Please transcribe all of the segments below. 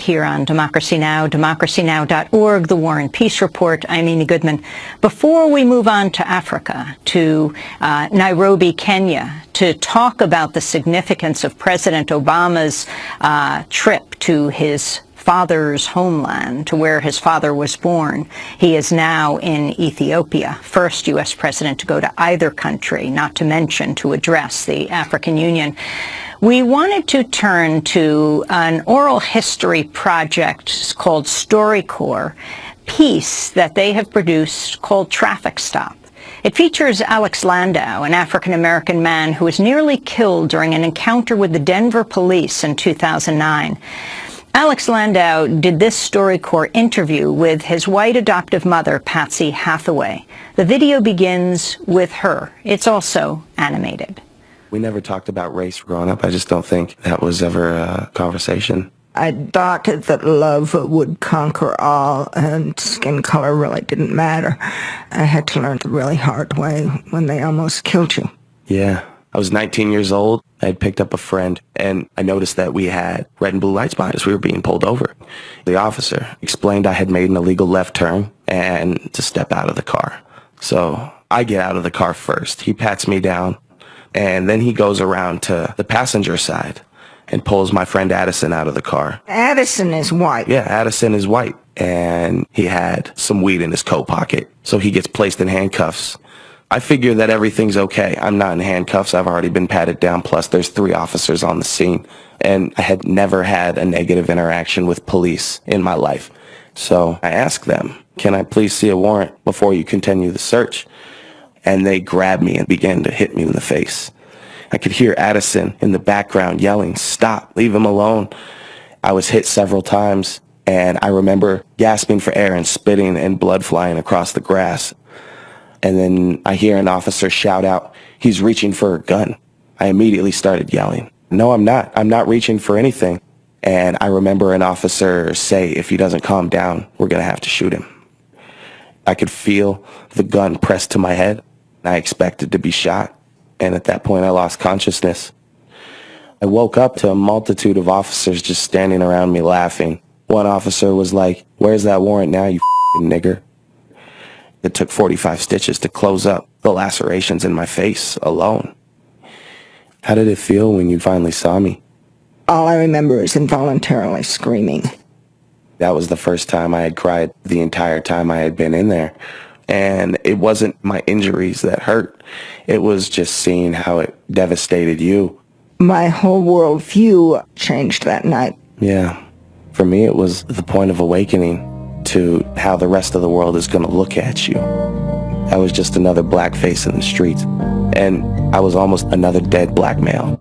here on Democracy Now!, democracynow.org, The War and Peace Report. I'm Amy Goodman. Before we move on to Africa, to Nairobi, Kenya, to talk about the significance of President Obama's trip to his father's homeland, to where his father was born. He is now in Ethiopia, first U.S. president to go to either country, not to mention to address the African Union. We wanted to turn to an oral history project called StoryCorps piece that they have produced called Traffic Stop. It features Alex Landau, an African-American man who was nearly killed during an encounter with the Denver police in 2009. Alex Landau did this StoryCorps interview with his white adoptive mother, Patsy Hathaway. The video begins with her. It's also animated. We never talked about race growing up. I just don't think that was ever a conversation. I thought that love would conquer all and skin color really didn't matter. I had to learn the really hard way when they almost killed you. Yeah. I was 19 years old. I had picked up a friend, and I noticed that we had red and blue lights behind us. We were being pulled over. The officer explained I had made an illegal left turn and to step out of the car. So I get out of the car first. He pats me down, and then he goes around to the passenger side and pulls my friend Addison out of the car. Addison is white. Yeah, Addison is white, and he had some weed in his coat pocket. So he gets placed in handcuffs. I figure that everything's okay. I'm not in handcuffs. I've already been patted down. Plus, there's 3 officers on the scene. And I had never had a negative interaction with police in my life. So I asked them, can I please see a warrant before you continue the search? And they grabbed me and began to hit me in the face. I could hear Addison in the background yelling, "Stop, leave him alone." I was hit several times, and I remember gasping for air and spitting and blood flying across the grass. And then I hear an officer shout out, "He's reaching for a gun." I immediately started yelling, "No, I'm not. I'm not reaching for anything." And I remember an officer say, "If he doesn't calm down, we're going to have to shoot him." I could feel the gun pressed to my head. I expected to be shot. And at that point, I lost consciousness. I woke up to a multitude of officers just standing around me laughing. One officer was like, "Where's that warrant now, you f***ing nigger?" It took 45 stitches to close up the lacerations in my face alone. How did it feel when you finally saw me? All I remember is involuntarily screaming. That was the first time I had cried the entire time I had been in there. And it wasn't my injuries that hurt. It was just seeing how it devastated you. My whole worldview changed that night. Yeah. For me, it was the point of awakening to how the rest of the world is going to look at you. I was just another black face in the streets, and I was almost another dead black male.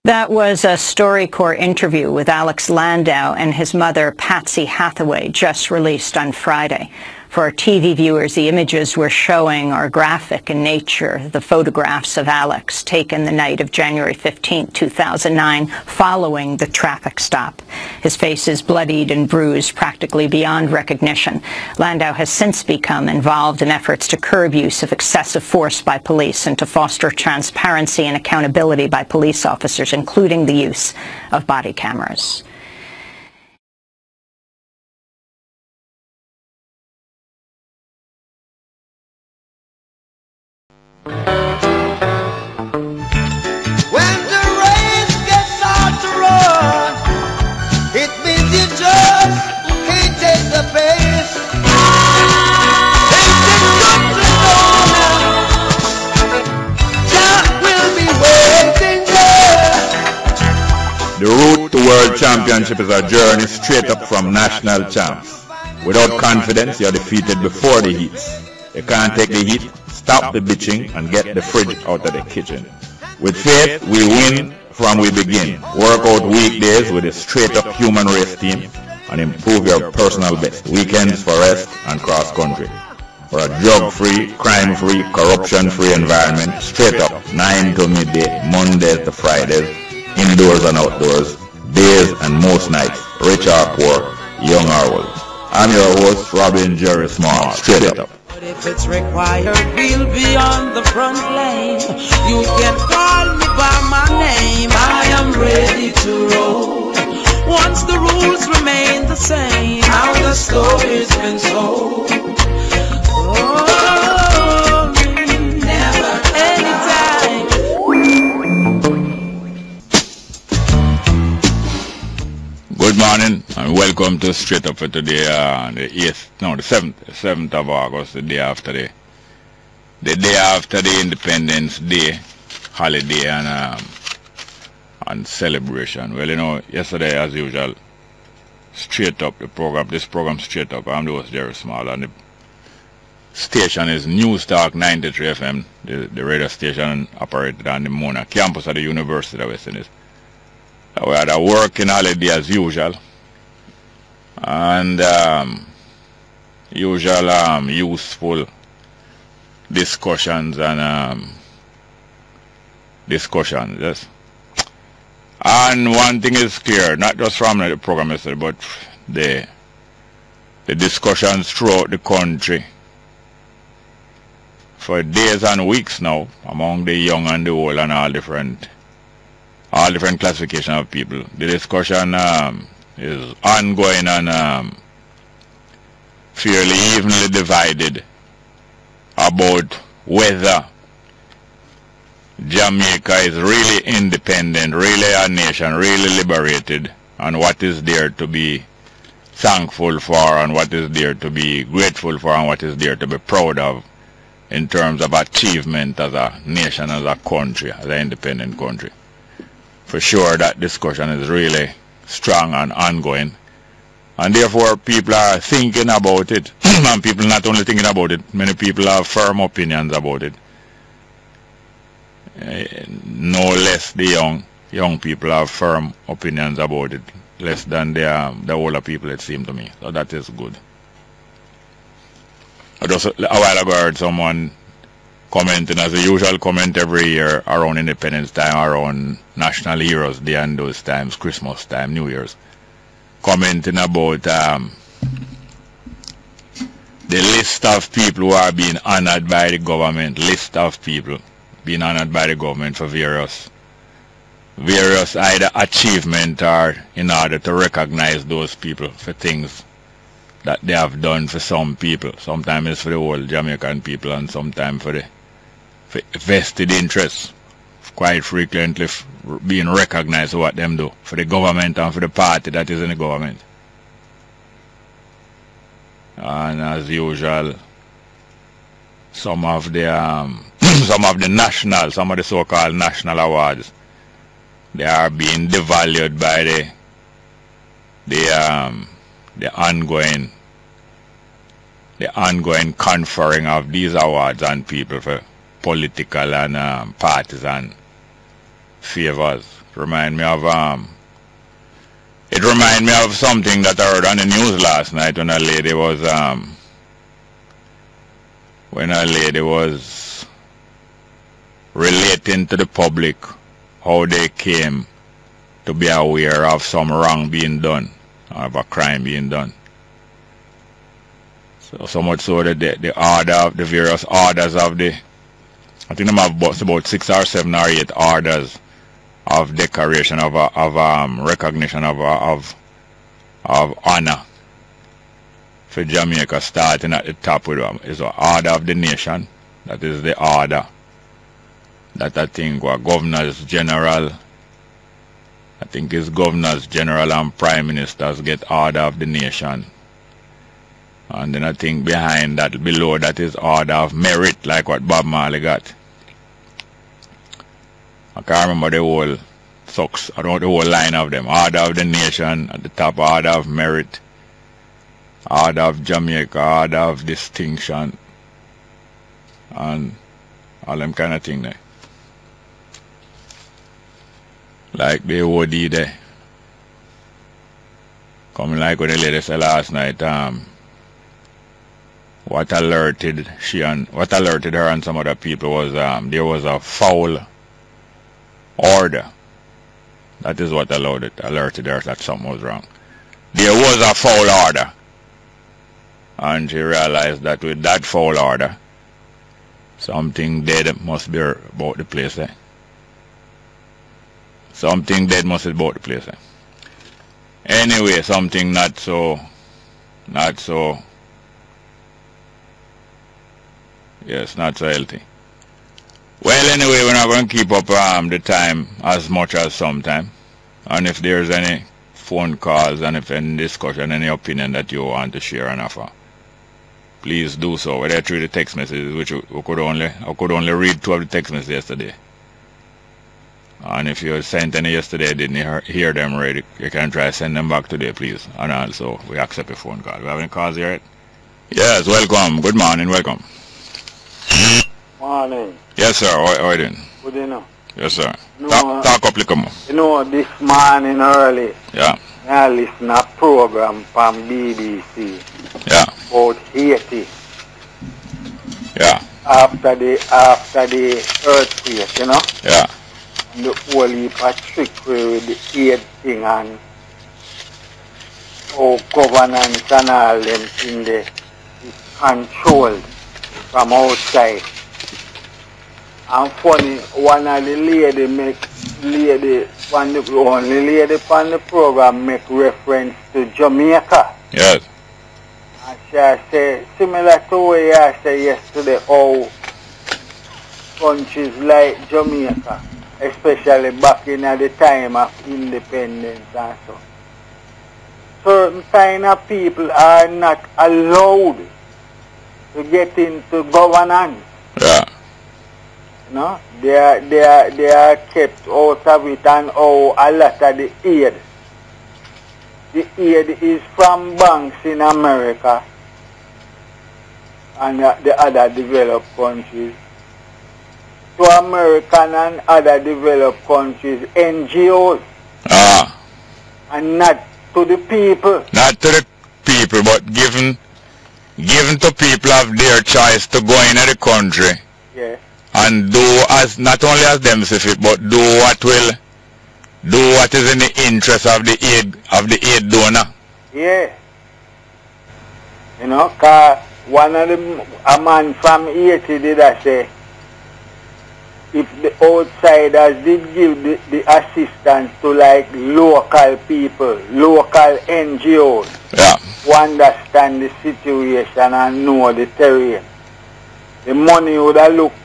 That was a StoryCorps interview with Alex Landau and his mother, Patsy Hathaway, just released on Friday. For our TV viewers, the images we're showing are graphic in nature. The photographs of Alex taken the night of January 15, 2009, following the traffic stop. His face is bloodied and bruised, practically beyond recognition. Landau has since become involved in efforts to curb use of excessive force by police and to foster transparency and accountability by police officers, including the use of body cameras. When the race gets hard to run, it means you just can't take the pace. Ain't it good to know now? Jah will be waiting there. The road to World Championship is a journey straight up from national champs. Without confidence, you are defeated before the heats. You can't take the heat, stop the bitching, and get the fridge out of the kitchen. With faith, we win from we begin. Work out weekdays with a straight-up human race team and improve your personal best. Weekends for rest and cross-country. For a drug-free, crime-free, corruption-free environment, straight up 9 to midday, Mondays to Fridays, indoors and outdoors, days and most nights, rich or poor, young or old. I'm your host, Robin Jerry Small, straight up. But if it's required, we'll be on the front lane. You can call me by my name. I am ready to roll. Once the rules welcome to Straight Up for today, the 7th of August, the day after the Independence Day holiday and celebration. Well, you know, yesterday, as usual, Straight Up, this program Straight Up, I'm the host, Jerry Small, and the station is News Talk 93 FM, the radio station operated on the Mona campus of the University of West Indies. We had a working holiday as usual, and usual useful discussions and yes. And one thing is clear, not just from the program yesterday, but the discussions throughout the country for days and weeks now, among the young and the old and all different classification of people. The discussion is ongoing and fairly evenly divided about whether Jamaica is really independent, really a nation, really liberated, and what is there to be thankful for, and what is there to be grateful for, and what is there to be proud of in terms of achievement as a nation, as a country, as an independent country. For sure that discussion is really strong and ongoing, and therefore people are thinking about it. And people not only thinking about it, many people have firm opinions about it. No less the young people have firm opinions about it, less than the older people, it seems to me. So that is good. Just a while ago I heard someone commenting, as a usual comment every year around Independence time, around National Heroes Day and those times, Christmas time, New Year's, commenting about the list of people who are being honored by the government, list of people being honored by the government for various either achievement or in order to recognize those people for things that they have done for some people. Sometimes it's for the whole Jamaican people, and sometimes for vested interests, quite frequently being recognized for what them do for the government and for the party that is in the government. And as usual, some of the so-called national awards, they are being devalued by the ongoing conferring of these awards on people for political and partisan favors. It reminds me of something that I heard on the news last night when a lady was relating to the public how they came to be aware of some wrong being done, of a crime being done. So much so that the various orders of I think they have about 6 or 7 or 8 orders of decoration of recognition of honor for Jamaica, starting at the top with is the order of the nation. That is the order that I think were governors general. I think it's governors general and prime ministers get order of the nation. And then I think behind that, below that, is order of merit, like what Bob Marley got. I can't remember the whole socks, I don't know the whole line of them. Order of the nation, at the top, order of merit, order of Jamaica, order of distinction, and all them kind of thing there. Like the OD there. Coming like what the lady said last night, what alerted her and some other people was there was a foul order. That is what alerted her that something was wrong. There was a foul order, and she realized that with that foul order, something dead must be about the place there. Something dead must be about the place there. Anyway, something not so yes, not so healthy. Well, anyway, we're not going to keep up the time as much as sometime. And if there's any phone calls and if any discussion, any opinion that you want to share and offer, please do so. Whether through the text messages, which I could only read 2 of the text messages yesterday. And if you sent any yesterday, didn't hear them read, you can try send them back today, please. And also, we accept a phone call. We have any calls here? Yes, welcome. Good morning, welcome. Morning. Yes, sir. How are you doing? Good enough. Yes, sir. No, talk up, little more. You know, this morning early, yeah, I listen to a program from BBC. Yeah. About Haiti. Yeah. After the earthquake, you know? Yeah. And the whole heap of trickery with the aid thing and how governance and all them things there is controlled from outside. And funny, one of the lady only lady on the program make reference to Jamaica. Yes. And she say, similar to what I said yesterday, how countries like Jamaica, especially back in the time of independence and so, certain kind of people are not allowed to get into governance. Yeah. No, they are kept out of it, and a lot of the aid is from banks in America and the other developed countries. To American and other developed countries, NGOs, and not to the people. Not to the people, but given to people of their choice to go into the country. Yeah. And do as not only as them see fit, but do what is in the interest of the aid donor. Yeah. You know, cause a man from Haiti did I say, if the outsiders did give the assistance to like local people, local NGOs, yeah, who understand the situation and know the terrain, the money would have looked,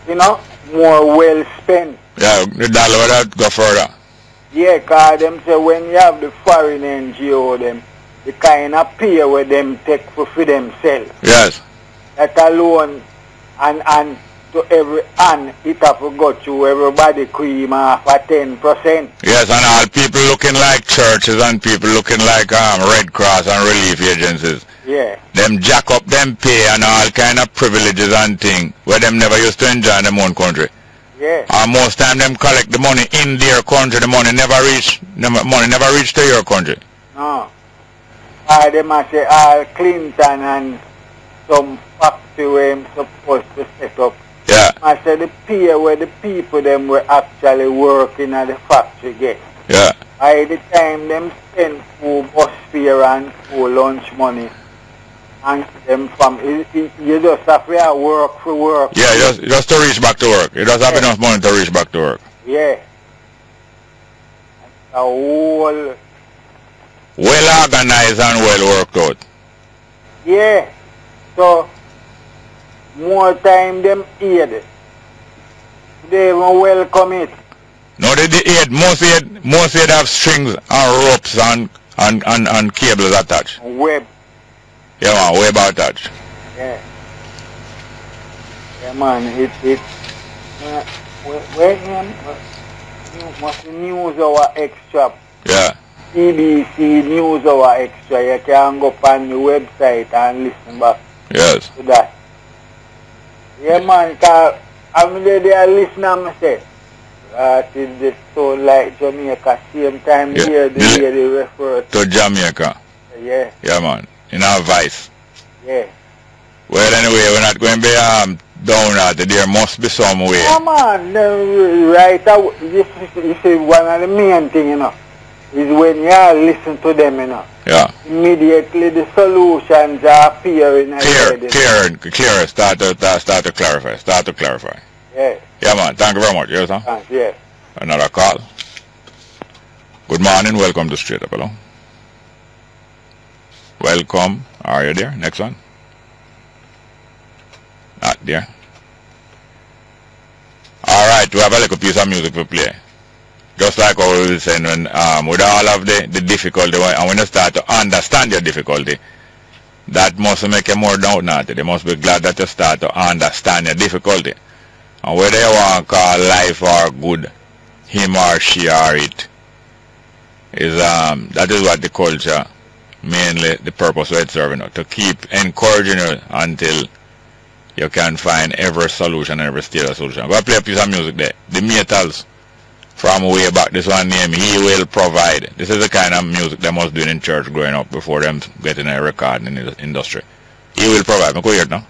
you know, more well spent. Yeah, the dollar would have go further. Yeah, because them say when you have the foreign NGO, them, the kind of pay where them take for themselves. Yes. That alone, and to every hand, it have to go to everybody cream off at 10%. Yes, and all people looking like churches and people looking like Red Cross and relief agencies. Yeah. Them jack up them pay and all kind of privileges and things where them never used to enjoy in them own country. Yeah. And most time them collect the money in their country, the money never reach to your country. No. Them must say Clinton and some factory where I'm supposed to set up. Yeah. I said the pay where the people them were actually working at the factory get. Yeah. By the time them spend full bus fare and full lunch money, and them from you just have to work for work. Yeah, just to reach back to work. You just have enough money to reach back to work. Yeah. A whole well organized and well worked out. yeah. So more time them aid. They even welcome it. No, the aid, most aid have strings and ropes and cables attached. Web. Yeah, man, web attached. Yeah. Yeah, man, where must the news hour extra? Yeah. BBC News Hour Extra. You can go on the website and listen back Yes. to that. Yeah, man, because I'm there listening myself. Till the sound like Jamaica, same time here, they refer to Jamaica. Yeah. Yeah, man, in our vice. Yeah. Well, anyway, we're not going to be down at it. There must be some way. Yeah, man, right out. This is one of the main things, you know, is when you listen to them, you know. Yeah. Immediately the solutions are appearing. Clear. Start to clarify. Yeah. Yeah, man. Thank you very much. Yes, sir? Thanks, yeah. Another call. Good morning. Welcome to Straight Up. Hello. Welcome. Are you there? Next one. Not there. All right. We have a little piece of music to play. Just like how we were saying, when, with all of the difficulty, and when you start to understand your difficulty, that must make you more down-hearted. You must be glad that you start to understand your difficulty. And whether you want to call life or good, him or she or it, is that is what the culture, mainly the purpose of it serving, to keep encouraging you until you can find every solution, every state of solution. I'm going to play a piece of music there. The Metals. From way back, this one name, He Will Provide. This is the kind of music they must do in church growing up before them getting a record in the industry. He Will Provide. I'm going to hear it now.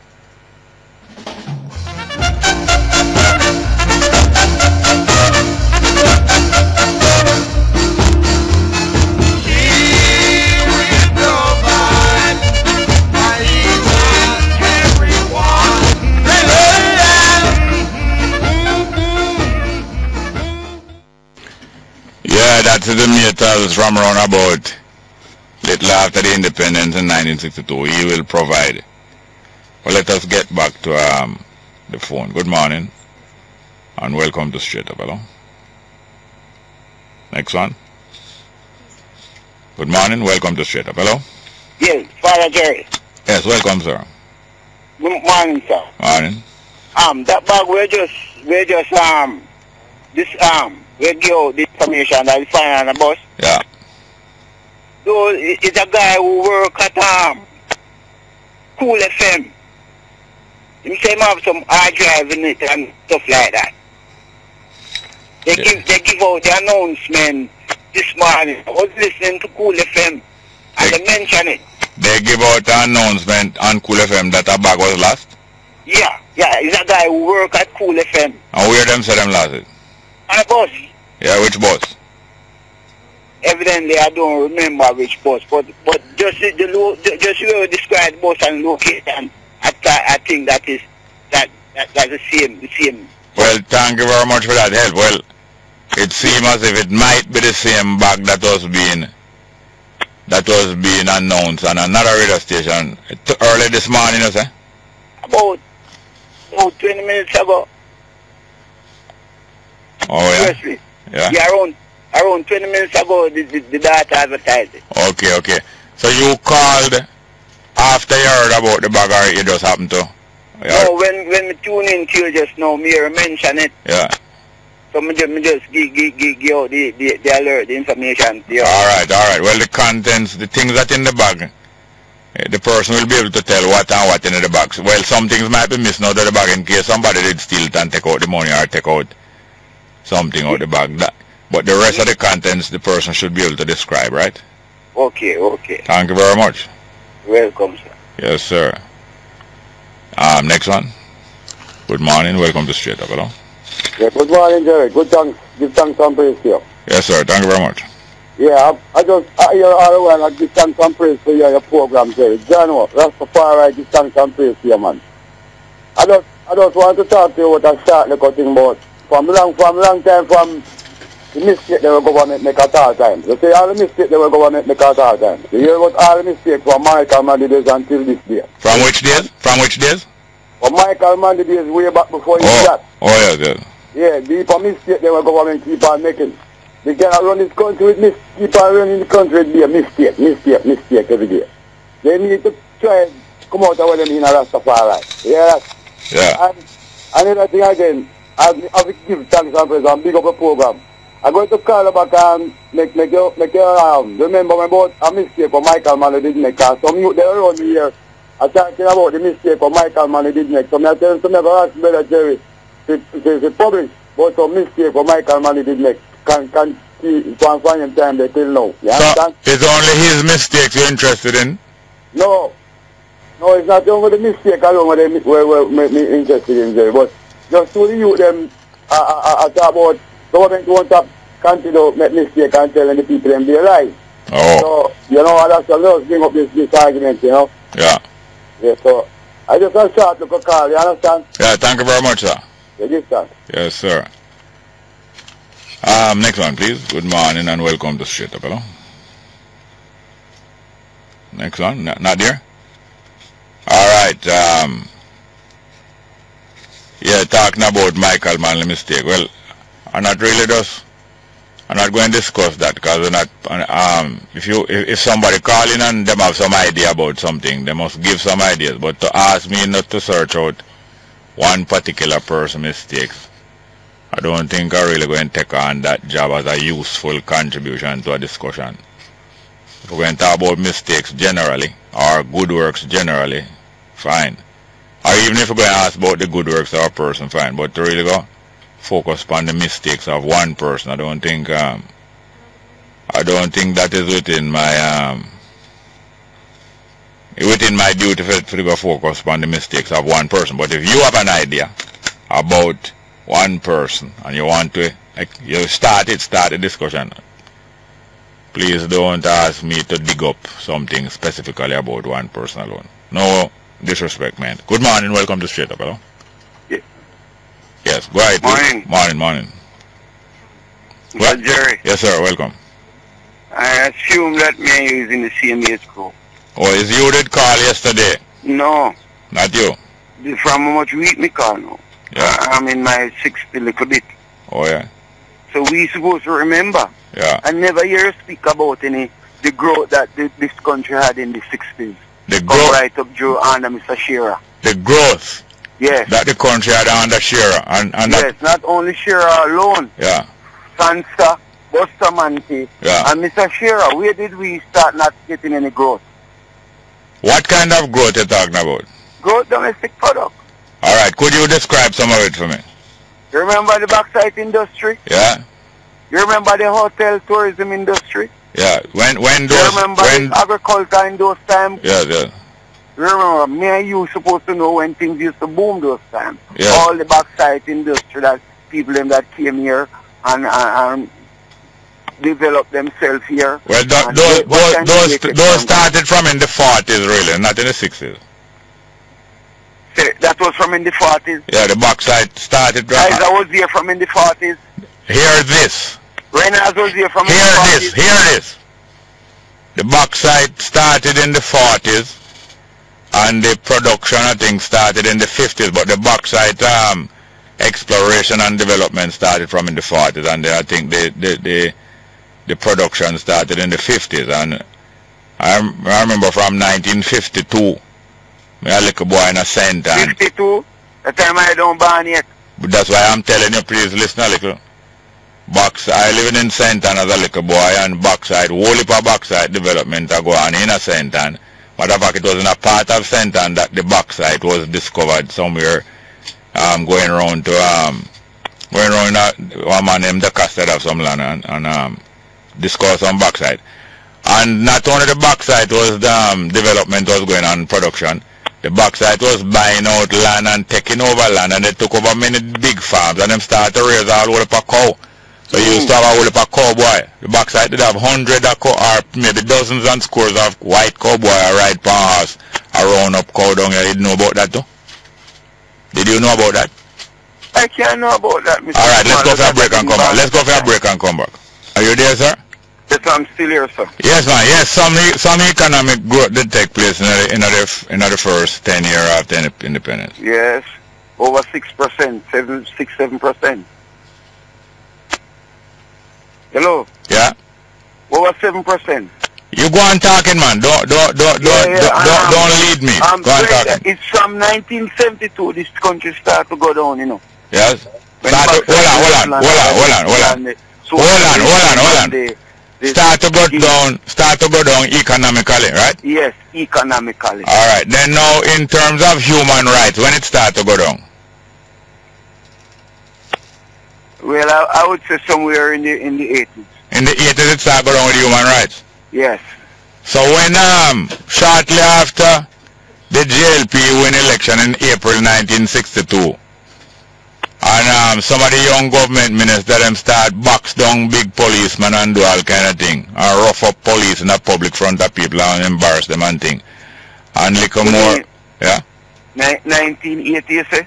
Yeah, that's the Metals from around about little after the independence in 1962. He will provide. Well, let us get back to the phone. Good morning and welcome to Straight Up. Hello. Next one. Good morning, welcome to Straight Up. Hello. Yes, Father Jerry. Yes, welcome, sir. Good morning, sir. Morning. That bag we give the information that we find on the bus. Yeah. So it's a guy who work at Cool FM. He say he have some hard drive in it and stuff like that. They give out the announcement this morning. I was listening to Cool FM and they mention it. They give out an announcement on Cool FM that a bag was lost? Yeah, it's a guy who work at Cool FM. And where them say them lost it? On a bus. Yeah, which bus? Evidently, I don't remember which bus, but just the way you describe the bus and location, I think that's the same. Well, thank you very much for that help. Well, it seems as if it might be the same bag that was being announced on another radio station early this morning, you say? About 20 minutes ago. Oh yeah. Seriously. Yeah. Around 20 minutes ago, the data advertised it. Okay. So you called after you heard about the bag, or you just happened to? Yeah. No, when we tune in to you just now, me mention it. Yeah. So me just give out the alert, the information. Alright. Well, the contents, the things that in the bag, the person will be able to tell what and what in the bag. Well, some things might be missing out of the bag in case somebody did steal it and take out the money or take out something out of the bag. But the rest of the contents, the person should be able to describe, right? Okay. Thank you very much. Welcome, sir. Yes, sir. Next one. Good morning. Welcome to Straight Up. Hello. Yeah, good morning, Jerry. Good thanks. Give thanks and praise to you. Yes, sir. Thank you very much. Yeah, I hear all the while I give thanks and praise to your program, Jerry. John, Rastafari, give thanks and praise to you, man. I just want to talk to you about a short little thing about from long time from the mistake the government make at all times. You see all the mistake the government make at all times. You hear about all the mistakes from Michael Mandy days until this day. From which days? From Michael Mandy days way back before he got. Oh yes. Yeah, the mistake the government keep on making. They cannot run this country with keep on running the country with mistake every day. They need to try and come out of what they mean a Rastafari. Yeah. And another thing again, I have to give thanks and praise and big up a program. I'm going to call back and make you remember about a mistake for Michael Manley did make. Some youth they around here are talking about the mistake for Michael Manley did make. So I tell them to never ask Brother Jerry to publish about some mistake for Michael Manley did make. Can see find him time they till now. You understand? So it's only his mistakes you're interested in? No, it's not only the mistake alone where make me interested in Jerry, but just to the youth them talk about government won't continue to make mistake and telling the people them their lies. Oh. So, that's a lot bring up this argument, Yeah, so I just a short look a call, you understand? Yeah, thank you very much, sir. Yes, sir. Next one, please. Good morning and welcome to Straight Up. Hello. Next one, not there? Alright, yeah, talking about Michael Manley mistake. Well, I'm not really just I'm not going to discuss that because we're not. If somebody call in and them have some idea about something, they must give some ideas. But to ask me not to search out one particular person's mistakes, I don't think I'm really going to take on that job as a useful contribution to a discussion. If we're going to talk about mistakes generally or good works generally, fine. Or even if we're going to ask about the good works of a person, fine. But to really go focus upon the mistakes of one person, I don't think that is within my duty to go focus upon the mistakes of one person. But if you have an idea about one person and you want to start a discussion, please don't ask me to dig up something specifically about one person alone. No disrespect, man. Good morning, welcome to Straight Up, hello? Yeah. Yes, go ahead. Morning. Well, Jerry. Yes, sir, welcome. I assume that man is in the same age group. Oh, is you did call yesterday? No. Not you? From how much week me call now? Yeah. I'm in my 60 little bit. Oh, yeah. So we supposed to remember. Yeah. I never hear you speak about the growth that this country had in the 60s. The growth? Right up Joe under Mr. Shearer. The growth? Yes. That the country had under Shearer. And yes, not only Shearer alone. Yeah. Sansa, Bustamante, yeah. And Mr. Shearer. Where did we start not getting any growth? What kind of growth are you talking about? Growth domestic product. All right. Could you describe some of it for me? You remember the backside industry? Yeah. You remember the hotel tourism industry? Yeah. When those... You remember the agriculture in those times? Yeah, yeah. You remember, me and you supposed to know when things used to boom those times. Yeah. All the backside industry that people them that came here and developed themselves here. Well, those started from in the 40s, really, not in the 60s. That was from in the 40s? Yeah, the backside started... Guys, I was here from in the 40s. Hear this. Reynolds was here from in the 40s. Hear this. The backside started in the 40s, and the production, I think, started in the 50s, but the backside exploration and development started from in the 40s, and I think the production started in the 50s, and I remember from 1952, me a little boy in a center. 52? The time I don't born yet. But that's why I'm telling you, please listen a little. I living in Senton as a little boy, and backside, whole heap of backside development are going on in a Senton. Matter of fact, it was in a part of Senton that the backside was discovered somewhere, going around one man named the Casted of some land and discover some backside. And not only the backside was development was going on, production. The backside was buying out land and taking over land, and they took over many big farms, and them started to raise all over a cow. So you used to have a whole heap of cowboy. The backside did have hundreds of cow, or maybe dozens and scores of white cowboy ride per horse around up cow down here. Did you know about that too? Did you know about that? I can't know about that, Mr. Alright, let's go for a break and come back. Let's go for a break and come back. Are you there, sir? Yes, I'm still here, sir. Yes, man. Yes, some economic growth did take place in the first 10 years after independence. Yes, over 6%, 7%. Hello. Yeah. Over 7%. You go on talking, man. Don't lead me. Go on talking. It's from 1972. This country started to go down, you know. Yes. Hold on. Start to go down economically, right? Yes, economically. All right. Then now, in terms of human rights, when it start to go down? Well, I would say somewhere in the 80s. In the 80s, it started to go down with human rights. Yes. So when shortly after the JLP win election in April 1962, and some of the young government ministers them start box down big policemen and do all kind of thing, and rough up police in the public front of people and embarrass them and thing, and little more, yeah. 1980, you say?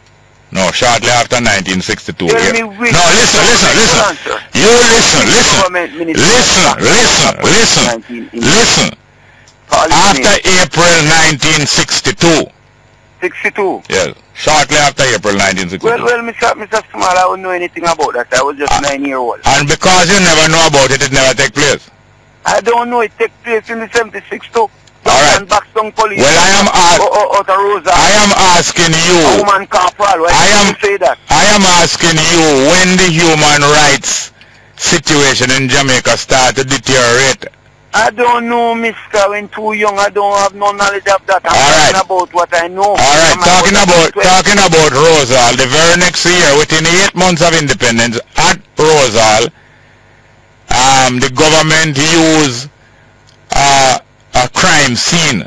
No, shortly after 1962. Tell yeah. me which No, listen. You listen. Listen. After April 1962, 62. Yes. Shortly after April 1962. Well, Mr. Small, I don't know anything about that. I was just 9-year-old. And because you never know about it, it never take place. I don't know. It took place in the 76 too. Alright. Police. Well, I am asking you. A woman corporal. Why you say that? I am asking you when the human rights situation in Jamaica start to deteriorate. I don't know, mister. When too young, I don't have no knowledge of that. I'm talking about what I know. Alright, talking about Rosal, the very next year, within 8 months of independence, at Rosal, the government used a crime scene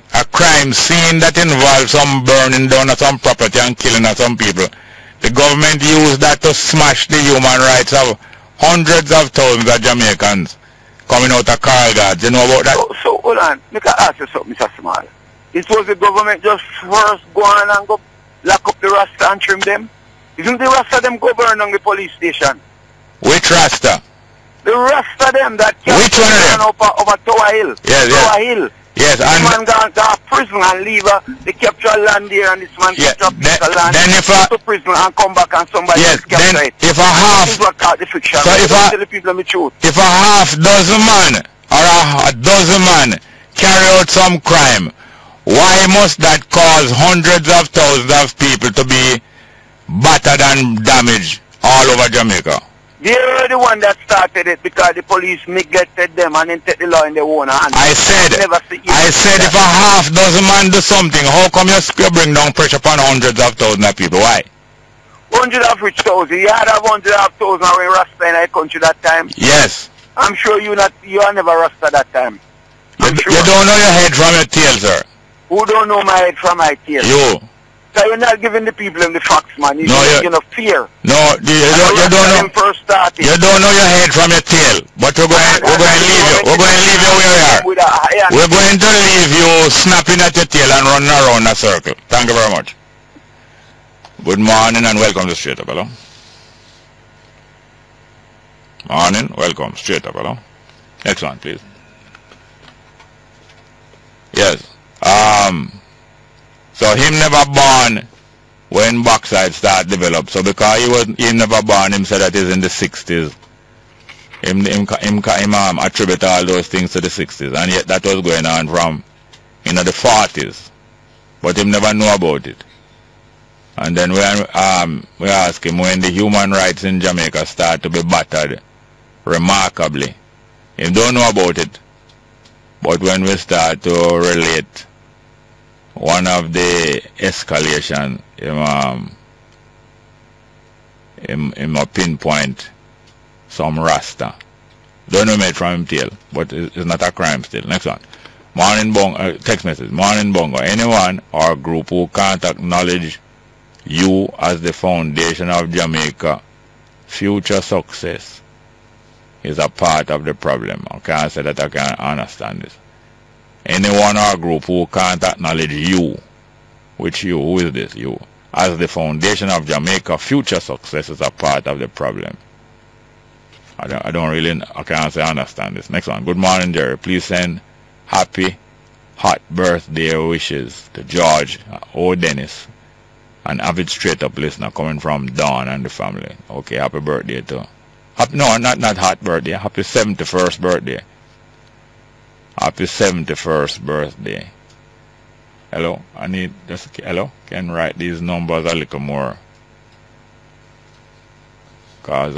that involved some burning down of some property and killing of some people. The government used that to smash the human rights of hundreds of thousands of Jamaicans coming out of Carl Guards. You know about that? So hold on, let me ask you something, Mr. Small. It was the government just first go on and go lock up the Rasta and trim them? Isn't the Rasta them go burn on the police station? Which Rasta? The Rasta them that which one of them? Over Tower Hill. Yes, Tower Hill. Yes, this man gone to prison and leave the capture land there, and this man capture land, then if to prison and come back and somebody capture it. If a half, this is what caught the fiction. So if a half dozen man or a dozen man carry out some crime, why must that cause hundreds of thousands of people to be battered and damaged all over Jamaica? They were the one that started it because the police neglected them and then take the law in their own hands. I said if a half dozen man do something, how come you bring down pressure upon hundreds of thousands of people? Why? Hundreds of rich thousand. You had a hundred of thousand when Rasta in our country that time. Yes. I'm sure you are never Rasta that time. You don't know your head from your tail, sir. Who don't know my head from my tail? You. So you're not giving the people the facts, man. You know, fear. No, you don't know. You don't know your head from your tail. But we're going to leave you. We're going to leave you where you are. We're going to leave you snapping at your tail and running around a circle. Thank you very much. Good morning and welcome to Straight Up, hello. Morning, welcome, Straight Up, hello. Next one, please. Yes. So him never born when backside start develop. So because he never born, him said that is in the 60s. Him attribute all those things to the 60s, and yet that was going on from the 40s. But him never know about it. And then we ask him when the human rights in Jamaica start to be battered remarkably. He don't know about it. But when we start to relate one of the escalation, him a pinpoint some Rasta. Don't know made from him tail, but it's not a crime still. Next one. Morning Bongo, text message. Morning Bongo. Anyone or group who can't acknowledge you as the foundation of Jamaica future success is a part of the problem. I can't say that I can understand this. Anyone or group who can't acknowledge you, which you, who is this? You, as the foundation of Jamaica future success is a part of the problem. I can't say I understand this. Next one. Good morning, Jerry. Please send happy hot birthday wishes to George O. Dennis, an avid straight up listener coming from Dawn and the family. Okay, happy birthday to no, not hot birthday, happy 71st birthday. Happy 71st birthday. Hello, I need just hello. Can write these numbers a little more, cause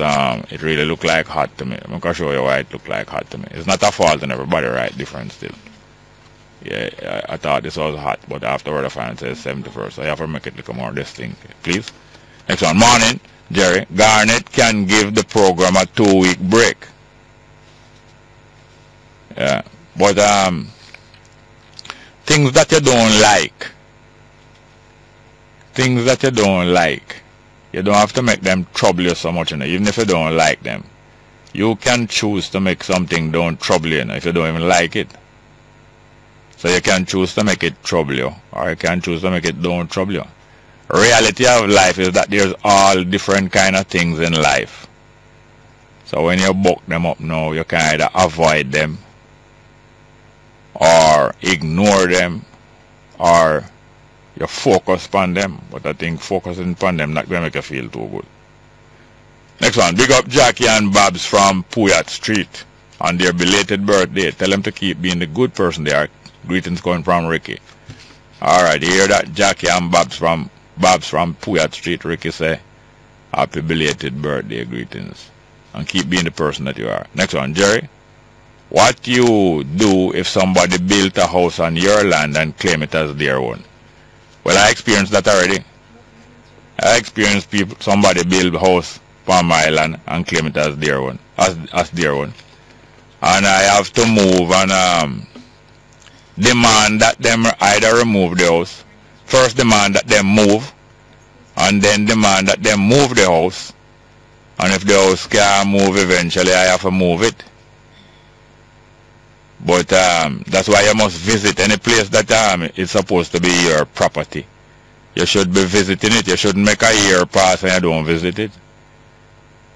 it really look like hot to me. I'm gonna show you why it look like hot to me. It's not a fault and everybody write different still. Yeah, I thought this was hot, but afterward I find it says 71st, so I have to make it a little more distinct, please. Next one. Morning, Jerry. Garnet can give the program a 2-week break. Yeah. But things that you don't like, you don't have to make them trouble you so much, even if you don't like them. You can choose to make something don't trouble you, if you don't even like it. So you can choose to make it trouble you, or you can choose to make it don't trouble you. Reality of life is that there's all different kind of things in life. So when you buck them up now, you can either avoid them, or ignore them, or you focus on them. But I think focusing on them not going to make you feel too good. Next one. Big up Jackie and Babs from Puyat Street on their belated birthday. Tell them to keep being the good person they are. Greetings going from Ricky. Alright, you hear that? Jackie and Babs from Puyat Street. Ricky say, happy belated birthday greetings. And keep being the person that you are. Next one. Jerry. What you do if somebody built a house on your land and claim it as their own? Well, I experienced that already. I experienced somebody build a house on my land and claim it as their own, as their own. And I have to move and demand that them either remove the house. First demand that them move, and then demand that them move the house. And if the house can't move eventually, I have to move it. But that's why you must visit any place that is supposed to be your property. You should be visiting it. You shouldn't make a year pass and you don't visit it.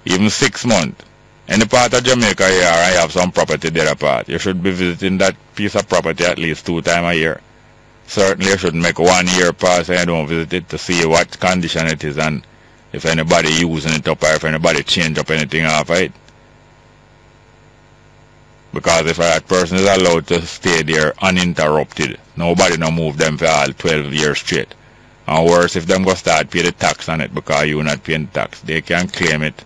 Even 6 months. Any part of Jamaica here, I have some property there apart. You should be visiting that piece of property at least 2 times a year. Certainly you shouldn't make 1 year pass and you don't visit it to see what condition it is and if anybody using it up or if anybody change up anything off of it. Because if that person is allowed to stay there uninterrupted, nobody no move them for all 12 years straight. And worse, if them go start pay the tax on it because you not paying tax, they can claim it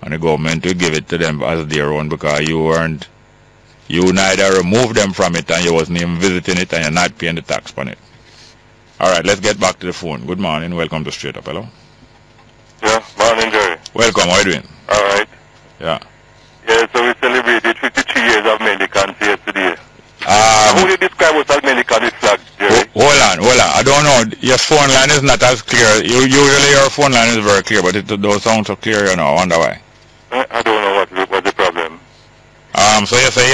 and the government will give it to them as their own because you neither remove them from it and you wasn't even visiting it and you're not paying the tax on it. Alright, let's get back to the phone. Good morning, welcome to Straight Up, hello? Yeah, morning Jerry. Welcome, how are you doing? Alright. Yeah. Yeah, so we celebrated 53 years of Melicans yesterday. How do you describe us as Melicans with flag, Jerry? Hold on. I don't know. Your phone line is not as clear. Usually your phone line is very clear, but it don't sound so clear, you know. I wonder why. I don't know what's the problem. So you say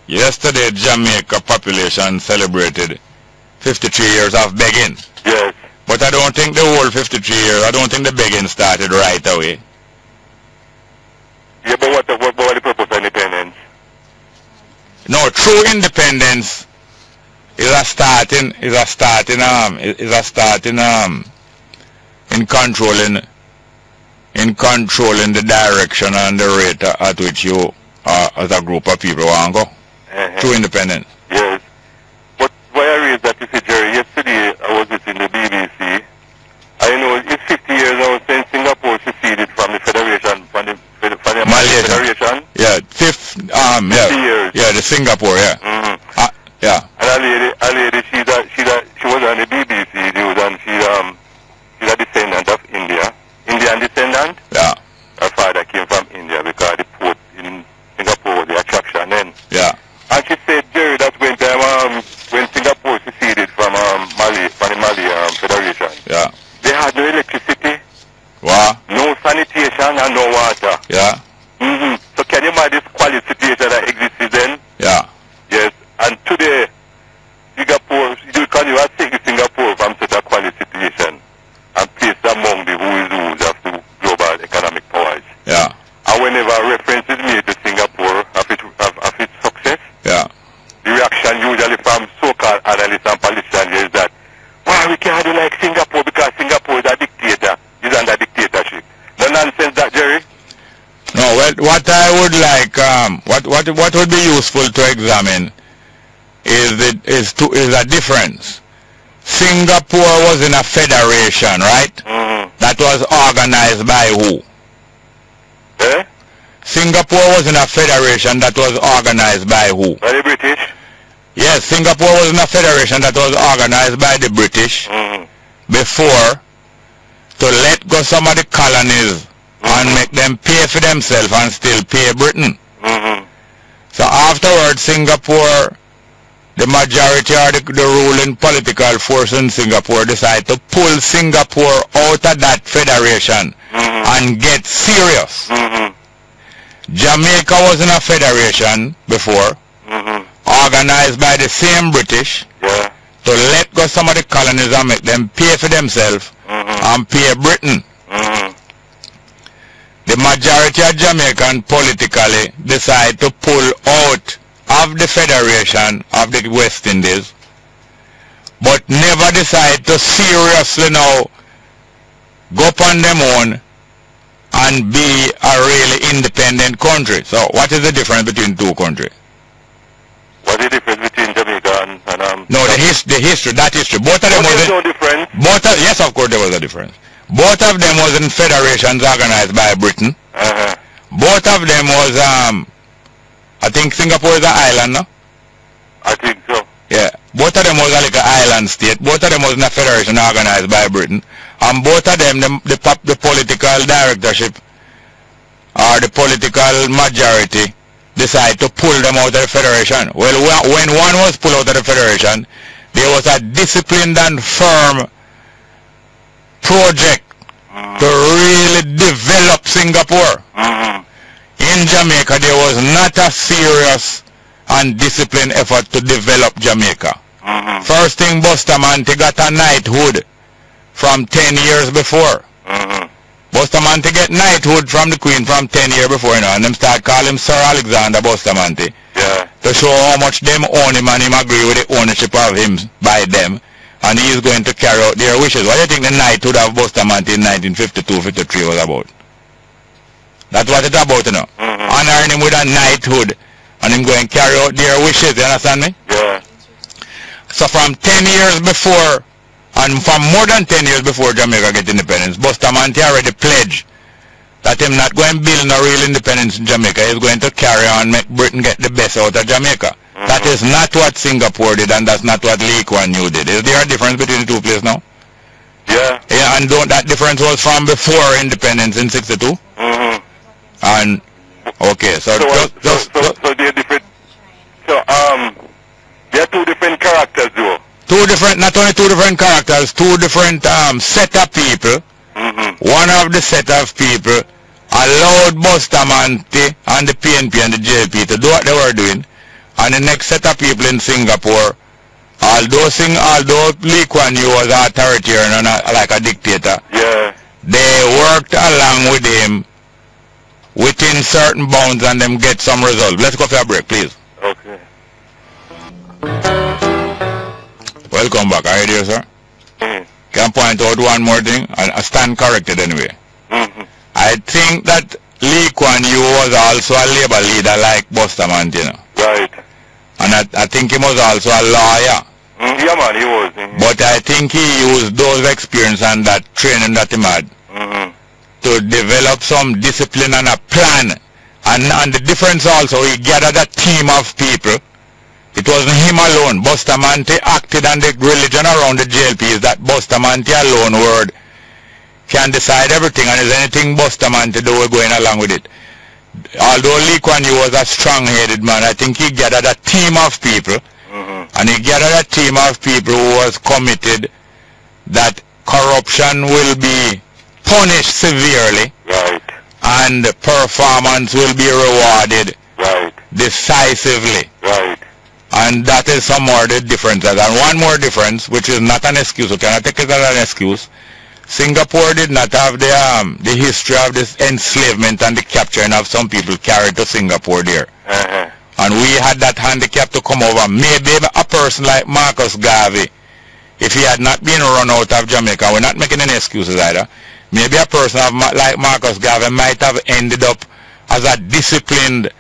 yesterday Jamaica population celebrated 53 years of begging. Yes. But I don't think the whole 53 years, I don't think the begging started right away. Yeah, but what was the purpose of independence? No, true independence is a starting in controlling the direction and the rate at which you as a group of people want to go. True independence. Yes. But why I raised that, you see, Jerry, yesterday I was listening to the BBC. I know it's 50 years now since Singapore seceded from the Federation, from the Federation. Yeah, 50 years. Yeah, the Singapore, yeah. Yeah. And a lady, she was on the BBC news and she's a descendant of India. Indian descendant? Yeah. Her father came from India because the port in Singapore was the attraction then. Yeah. And she said, Jerry, that's when Singapore seceded from the Mali Federation. Yeah. They had no electricity. What? No sanitation and no water. Yeah. So can you imagine this quality situation that existed then? Yeah. Yes. And today, Singapore, you can take Singapore from such a quality situation and place among the who's of the global economic powers. Yeah. And whenever reference is made to Singapore of its success, yeah, the reaction usually from so-called analysts and politicians is that, why we can't do like Singapore because Singapore is a dictator, is under dictatorship. No nonsense that, Jerry. No, well, what I would like, what would be useful to examine is a difference. Singapore was in a federation, right? That was organized by who? Singapore was in a federation that was organized by who? By the British? Yes, Singapore was in a federation that was organized by the British before to let go some of the colonies and make them pay for themselves and still pay Britain. So afterwards, Singapore, the majority or the ruling political force in Singapore decided to pull Singapore out of that federation and get serious. Jamaica was in a federation before, organized by the same British, to let go some of the colonies and make them pay for themselves and pay Britain. The majority of Jamaican politically decide to pull out of the Federation of the West Indies but never decide to seriously now go upon them own and be a really independent country. So what is the difference between two countries? What is the difference between Jamaica and no, that history. Both of them was no difference. Yes, of course there was a difference. Both of them was in federations organized by Britain. Both of them was I think Singapore is an island, no? I think so. Yeah. Both of them was like an island state. Both of them was in a federation organized by Britain. And both of them, the political directorship or the political majority decide to pull them out of the federation. Well, when one was pulled out of the federation, there was a disciplined and firm project to really develop Singapore. In Jamaica, there was not a serious and disciplined effort to develop Jamaica. First thing, Bustamante got a knighthood from 10 years before. Bustamante get knighthood from the Queen from 10 years before, you know, and them start calling him Sir Alexander Bustamante. Yeah. To show how much them own him and him agree with the ownership of him by them. And he is going to carry out their wishes. What do you think the knighthood of Bustamante in 1952-53 was about? That's what it's about, you know. Honoring him with a knighthood and him going to carry out their wishes, you understand me? Yeah. So from 10 years before, and from more than 10 years before Jamaica get independence, Bustamante already pledged that him not going to build no real independence in Jamaica. He's going to carry on, make Britain get the best out of Jamaica. That is not what Singapore did, and that's not what Lee Kuan Yew did. Is there a difference between the two places now? Yeah. Yeah, and that difference was from before independence in 62? And, okay, so they're different. So, they're two different characters, though. Not only two different characters, two different set of people. One of the set of people allowed Bustamante and the PNP and the JP to do what they were doing. And the next set of people in Singapore, although Lee Kuan Yew was authoritarian and like a dictator, yeah, they worked along with him within certain bounds and them get some results. Let's go for a break, please. Okay. Welcome back. Are you there, sir? Can I point out one more thing? I stand corrected anyway. I think that Lee Kuan Yew was also a labor leader like Bustamante, you know. Right. And I think he was also a lawyer. Yeah, man, he was. But I think he used those experience and that training that he had to develop some discipline and a plan. And the difference also, he gathered a team of people. It wasn't him alone. Bustamante acted on the religion around the JLP is that Bustamante alone word can decide everything, and is anything Bustamante do, we're going along with it. Although Lee Kuan Yew was a strong-headed man, I think he gathered a team of people, and he gathered a team of people who was committed that corruption will be punished severely, right, and performance will be rewarded, right, decisively. Right. And that is some more the differences. And one more difference, which is not an excuse, we cannot take it as an excuse. Singapore did not have the history of this enslavement and the capturing of some people carried to Singapore there. And we had that handicap to come over. Maybe a person like Marcus Garvey, if he had not been run out of Jamaica, we're not making any excuses either, maybe a person like Marcus Garvey might have ended up as a disciplined,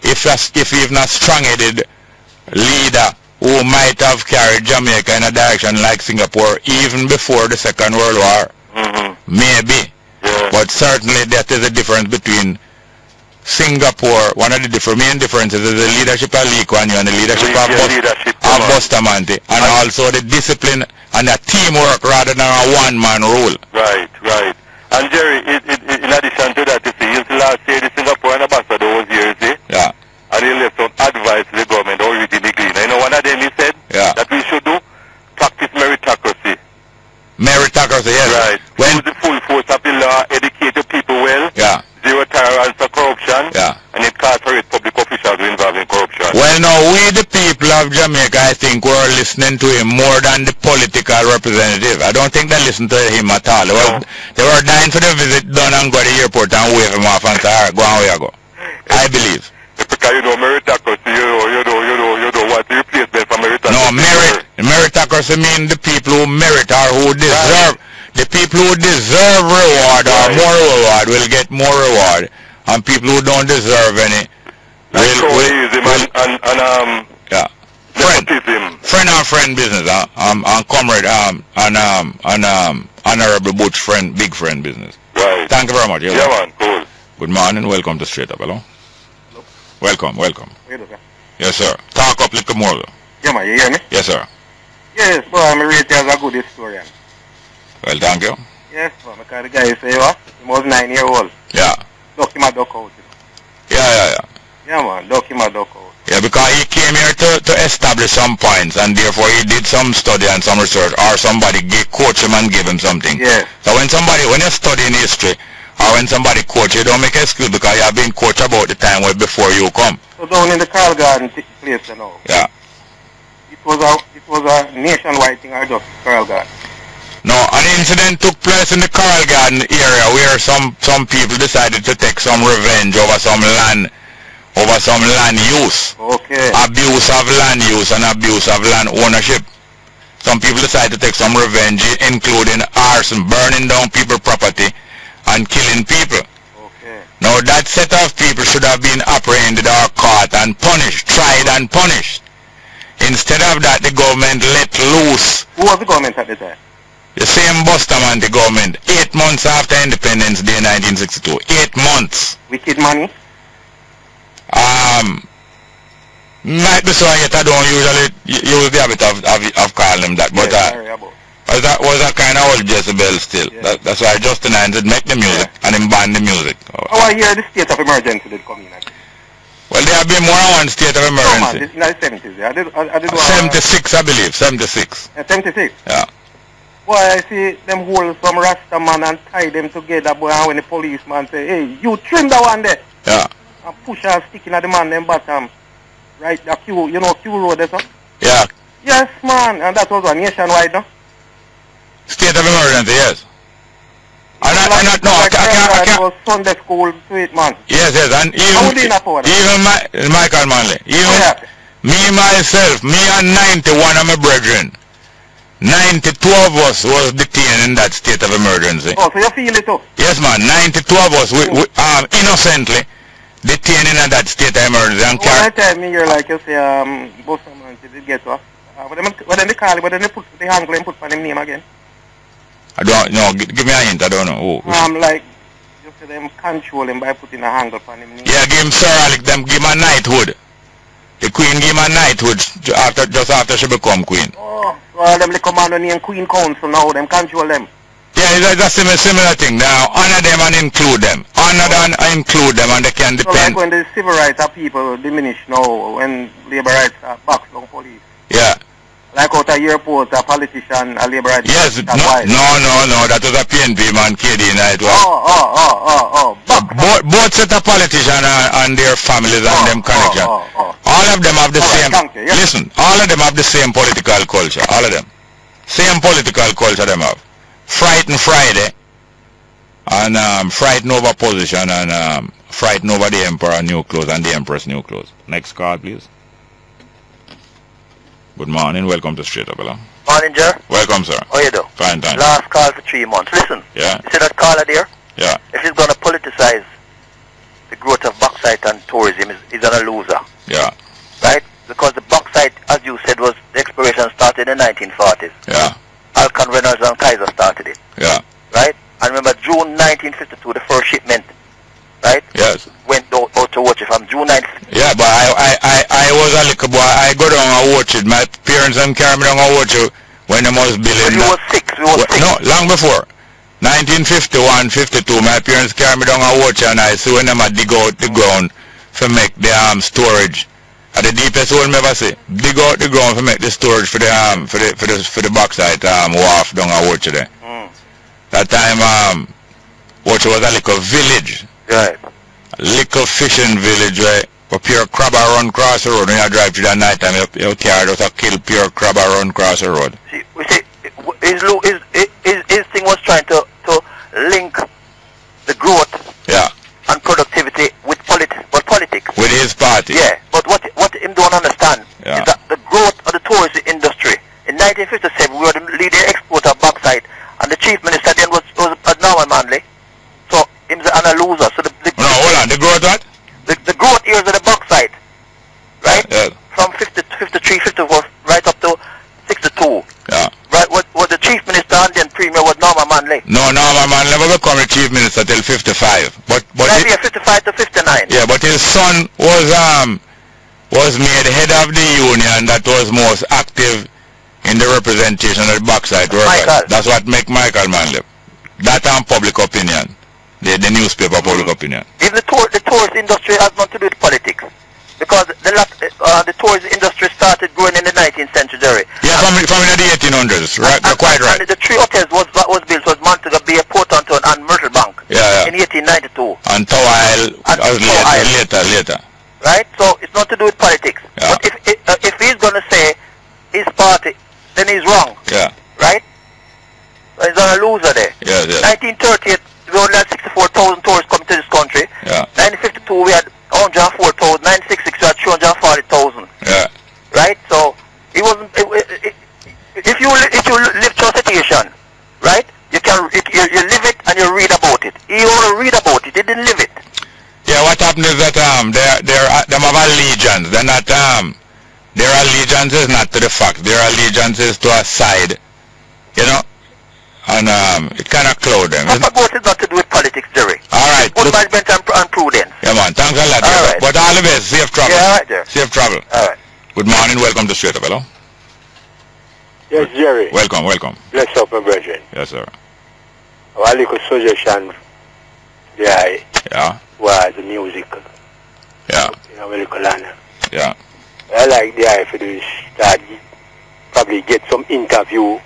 if he's not strong-headed leader who might have carried Jamaica in a direction like Singapore even before the Second World War. Maybe. Yeah. But certainly that is the difference between Singapore. One of the main differences is the leadership of Lee Kuan Yew and the leadership of Bustamante, and also the discipline and the teamwork rather than a one-man rule. Right, right. And Jerry, in addition to that, you see, last year the Singapore ambassador was here, you see? Yeah. And he left some advice to the government already in the green. You know one of them he said? Yeah. That we should do? Practice meritocracy. Meritocracy, yes. Right. Use the full force of the law, educate the people well. Yeah. Zero tolerance for corruption. Yeah. And incarcerate public officials who involved in corruption. Well, now, we the people of Jamaica, I think, were listening to him more than the political representative. I don't think they listened to him at all. They were dying for the visit done and go to the airport and wave him off and say, all right, go on where you go. I believe. Because you know meritocracy, you know what the replacement for meritocracy. No, meritocracy course, I mean the people who merit or who deserve. The people who deserve reward or more reward will get more reward, and people who don't deserve any friend and friend business, and comrade and honorable butch friend, big friend business. Right. Thank you very much. Yeah, man. Cool. Good morning. Welcome to Straight Up. Hello. Welcome. Yes, sir. Talk up little more. Yeah, man. You hear me? Yes, sir. Yes, boy. I'm rated as a good historian. Well, thank you. Yes, boy. Because the guy say what? He was 9 years old. Yeah. Duck him a duck out. Yeah. Yeah, man. Duck him a duck out. Yeah, because he came here to establish some points, and therefore he did some study and some research, or somebody coach him and give him something. Yeah. So when you're studying history, or when somebody coach you, don't make an excuse because you have been coached about the time before you come. So down in the Carl Garden place, you know. Yeah. It was a nationwide thing, or just Carl Garden? No, an incident took place in the Carl Garden area where some people decided to take some revenge over some land use. Okay. Abuse of land use and abuse of land ownership. Some people decided to take some revenge, including arson, burning down people's property and killing people. Okay. Now that set of people should have been apprehended or caught and punished, tried and punished. Instead of that, the government let loose. Who was the government at the time? The same Busterman, the government, 8 months after Independence Day 1962. 8 months. Wicked money? Might be so, yet I don't usually use the habit of calling them that, but that was a kind of old Jezebel still. Yeah. That's why Justin Hines make the music and him ban the music. I hear the state of emergency did come in. Well, there have been more than one state of emergency. No, man, this is in the 70s. I did 76, I believe. 76. 76? Yeah. Boy, I see them hold some Rasta man and tie them together, boy, and when the policeman say, hey, you trim that one there. Yeah. And push and stick in at the man them bottom. Right, the Q, you know Q road there, sir? Yeah. Yes, man, and that was a nationwide, no? State of emergency, yes. I can't. Was Sunday school to it, man. Yes, and even Michael Manley, me myself, me and 91 of my brethren, 92 of us was detained in that state of emergency. Oh, so you feel it too? Yes, man, 92 of us, innocently detained in that state of emergency. And one time you're like, you say, Busterman did get off. But then they call it, but then they put the handle and put for them name again. I don't know. Give me a hint. I don't know. Like, you say them control him by putting a handle on him. Yeah, give him Sir Alec. Them give him a knighthood. The queen give him a knighthood just after she become queen. Oh, well, them the commander named Queen Council now. Them control them. Yeah, it's a similar thing. Now, honor them and include them. Honor them and include them, and they can depend. So like when the civil rights of people diminish now, when labor rights are boxed down police. Yeah. Like out of airport, a politician, a labor rights. Yes, no, that was a PNP man, KD night. Both set of politicians and their families and them connection. All of them have the same, listen, all of them have the same political culture, all of them. Same political culture them have. Frighten Friday, and frighten over position, and frighten over the emperor new clothes and the empress new clothes. Next card, please. Good morning, welcome to Straight Up, hello. Morning, Jer. Welcome, sir. How you do? Fine, thanks. Last call for 3 months. Listen, yeah. You see that caller there? Yeah. If he's going to politicize the growth of bauxite and tourism, he's a loser. Yeah. Right? Because the bauxite, as you said, was the exploration started in the 1940s. Yeah. Alcon Reynolds and Kaiser started it. Yeah. Right? And remember, June 1952, the first shipment, right? Yes. Went out to watch it from June 9th. Yeah, but I was a little boy. I go down and watch it. My parents and carry me down and watch it when they was building. You was 6. No, long before. 1951, 52, my parents carry me down and watch it, and I see when them dig out the ground to make the storage. At the deepest hole, never see. Dig out the ground to make the storage for the bauxite wharf down and watch it there. That time, watch it was a little village. Right. A little fishing village where pure crab run across the road. When you drive through that night time, you carry out a kill pure crab run across the road. See, we see, his thing was trying to link the growth and productivity with politics. With his party. Yeah, but what him don't understand is that the growth of the tourism industry in 1956 No, my man never become a chief minister till 55. But maybe 55 to 59. Yeah, but his son was made head of the union that was most active in the representation of the backside workers. That's what make Michael Manley. That and public opinion. The newspaper public opinion. If the tourist industry has nothing to do with politics, because the tourist industry started growing in the 19th century, Jerry. Yeah, from in the 1800s, right? You're quite right. And the three hotels was built was Montego Bay, Portonton, and Myrtle Bank. Yeah. In 1892. And Tower Isle later. Right. So it's not to do with politics. Yeah. But if he's gonna say his party, then he's wrong. Yeah. Right. So he's a loser there. Yeah. 1938, we only had 64,000 tourists coming to this country. Yeah. 1952, we had 104,000. 1966, we had 340,000. Yeah. Right. So he wasn't. If you live to a situation, right? You live it and you read about it. He only read about it. He didn't live it. Yeah. What happened is that they have allegiance. They're not their allegiance is not to the fact. Their allegiance is to a side. You know. And it kind of cloud them. About it not to do with politics, Jerry. All right. Good management and prudence. Yeah, man. Thanks a lot. All right. But all the best. Safe travel. Yeah, all right, there. Safe travel. All right. Good morning. Welcome to Straight Up. Hello. Yes, Jerry. Welcome. Bless up, my brethren. Yes, sir. Our little suggestion, yeah, was the music. Yeah. You know, little land. Yeah. I like the idea for this start, probably get some interview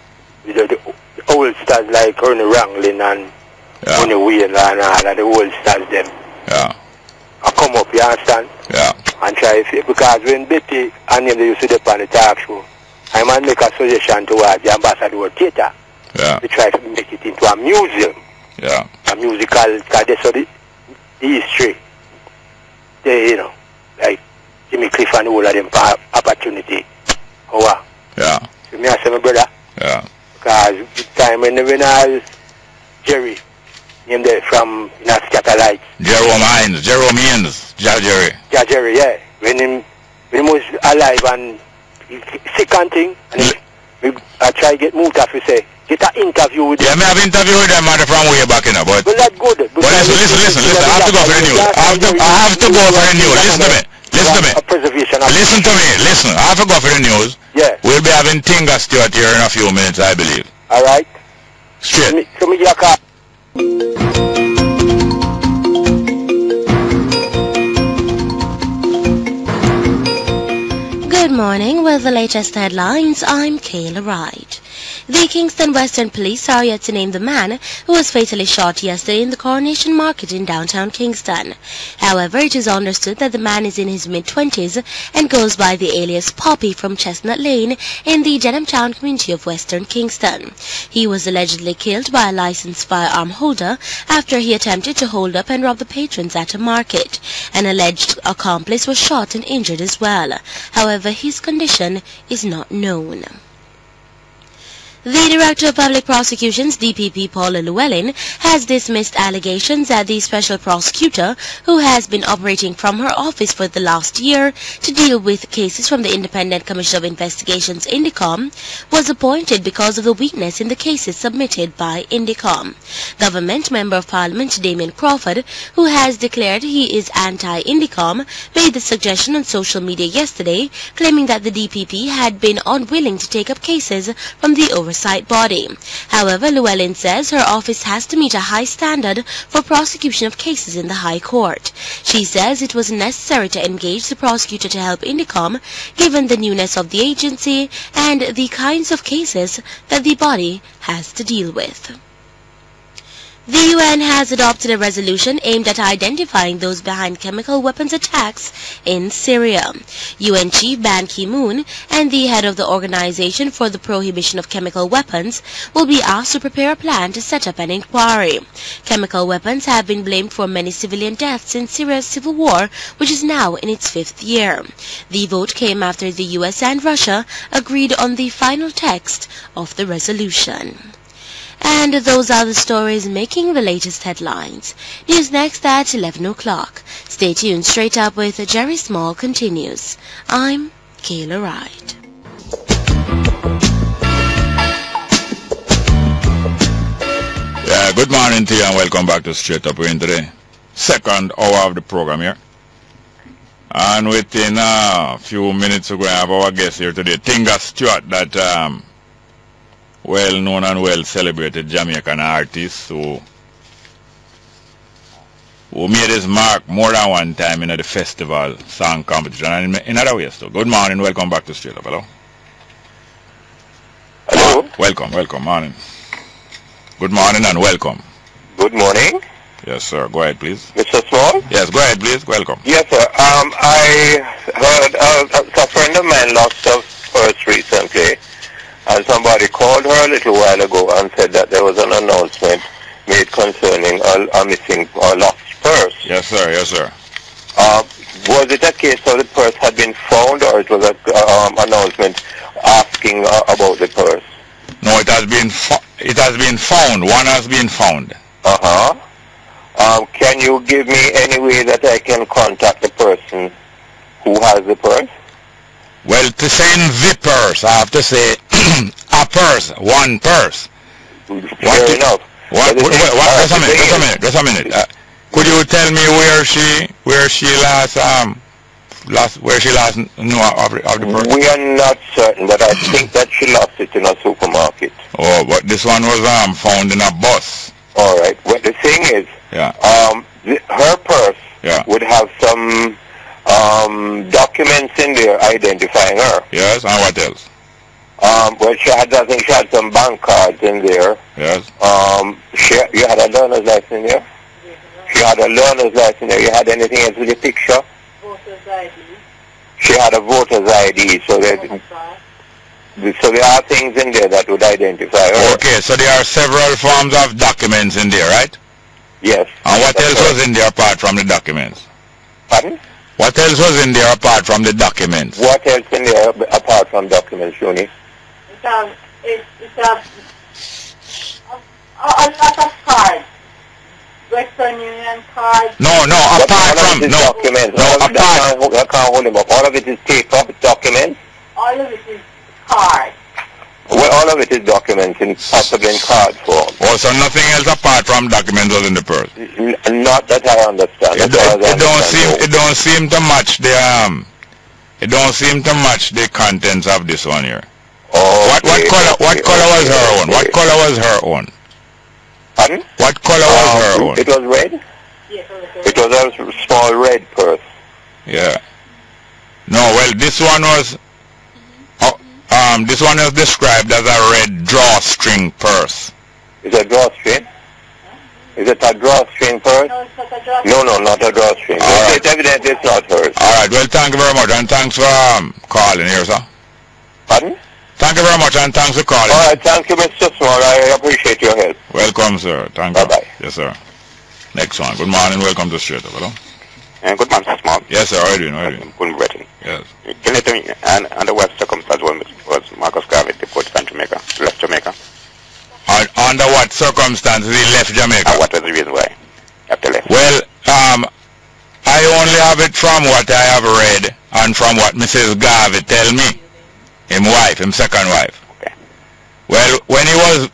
with the old stars like Colonel Wrangling and Tony Wayne and all of the old stars them. Yeah. I come up, you understand? Yeah. And try it, because when Betty and them they used to do on the talk show, I might make a suggestion towards the Ambassador Theatre. Yeah. To try to make it into a museum. Yeah. A musical, because that's the history. They, you know, like Jimmy Cliff and all of them for opportunity. Oh, yeah. So me I say, my brother. Yeah. Because the time when I was Jerry, named there from Scatterlight. Jerome Hines, Jerry. Yeah, Jerry, yeah. When he was alive and sick and thing, and I try to get moved off, he say, get an interview with him. Yeah, I have interview with them from way back, you know, but that's good. But listen, I have to go for the news. I have to go for the news. Listen to me. Listen to me. Listen, I have to go for the news. Yeah. We'll be having Tinga Stewart here in a few minutes, I believe. All right. Straight. So me get a call. Good morning. With the latest headlines, I'm Kayla Wright. The Kingston Western Police are yet to name the man who was fatally shot yesterday in the Coronation Market in downtown Kingston. However, it is understood that the man is in his mid-20s and goes by the alias Poppy from Chestnut Lane in the Denhamtown community of Western Kingston. He was allegedly killed by a licensed firearm holder after he attempted to hold up and rob the patrons at a market. An alleged accomplice was shot and injured as well. However, his condition is not known. The Director of Public Prosecutions, DPP Paula Llewellyn, has dismissed allegations that the Special Prosecutor, who has been operating from her office for the last year to deal with cases from the Independent Commission of Investigations, INDECOM, was appointed because of the weakness in the cases submitted by INDECOM. Government Member of Parliament Damien Crawford, who has declared he is anti-INDECOM, made the suggestion on social media yesterday, claiming that the DPP had been unwilling to take up cases from the oversight body. However, Llewellyn says her office has to meet a high standard for prosecution of cases in the High Court. She says it was necessary to engage the prosecutor to help INDECOM, given the newness of the agency and the kinds of cases that the body has to deal with. The UN has adopted a resolution aimed at identifying those behind chemical weapons attacks in Syria. UN Chief Ban Ki-moon and the head of the Organization for the Prohibition of Chemical Weapons will be asked to prepare a plan to set up an inquiry. Chemical weapons have been blamed for many civilian deaths in Syria's civil war, which is now in its 5th year. The vote came after the US and Russia agreed on the final text of the resolution. And those are the stories making the latest headlines. News next at 11 o'clock. Stay tuned. Straight Up with Jerry Small continues. I'm Kayla Wright. Yeah, Good morning to you and welcome back to Straight Up. We're into the second hour of the program here. And within a few minutes we're going to have our guest here today, Tinga Stewart, that well-known and well-celebrated Jamaican artist who made his mark more than one time in the festival song competition and in other ways too. Good morning, welcome back to Straight Up. Hello. Hello. Welcome, morning. Good morning and welcome. Good morning. Yes, sir. Go ahead, please. Mr. Small? Yes, go ahead, please. Welcome. Yes, sir. I heard a friend of mine lost her purse recently, and somebody called her a little while ago and said that there was an announcement made concerning a missing or lost purse. Yes, sir. Yes, sir. Was it a case of the purse had been found, or it was an announcement asking about the purse? No, it has been found. One has been found. Uh-huh. Can you give me any way that I can contact the person who has the purse? Well, to say in the purse, I have to say a purse, one purse. Fair enough. Just a minute. Could you tell me where she last knew of the purse? We are not certain, but I think that she lost it in a supermarket. Oh, but this one was found in a bus. All right. Well, the thing is, her purse would have some documents in there identifying her. Yes, and what else? Well, I think she had some bank cards in there. Yes. You had a learner's license there? She had a learner's license there. You had anything else with the picture? Voter's ID. She had a voter's ID, so there are things in there that would identify her. Okay, so there are several forms of documents in there, right? Yes. And what else was in there apart from the documents? Pardon? What else was in there apart from the documents? What else in there apart from documents, Shuni? It's a lot of cards. Western Union cards. No, apart from documents. I can't hold him up. All of it is paper documents. All of it is cards. Well, all of it is documents, possibly in card form. Oh, so nothing else apart from documents was in the purse? Not that I understand. It don't seem to match the It don't seem to match the contents of this one here. Oh. What color was her own? What color was her own? Pardon? What color was her own? It was red. Yes, it was a small red purse. Yeah. No, well, this one was. This one is described as a red drawstring purse. Is it a drawstring? Is it a drawstring purse? No, it's not a drawstring. No, not a drawstring. It's evidently it's not hers. All right, well, thank you very much, and thanks for calling here, sir. Pardon? Thank you very much, and thanks for calling. All right, thank you, Mr. Small. I appreciate your help. Welcome, sir. Thank you. Bye-bye. Yes, sir. Next one. Good morning. Welcome to Straight Up. Hello. Good morning, Mr. Small. Yes, sir. How are you doing? Good, Britain. Yes. Can you tell me, under what circumstances was Marcus Garvey deported from Jamaica, left Jamaica? Under what circumstances he left Jamaica? And what was the reason why after left? Well, I only have it from what I have read and from what Mrs. Garvey tell me. Him second wife. Okay. Well, when he was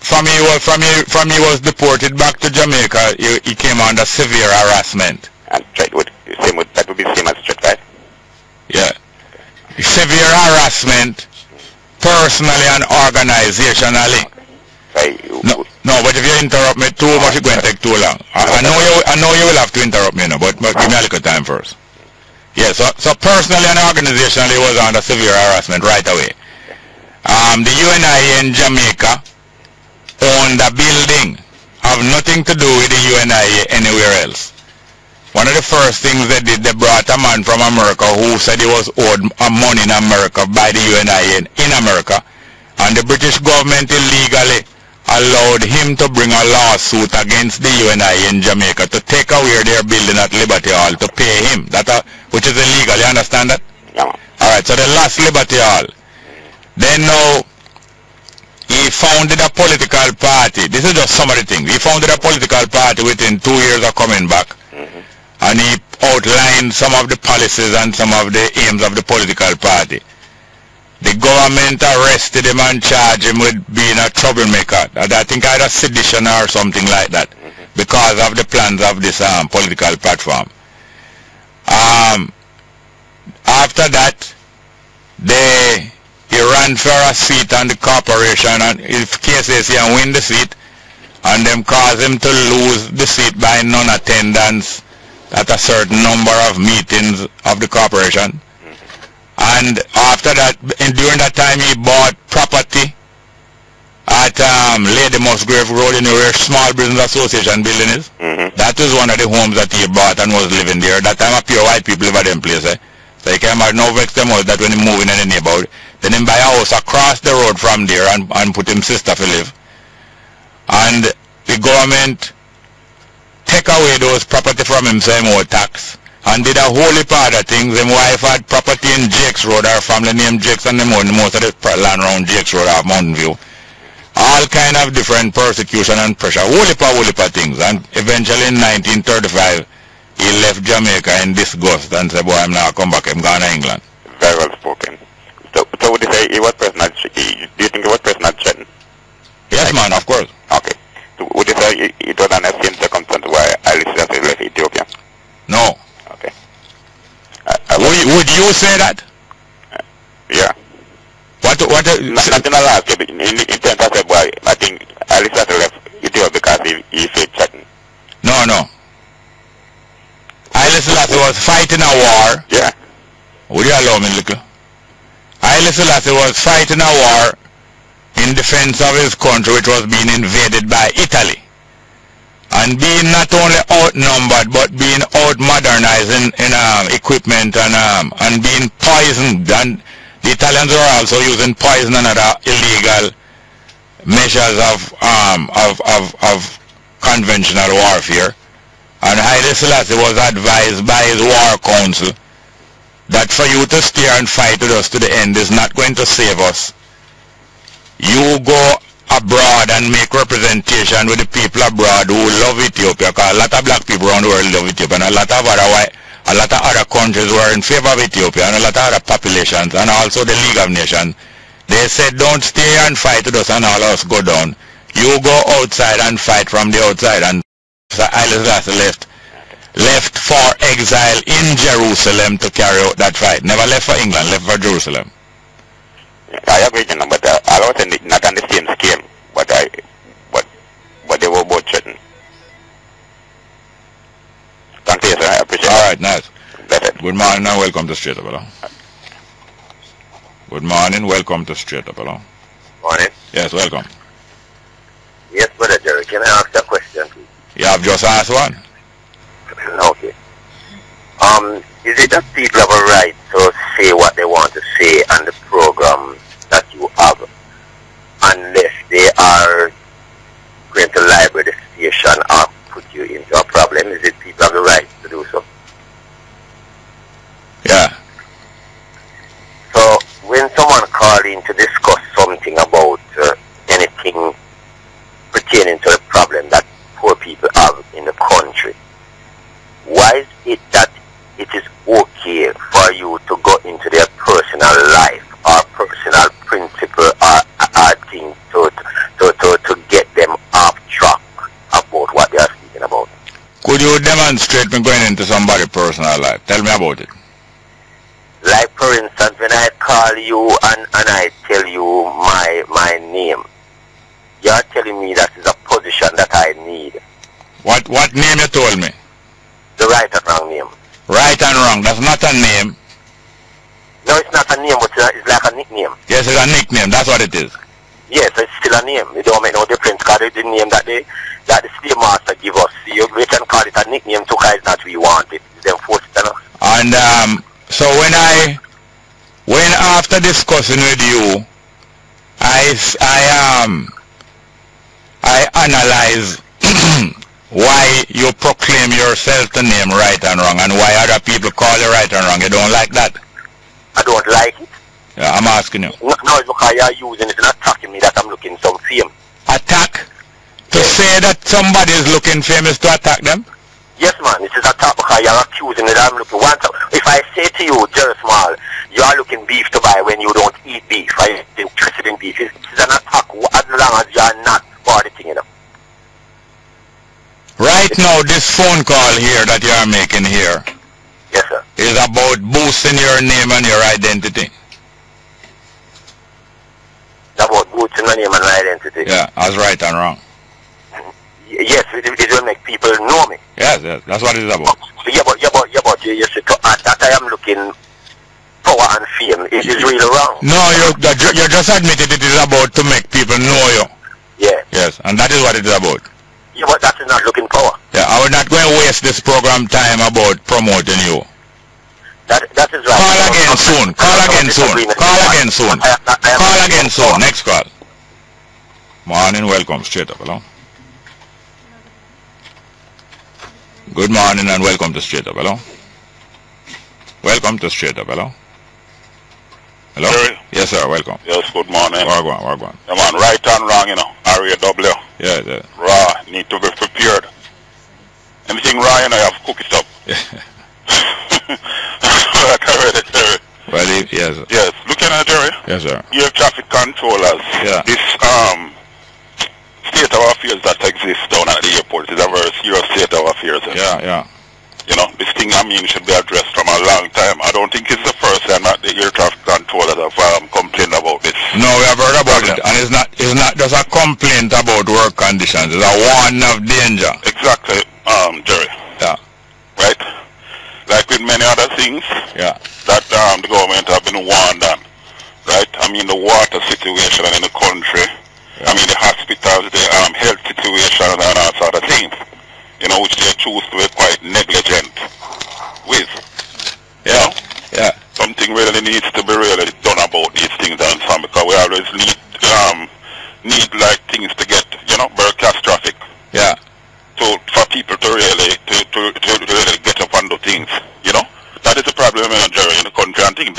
deported back to Jamaica, he came under severe harassment. And that would be the same as threat, right? Yeah. Severe harassment, personally and organizationally. No, but if you interrupt me too much, it's going to take too long. I know you will have to interrupt me now, but give me a little time first. Yeah, so personally and organizationally he was under severe harassment right away. The UNIA in Jamaica owned a building, have nothing to do with the UNIA anywhere else. One of the first things they did, they brought a man from America who said he was owed money in America by the UNIA in America, and the British government illegally allowed him to bring a lawsuit against the UNIA in Jamaica to take away their building at Liberty Hall to pay him, which is illegal. You understand that? Yeah. All right, so they lost Liberty Hall. Then now he founded a political party. This is just some of the things. He founded a political party within 2 years of coming back. And he outlined some of the policies and some of the aims of the political party. the government arrested him and charged him with being a troublemaker. I think either sedition or something like that, because of the plans of this political platform. After that, he ran for a seat on the corporation, and if KCC and win the seat, and them cause him to lose the seat by non-attendance at a certain number of meetings of the corporation. And after that, during that time, he bought property at Lady Musgrave Road, you know, where Small Business Association building is. That is one of the homes that he bought and was living there. That time, a pure white people live at them place. So he came out, no vex them out that when he moving in the neighborhood. Then he buy a house across the road from there and put him sister to live. And the government take away those property from him, so he more tax. And did a whole heap of other things. His wife had property in Jakes Road, her family named Jakes, and them own most of the land around Jakes Road of Mountain View. All kind of different persecution and pressure, whole heap of things. And eventually in 1935, he left Jamaica in disgust and said, boy, I'm now come back, I'm going to England. Very well spoken. So would you say he was personal? Do you think he was personal threatened? Yes, man, of course. Okay. So would you say it was an same circumstance why Haile Selassie left Ethiopia? No. Okay. Would you say that? Yeah. Nothing I'll ask you. In terms of why I think Haile Selassie left Ethiopia because he faced threatened. No. Haile Selassie was fighting a war. Yeah. Would you allow me, little? Haile Selassie was fighting a war in defense of his country, which was being invaded by Italy. And being not only outnumbered, but being out-modernized in equipment and being poisoned. And the Italians were also using poison and other illegal measures of conventional warfare. And Haile Selassie was advised by his war council that for you to stay and fight with us to the end is not going to save us. You go abroad and make representation with the people abroad who love Ethiopia, because a lot of black people around the world love Ethiopia, and a lot of other countries were in favor of Ethiopia, and a lot of other populations, and also the League of Nations. They said, don't stay and fight with us and all of us go down. You go outside and fight from the outside. And Haile Selassie left for exile in Jerusalem to carry out that fight. Never left for England, left for Jerusalem. I agree, you know, but I was not on the same scale, but they were both threatened. Thank you, sir. I appreciate it. All right, nice. Good morning and welcome to Straight Up, hello. Good morning, welcome to Straight Up, hello. Morning. Yes, welcome. Yes, Brother Jerry, can I ask a question, please? You have just asked one. Okay. Is it that people have a right to say what they want to say on the program that you have, unless they are going to libel the station or put you into a problem? Is it people have the right to do so? Yeah. So when someone calls in to discuss something about anything pertaining to the problem that poor people have in the country, why is it that it is okay for you to go into their personal life or personal principle or things to get them off track about what they are speaking about? Could you demonstrate me going into somebody's personal life? Tell me about it. Like, for instance, when I call you and I tell you my name, you are telling me that is a position that I need. What name you told me? The right and wrong name. Right and wrong, that's not a name. No, it's not a name, but it's like a nickname. Yes, it's a nickname, that's what it is. Yes, it's still a name. It don't make no difference because it's the name that the slave master give us. We can call it a nickname too because it's not we want it. It's them forced it on us. And so when after discussing with you, I analyze why you proclaim yourself the name right and wrong, and why other people call you right and wrong. You don't like that? I don't like it. Yeah, I'm asking you. No, it's because you're using it and attacking me that I'm looking some fame. Attack? To say that somebody is looking famous to attack them? Yes, man. It is attack because you're accusing me that I'm looking. If I say to you, Jerry Small, you are looking beef to buy when you don't eat beef, long as you're not for the thing, you know. Right now, this phone call here that you are making here, yes, sir, is about boosting your name and your identity. It's about boosting my name and my identity. Yeah, as right and wrong. Yes, it will make people know me. Yes, yes, that's what it is about. Yeah, but you see, that I am looking power and fame. It is really wrong. No, you just admitted it is about to make people know you. Yeah. Yes, and that is what it is about. Yeah, but that is not looking power. Yeah, I would not go and waste this program time about promoting you. That is right. Call again soon. Call again soon. Call again soon. Call again soon. Next call. Morning, welcome. Straight up, hello. Good morning and welcome to Straight Up, hello. Welcome to Straight Up, hello. Hello? Jerry? Yes, sir, welcome. Yes, good morning. Wagwan. Yeah, man, right and wrong, you know. R-A-W. Yeah, yeah. Raw, need to be prepared. Anything raw, you know, you have to cook it up. Jerry. Well, yes. Yes, looking at Jerry. Yes, sir. Air traffic controllers. Yeah. This state of affairs that exists down at the airport is a very serious state of affairs. Yeah. You know, this thing, I mean, should be addressed from a long time. I don't think it's the first time that the air traffic controllers have complained about this. No, we have heard about it, and it's not just a complaint about work conditions. It's a warning of danger. Exactly, Jerry. Yeah. Right? Like with many other things. Yeah. That the government have been warned on. Right? I mean, the water situation in the country. Yeah. I mean, the hospitals, the health situation, and all sort of things. You know, which they choose to be quite negligent with. Yeah. Yeah. Something really needs to be really done about these things and some, because we always need like things to get, you know, very catastrophic. Yeah. For people to really get up and do things, you know. That is the problem in Nigeria, in the country, and think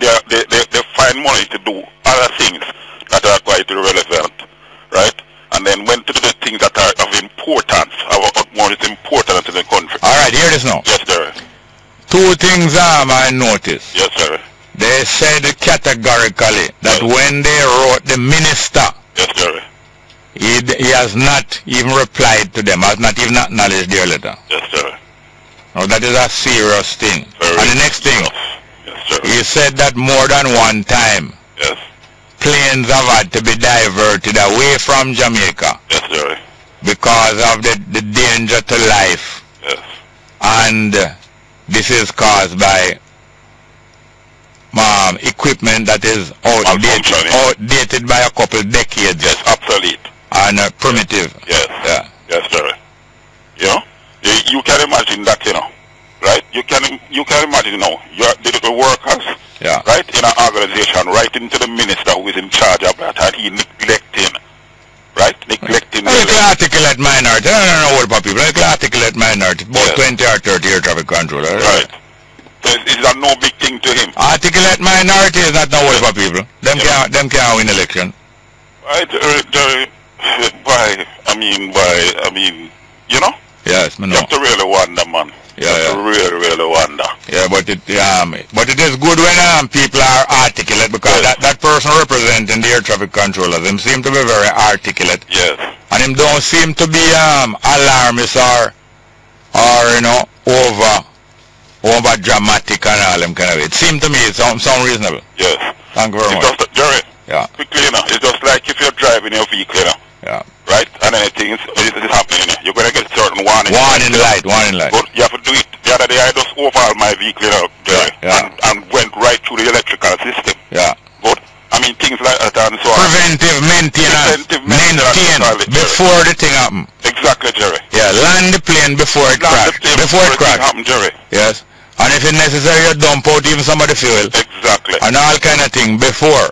they find money to do other things that are quite irrelevant, right? And then went to do the things that are of importance, what is important to the country. All right, hear this now. Yes, sir. Two things I noticed. Yes, sir. They said categorically that when they wrote the minister, yes, sir, he has not even replied to them, has not even acknowledged their letter. Yes, sir. Now that is a serious thing. And the next thing, yes, sir, he said that more than one time. Yes. Planes have had to be diverted away from Jamaica. Yes, sir. Because of the danger to life. Yes. And this is caused by equipment that is outdated by a couple decades. Yes, obsolete. And primitive. Yes. Yeah. Yes, sir. You know, you can imagine that, you know, right? You can imagine, you know, the workers. Yeah. Right, in an organization, writing to the minister who is in charge of that, and he neglecting, right? Neglecting. Little articulate minority. I don't know what people. Little articulate minority. About 20 or 30 air traffic controller. Right. Is that no big thing to him? Articulate minority is not no word for people. Them can't win election. Right. I mean, you know. Yes, me know. You have to really wonder, man. Yeah. Really wonder. Yeah, but it is good when people are articulate, because that person representing the air traffic controller, them seem to be very articulate. Yes. And him don't seem to be alarmist or you know, over dramatic and all them kind of. It seemed to me it sound reasonable. Yes. Thank you very much. Jerry. Yeah. Quickly, you know, it's just like if you're driving your vehicle, you know. Yeah. Right? And anything is happening, you know. You're going to get certain warning light. But you have to do it. The other day I just overhauled my vehicle, you know, Jerry, and went right through the electrical system. Yeah. But, I mean, things like that and so on. Preventive maintenance. Maintain before the thing happen. Exactly, Jerry. Yeah, land the plane before it crashed. Before it crashed. Happen, Jerry. Yes. And if it's necessary, you dump out even some of the fuel. Exactly. And all kind of thing before.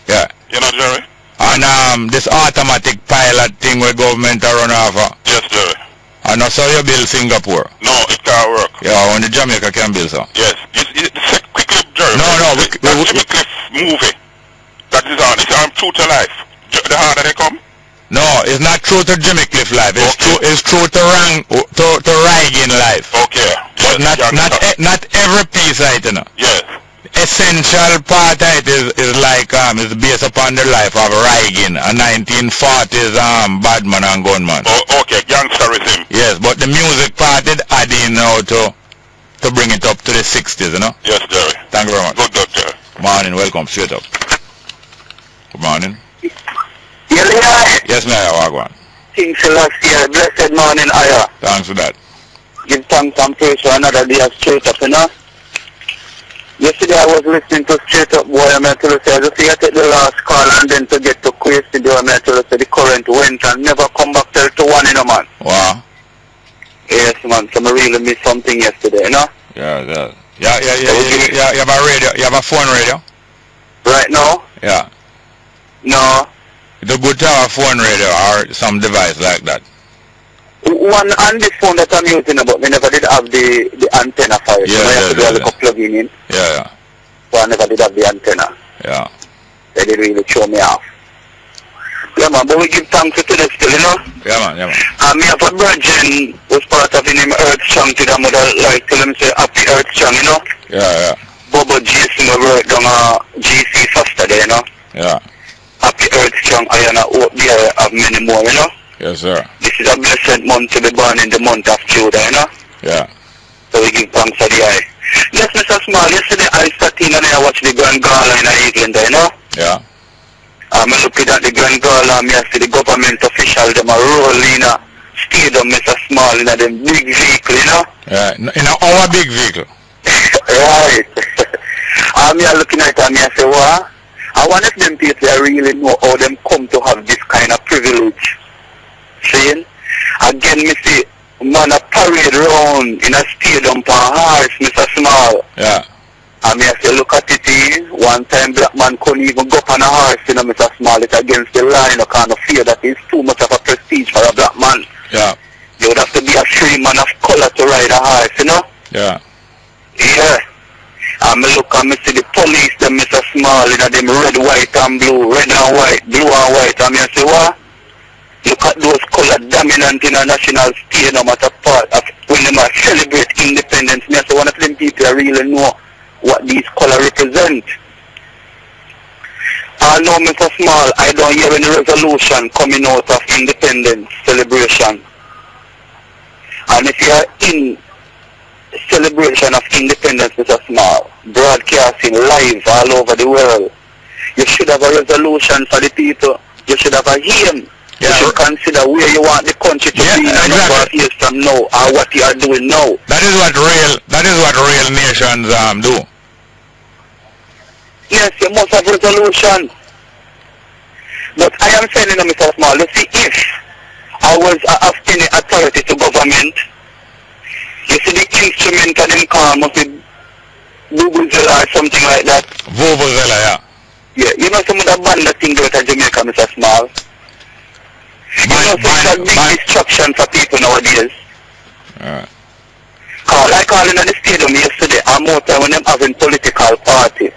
Yeah. You know, Jerry? And this automatic pilot thing where government are run off. Yes, Jerry. And that's how you build Singapore. No, it can't work. Yeah, only Jamaica can build so. Yes. Quickly, Jerry. No. That Jimmy Cliff movie. That is on. It's on True to Life. The harder they come? No, it's not true to Jimmy Cliff life. It's true to Reagan life. Okay. But not every piece of it, you know. Yes. essential part of it is like is based upon the life of Reagan, a 1940s badman and gunman. Oh, okay, gangsterism. Yes, but the music part is adding now to bring it up to the 60s, you know? Yes, Jerry. Thank you very much. Good, Jerry. Morning, welcome, straight up. Good morning. Yes, ma'am, Wagwan. King Celestia, blessed morning, Aya. Thanks for that. Give thanks and praise for another day of straight up, you know? Yesterday I was listening to Straight Up, boy, I'm going to say, I just I take the last call and then to get to question, I'm going to say the current went and never come back till to one, you know, man. Wow. Yes, man, so I really missed something yesterday, you know? Yeah. You have a radio, you have a phone radio? Right now? Yeah. No. It's a good to have a phone radio or some device like that. One on this phone that I'm using, but we never did have the antenna for it. So I have to do a little plug-in in. Yeah. So I never did have the antenna. Yeah. They did really show me off. Yeah, man, but we give thanks to today still, you know? Yeah, man. Me have a virgin who's part of the name Earth Strong to the mother, like, tell him say Happy Earth Strong, you know? Yeah. Bobo Jason work down GC faster there, you know? Yeah. Happy Earth Strong, I hope there have many more, you know? Yes, sir. This is a blessed month to be born in the month of Judah, you know? Yeah. So we give thanks for the eye. Yes, Mr. Small, yesterday I started and I watched the Grand Gala in England, you know? Yeah. I'm looking at the Grand Gala, I see the government officials, them are rolling in a stadium, Mr. Small, in a them big vehicle, you know? Yeah, in our big vehicle. Right. I'm looking at it and I say, what? I wonder if them people really know how them come to have this kind of privilege. Saying? Again, me see, man, a parade round in a stadium for horse, Mr. Small. Yeah. And me say, look at it, one time black man couldn't even go up on a horse, you know, Mr. Small. It's against the line, you can't fear that it's too much of a prestige for a black man. Yeah. You would have to be a free man of color to ride a horse, you know? Yeah. Yeah. And me look and me see the police, them Mr. Small, you know, them red, white and blue, red and white, blue and white. And me say, what? Look at those colors dominant in a national stadium at a part of when they might celebrate independence. Me say one of them people really know what these colors represent. I know, Mr. Small, I don't hear any resolution coming out of independence celebration. And if you are in celebration of independence, Mr. Small, broadcasting live all over the world, you should have a resolution for the people. You should have a aim. You should consider where you want the country to be in a number of years from now, or what you are doing now. That is what real nations do. Yes, you must have resolution. But I am saying, Mr. Small, you see, if I was of any authority to government, you see the instrument of them call must be Vuvuzela or something like that. Vuvuzela, yeah. Yeah, you know some of the band that thing out of Jamaica, Mr. Small. You know, it's a big distraction for people nowadays. I call in the stadium yesterday, I'm out there when I'm having political party.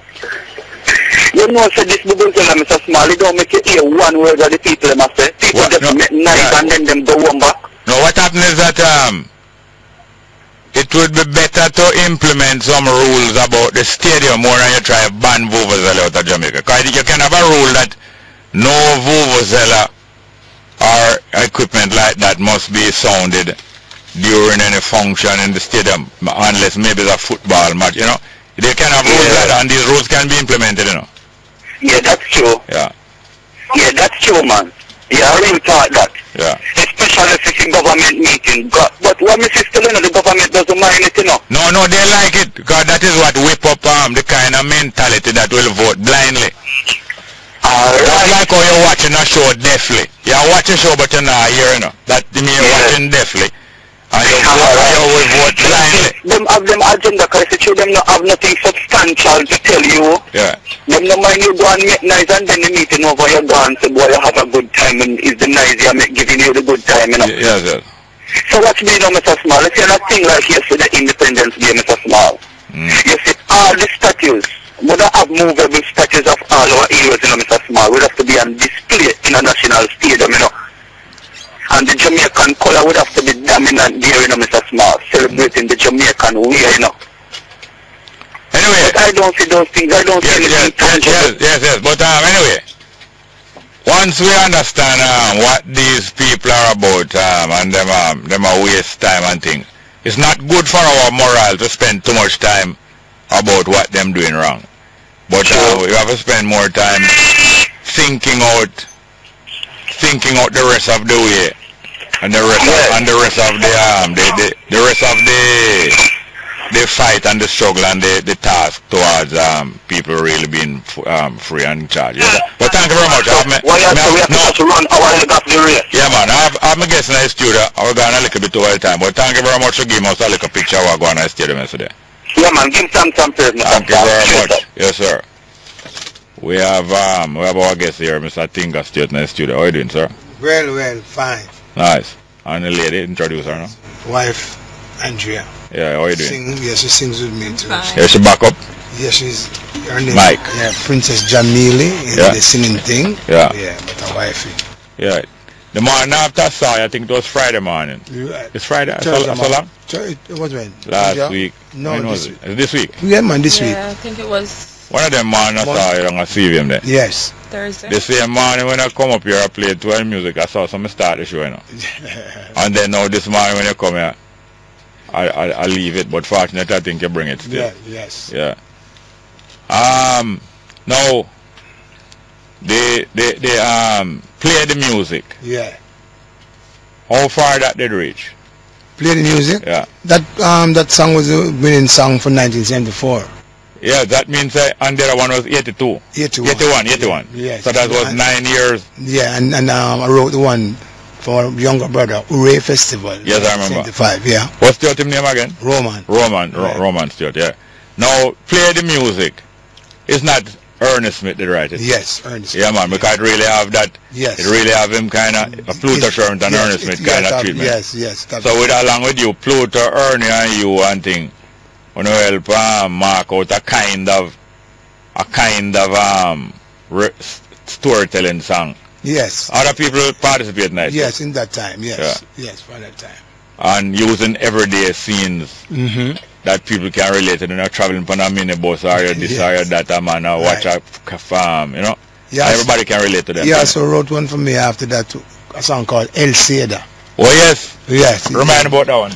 You know, so this Vuvuzela, Mr. Small, it don't make you hear one word of the people, they must say. People just make nice and then them go one back. No, what happens is that it would be better to implement some rules about the stadium more than you try to ban Vuvuzela out of Jamaica. Because you can have a rule that no Vuvuzela or equipment like that must be sounded during any function in the stadium, unless maybe it's a football match, you know. They can have rules like that, and these rules can be implemented, you know. Yeah, that's true. Yeah. Yeah, that's true, man. Yeah, I really thought that. Yeah. Especially if it's in government meeting. But what me sister, you know, the government doesn't mind it, you know. No, they like it, because that is what whip up the kind of mentality that will vote blindly. Just like how you're watching a show deafly. You watch a show but you're not hearing, you know. That means you're watching deafly. And you will vote blindly. Them have them agenda, because if you them not have nothing substantial to tell you. Yeah. Them no mind you go and make nice and then the meeting over you go and say, boy, you have a good time and it's the nice you make giving you the good time, you know. Yes. So what's been on Mr. Small? If you're not thing like yesterday, Independence Day, Mr. Small. You see, all the statues, we don't have movable statues of all our heroes, you know, Mr. Small. We have to be on display in a national stadium, you know. And the Jamaican color would have to be dominant there, you know, Mr. Small, celebrating the Jamaican way, you know. Anyway, I don't see those things. I don't see anything tangible. Yes. But anyway, once we understand what these people are about and them are waste time and things, it's not good for our morale to spend too much time about what them doing wrong. But we have to spend more time thinking out the rest of the way and the rest of the fight and the struggle and the task towards people really being free and in charge. Yeah. But thank you very much. We have to run our head off the race. Yeah, man. I'm guessing I studio. We're going a little bit over the time. But thank you very much for giving us a little picture of what going on in the studio yesterday. Yeah, man. Give some praise. Thank you very much. Yes, sir. We have our guest here, Mr. Tinga, Stewart, in the studio. How are you doing, sir? Well, fine. Nice. And the lady, introduce her now. Wife, Andrea. Yeah, how are you doing? She sings with me too. Yeah, she back up? Yeah, her name. Mike. Yeah, Princess Jamili in the singing thing. Yeah. Yeah, but her wifey. Yeah. The morning after I saw you, I think it was Friday morning. Right. It's Friday? So long? It was when? Last week. No, when was it? This week? Yeah, man, this week. I think it was... One of them morning I saw you and I see him there. Yes. Thursday. The same morning when I come up here, I played 12 music. I saw some start the show, you know. And then now this morning when you come here, I leave it, but fortunately I think you bring it still. Yeah, yes. Yeah. Now they play the music. Yeah. How far that did reach? Play the music? Yeah. That song was a winning song for 1974. Yeah, that means and the other one was 82. 81. Yes. So that was 9 years. Yeah, and I wrote the one for my younger brother, Hooray Festival. Yes, I remember. 75, yeah. What's your team name again? Roman. Roman Stewart, yeah. Now, play the music. It's not Ernest Smith that write it. Yes, Ernest Smith. Yeah, man, because it really have that. Yes. It really have him kind of, a Pluto Sherman and Ernest Smith kind of treatment. Yes. So along with you, Pluto, Ernie and you and thing, when you help mark out a kind of storytelling song. Yes. Other people participate in that. Yes, in that time, yes. Yeah. Yes, for that time. And using everyday scenes that people can relate to. They're not traveling on a minibus or this or that, man, or watch a farm, you know. Yes. Everybody can relate to them. He also wrote one for me after that, a song called El Seda. Oh, yes? Yes. Remind about that one.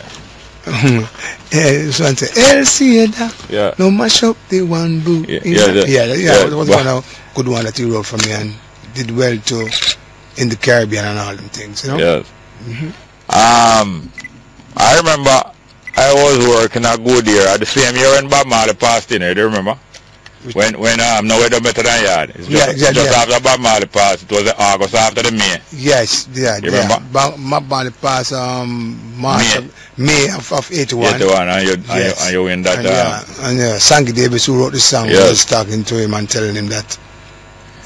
This one say, El Seda, yeah. No mash up the one boo. Yeah. It was one good one that he wrote for me and did well too in the Caribbean and all them things, you know. Yes. I remember I was working a good year at the same year when Bob Marley passed in. Do you remember? When no way better than yard. It's just after Bob Marley passed. It was the August after the May. Yes, yeah. You remember? Bob Marley passed May of 81. 81, and you win that. Sanky Davis, who wrote the song, was talking to him and telling him that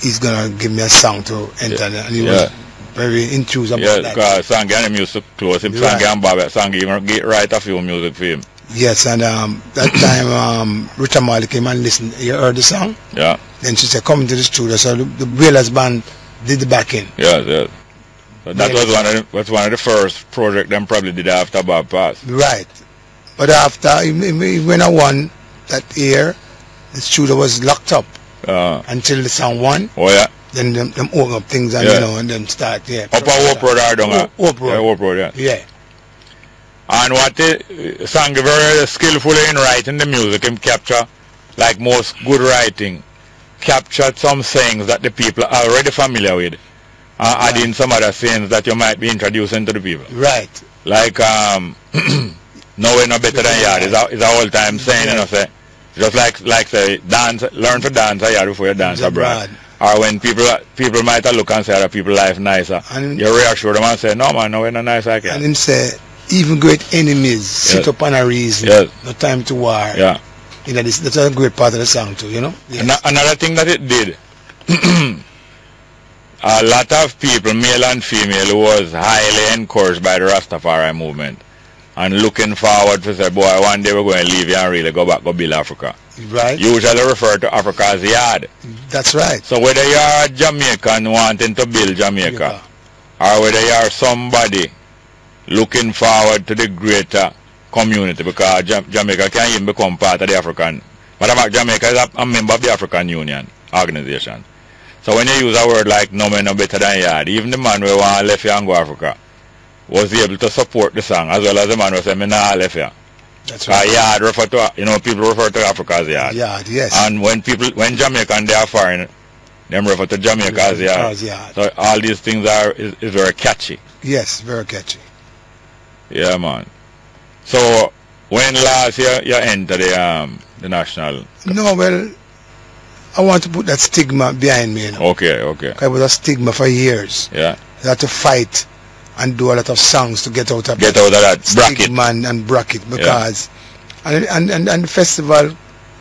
he's gonna give me a song to enter, and he was very enthused about that. Yeah, because Sanky and him used to close him. Sanky and Bob, Sanky even write a few music for him. Yes, and that time Rita Marley came and listened. You heard the song? Yeah. Then she said, come into the studio. So the Wailers band did the backing. Yes. So that was one of the first projects them probably did after Bob passed. Right. But after, when I won that year, the studio was locked up until the song won. Oh, yeah. Then them open up things and, and then start, Up on Hope Road or down Hope Road. Hope Road, yeah. And what Sang very skillfully in writing the music, him capture, like most good writing, captured some sayings that the people are already familiar with, adding some other sayings that you might be introducing to the people. Right. Like, no way no better than yard is a whole time saying, you know, say, just like say, dance, learn to dance a yard before you dance abroad. Or when people might look and say other people life nicer, and you reassure them and say, no man, no way no nice I can. And him say, even great enemies sit up on a reason, no time to war. Yeah. You know, that's a great part of the song too, you know. Yes. Another thing that it did, a lot of people, male and female, was highly encouraged by the Rastafari movement and looking forward to say, boy, one day we're going to leave here and really go back, go build Africa. Right. Usually refer to Africa as yard. That's right. So whether you are a Jamaican wanting to build Jamaica, or whether you are somebody looking forward to the greater community, because Jamaica can even become part of the African But Jamaica is a member of the African Union organization. So when you use a word like no man no better than yard, even the man who want to left here and go Africa was able to support the song, as well as the man who said, me nah left here. That's right. Yard refer to, people refer to Africa as yard. Yard, yes. And when Jamaican they are foreign, them refer to Jamaica as yard. So all these things is very catchy. Yes, very catchy. Yeah, man. So when last year you entered the national? No, well, I want to put that stigma behind me. You know? Okay. It was a stigma for years. Yeah. I had to fight and do a lot of songs to get out of that bracket. Stigma and bracket, because and the festival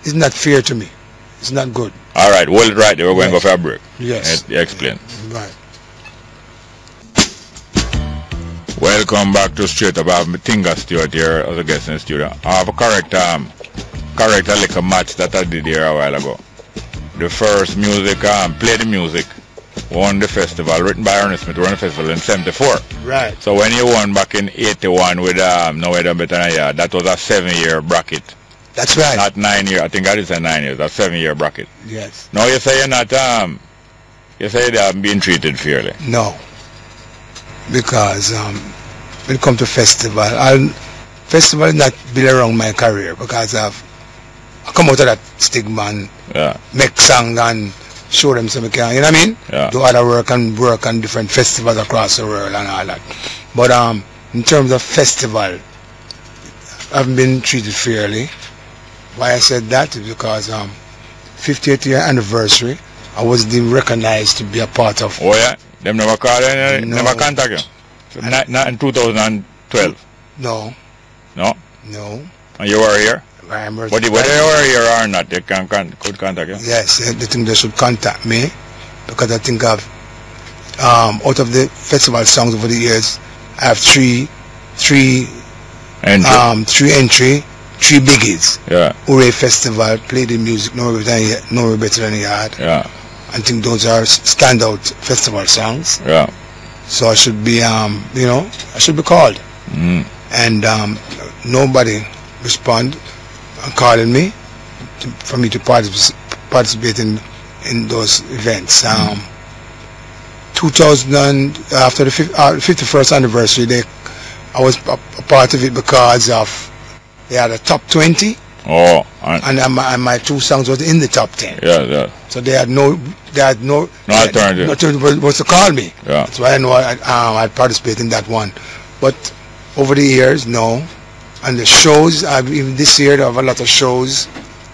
is not fair to me. It's not good. All right, hold it right there. We're going to go for a break. Yes. Explain. Right. Welcome back to Straight Up. I have Tinga Stewart here as a guest in the studio. I have a correct little match that I did here a while ago. The first music, Play the Music, won the festival, written by Ernest Smith, won the festival in 74. Right. So when you won back in 81 with No Way Down Better Than Yard, that was a 7-year bracket. That's right. Not 9 years. I think that is a 9 years, a 7-year bracket. Yes. Now you say you're not, you say they are being treated fairly. No. Because when it comes to festival is not built around my career, because I come out of that stigma and make song and show them some can, you know what I mean? Yeah. Do other work on different festivals across the world and all that. But in terms of festival, I've been treated fairly. Why I said that is because 50th year anniversary, I wasn't even recognized to be a part of. Oh yeah? Them never called you, never contact you? So not in 2012? No. No? No. And you were here? But whether you were here or not, they could contact you? Yes, I think they should contact me, because I think I've, out of the festival songs over the years, I have three biggies. Yeah. Hooray Festival, Play the Music, No Way Better Than Yard. Yeah. I think those are standout festival songs. Yeah. So I should be, I should be called. And nobody respond and calling me for me to participate in those events. 2000, after the 51st anniversary, I was a part of it because they had a top 20. Oh, and my two songs was in the top 10. Yeah. So they had no alternative. Nothing was to call me. Yeah. That's why I know I'd participate in that one. But over the years, no. And the shows, even this year, I have a lot of shows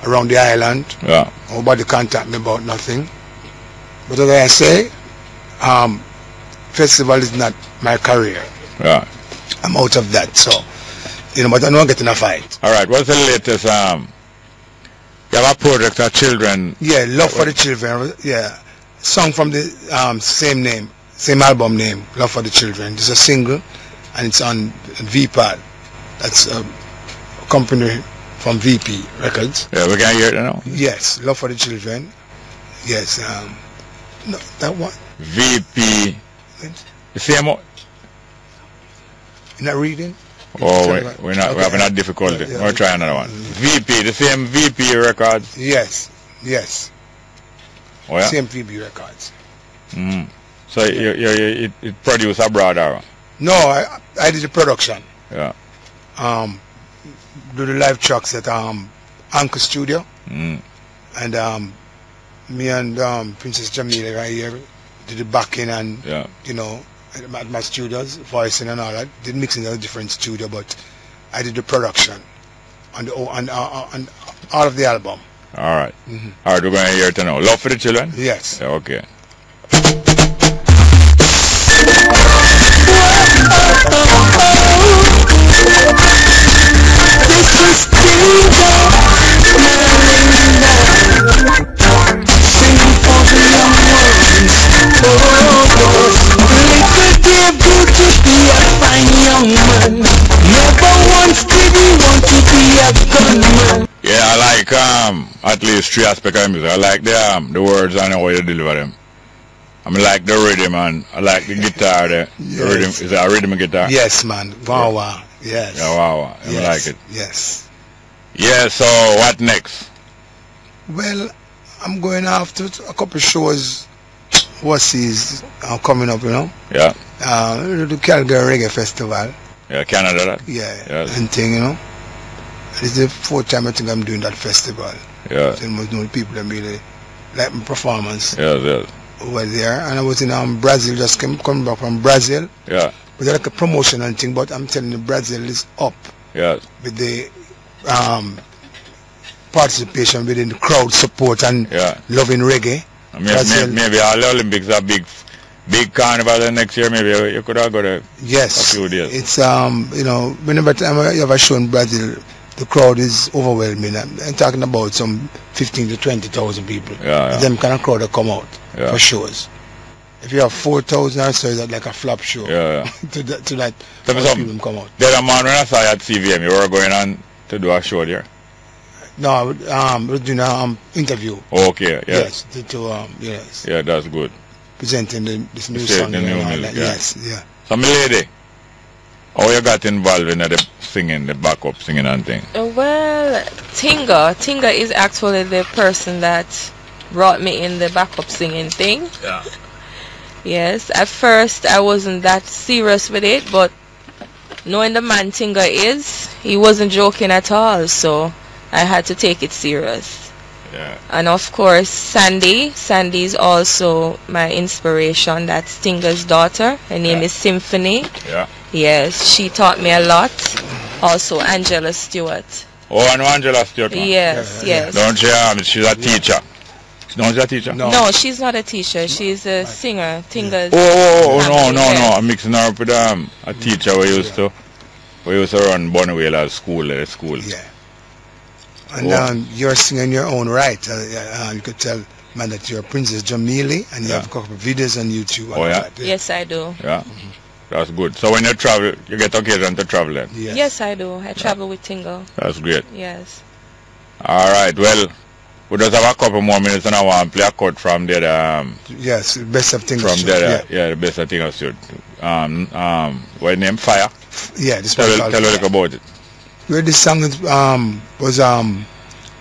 around the island. Yeah. Nobody contact me about nothing. But as I say, festival is not my career. Yeah. I'm out of that, so. But I don't get in a fight. All right. What's the latest? You have a project for children. Yeah, Love for the Children. Yeah, song from the same album name, Love for the Children. It's a single, and it's on VPAD. That's a company from VP Records. Yeah, we can hear it now. Yes, Love for the Children. Yes. No, that one. VP. The same. You're not reading? Oh, we're having a difficulty. Yeah. We'll try another one. VP, the same VP Records? Yes. Oh, yeah? Same VP Records. So you produce abroad, or? No, I did the production. Yeah. Do the live tracks at Anchor Studio. And me and Princess Jamila right here did the backing and, at my studios, voicing and all that. Did mixing in a different studio, but I did the production on all of the album. All right. All right, we're going to hear it now. Love for the Children? Yes. Yeah, okay. This is Tinga, singing for the young ones. Little dear, good to be a fine young man. Never once did he want to be a gunman. Yeah, I like at least 3 aspects of music. I like the words and how you deliver them. I mean, like the rhythm, and I like the guitar. The rhythm is a rhythm guitar. Yes, man. Wow. Yes. Yeah, wow. I like it. Yes. Yeah. So what next? Well, I'm going after a couple shows overseas coming up, you know. Yeah. The Calgary Reggae Festival. Yeah, Canada. That. Yeah. And thing, you know. This is the 4th time I think I'm doing that festival. Yeah. So most of the people that really like my performance. Yeah. Over there, and I was in Brazil, just coming back from Brazil. Yeah. With like a promotion and thing, but I'm telling you, Brazil is up. Yeah. With the participation within the crowd support and loving reggae. Maybe all the Olympics are big carnival the next year. Maybe you could have got a few days. It's you know, whenever time I have a show in Brazil, the crowd is overwhelming. I'm talking about some 15 to 20,000 people. Yeah. Them kind of crowd that come out for shows. If you have 4,000 or so, that's like a flop show. Yeah. to that people come out. The other man when I saw you at CVM, you were going on to do a show there. No, we're doing an interview. Okay, yes. Yes. Yeah, that's good. Presenting this new song. The new music, Yes. So, my lady, how you got involved in the singing, the backup singing and thing? Well, Tinga is actually the person that brought me in the backup singing thing. Yeah. Yes, at first I wasn't that serious with it, but knowing the man Tinga is, he wasn't joking at all, so I had to take it serious. Yeah. And of course, Sandy is also my inspiration. That's Tinga's daughter. Her name is Symphony. Yeah. Yes, she taught me a lot. Also, Angela Stewart. Oh, I know Angela Stewart. Man. Yes. Don't you? She's a teacher. No, she's a teacher. No, she's not a teacher. She's a singer. Tinga's. No. I'm mixing her up with a teacher we used to run Bonaway school at school. Yeah. And you're singing your own right. You could tell, man, that you're Princess Jamili, and you have a couple of videos on YouTube. Oh, yeah? Yes, I do. Yeah. That's good. So when you travel, you get occasion to travel then? Yes, I do. I travel with Tinga. That's great. Yes. All right. Well, we just have a couple more minutes and I want to play a cut from the yes, the best of Tinga. From the the best of Tinga Stewart. What name? Fire. Yeah, this tell a little about it. Where this song was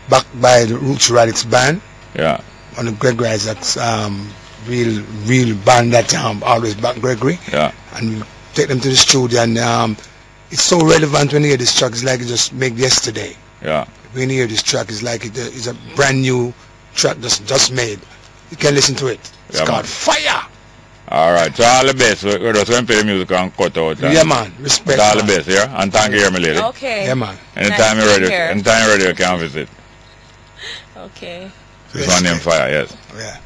backed by the Roots Radix band. Yeah. On the Gregory Isaac's real band that always back Gregory. Yeah. And we take them to the studio, and it's so relevant when you hear this track. It's like it just made yesterday. Yeah. When you hear this track, it's like it's a brand new track just made. You can listen to it. It's called Fire. All right, so all the best. We're just going to play the music and cut out. Yeah, man. Respect. All the best, yeah? And thank you, my lady. Okay. Yeah, man. Anytime you're ready, you can visit. Okay. This one named Fire, yes. Yeah.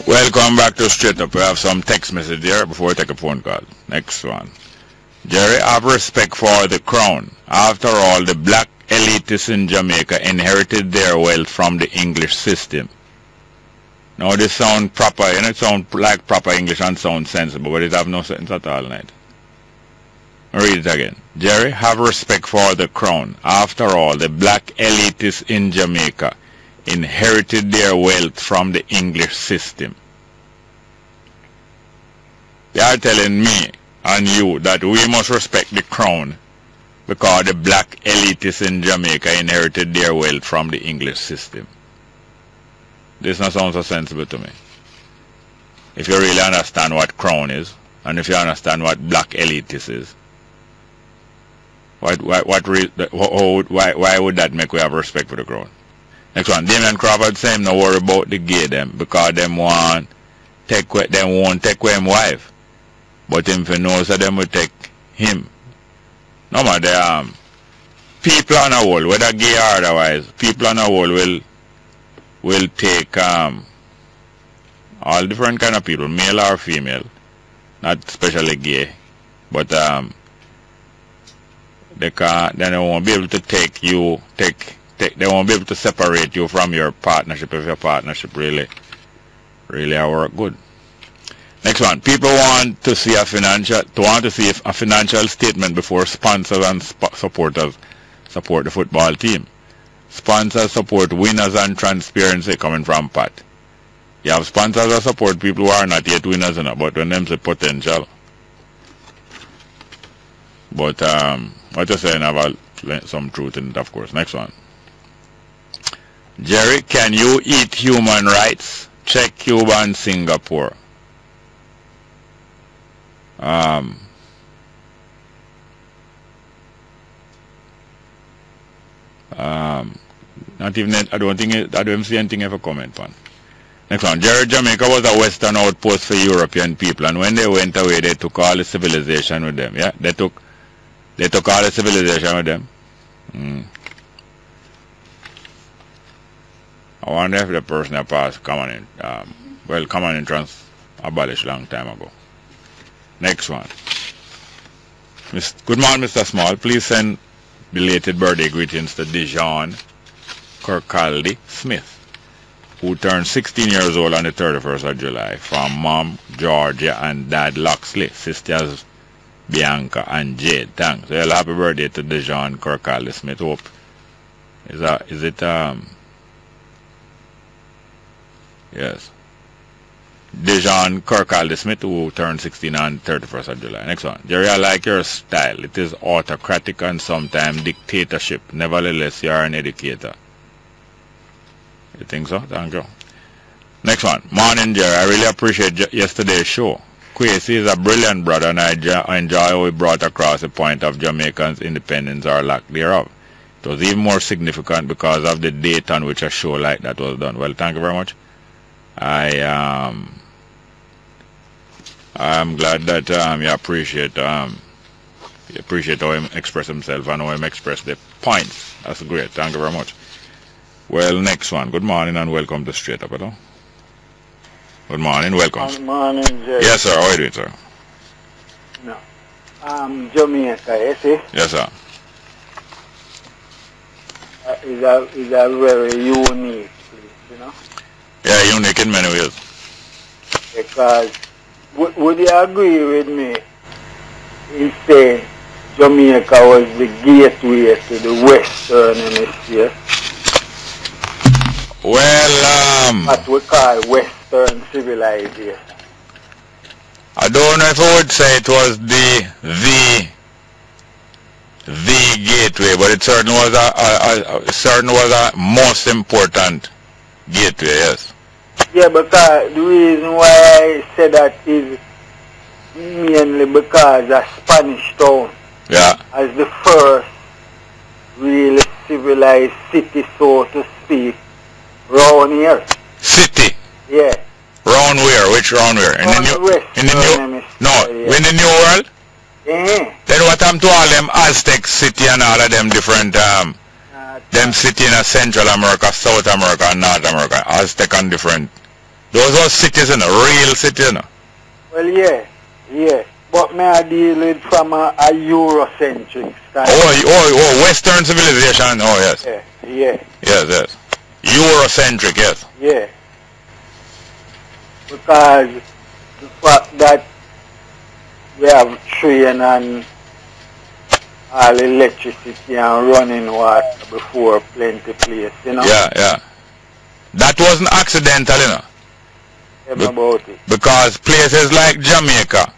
Welcome back to Straight Up. We have some text message here before we take a phone call. Next one. Jerry, have respect for the crown. After all, the black elitists in Jamaica inherited their wealth from the English system. Now this sound proper, it sound like proper English and sound sensible, but it have no sense at all, night. Read it again. Jerry, have respect for the crown. After all, the black elitists in Jamaica inherited their wealth from the English system. They are telling me and you that we must respect the crown because the black elitists in Jamaica inherited their wealth from the English system. This not sound so sensible to me. If you really understand what crown is, and if you understand what black elitist is, why would that make we have respect for the crown? Next one, Damien Crawford saying no worry about the gay them because them won't take away him wife. But him for knows that them will take him. No matter people on the whole, whether gay or otherwise, people on the whole will take all different kind of people, male or female, not especially gay, but they won't be able to they won't be able to separate you from your partnership if your partnership really work good. Next one. People want to see a financial statement before sponsors and supporters support the football team. Sponsors support winners and transparency, coming from Pat. You have sponsors that support people who are not yet winners, but when them say potential. But what you're saying about some truth in it, of course. Next one. Jerry, can you eat human rights? Check Cuba and Singapore. Not even, I don't see anything ever comment on. Next one. Jerry, Jamaica was a western outpost for European people, and when they went away, they took all the civilization with them. Yeah, they took all the civilization with them. I wonder if the person that passed common entrance abolished long time ago. Next one. Good morning, Mr. Small. Please send belated birthday greetings to Dijon Kirkcaldy Smith, who turned 16 years old on the 31st of July, from Mom Georgia and Dad Loxley, sisters Bianca and Jade. Thanks. Well, happy birthday to Dijon Kirkcaldy Smith. Hope yes. Dijon Kirkcaldy Smith, who turned 16 on 31st of July. Next one. Jerry, I like your style. It is autocratic and sometimes dictatorship. Nevertheless, you are an educator. You think so? Thank you. Next one. Morning, Jerry. I really appreciate yesterday's show. Kwesi is a brilliant brother, and I enjoy how he brought across the point of Jamaicans' independence or lack thereof. It was even more significant because of the date on which a show like that was done. Well, thank you very much. I'm glad that you appreciate how him express himself and how him express the points. That's great. Thank you very much. Well, next one. Good morning and welcome to Straight Up. Hello. Good morning. Welcome. Good morning, Jerry. Yes, sir. How are you doing, sir? No. Jamaica, you see? Yes, sir. Is a very unique place, you know? Yeah, unique in many ways. Because, would you agree with me in saying Jamaica was the gateway to the Western Hemisphere? Well, what we call Western civilization. I don't know if I would say it was the gateway, but it certainly was a most important gateway, yes. Yeah, because the reason why I say that is mainly because of Spanish Town. Yeah. As the first really civilized city, so to speak, round here. City? Yeah. Round where? Which round where? In the New World? Yeah. Then what happened to all them Aztec city and all of them different them city in Central America, South America, and North America, Aztec and different. Those were cities, real cities, Well, yeah. But may I deal with from a Eurocentric style. Oh, Western civilization. Oh, yes. Yeah. Yes. Eurocentric, yes. Yeah. Because the fact that we have train and all electricity and running water before plenty place, Yeah. That wasn't accidental, Tell me about it. Because places like Jamaica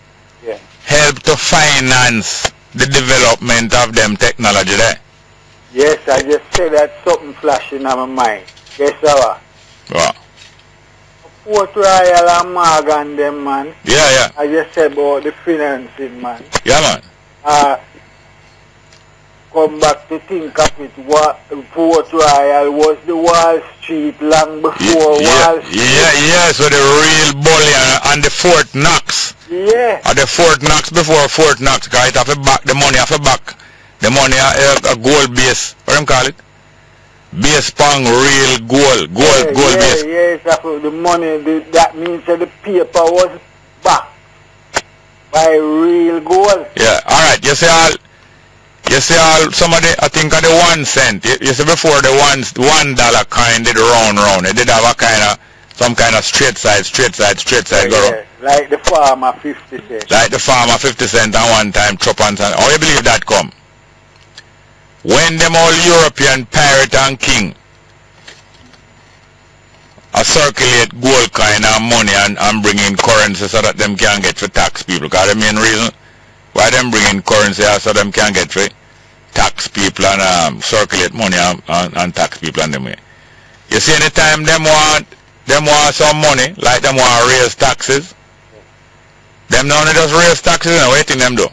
help to finance the development of them technology there. Yes, I just said that something flashing on my mind. Yes, sir. Wow. Port Royal and Morgan, them, man. Yeah. I just said about the financing, man. Yeah, man. Come back to think of it, what Port Royal was the Wall Street long before Wall Street. Yeah, so the real bullion and the Fort Knox. Yeah. Or the Fort Knox before Fort Knox, because it have to back the money off the back. The money a gold base, what do you call it? Base pang real gold base. Yes, the money, that means that the paper was backed by real gold. Yeah, alright, you see all some of the, I think of the 1 cent, you see before the $1 coin did round, it did have some kind of straight side go round. Like the farmer 50 cents. Like the farmer 50 cents and one time chop and how you believe that come? when them all European pirate and king circulate gold coin and money and bring in currency so that them can get for tax people. Because the main reason why them bring in currency is so them can get for tax people and circulate money and tax people and them way. You see, anytime them want some money, like them want to raise taxes, them not only just raise taxes, you know, what you think them do?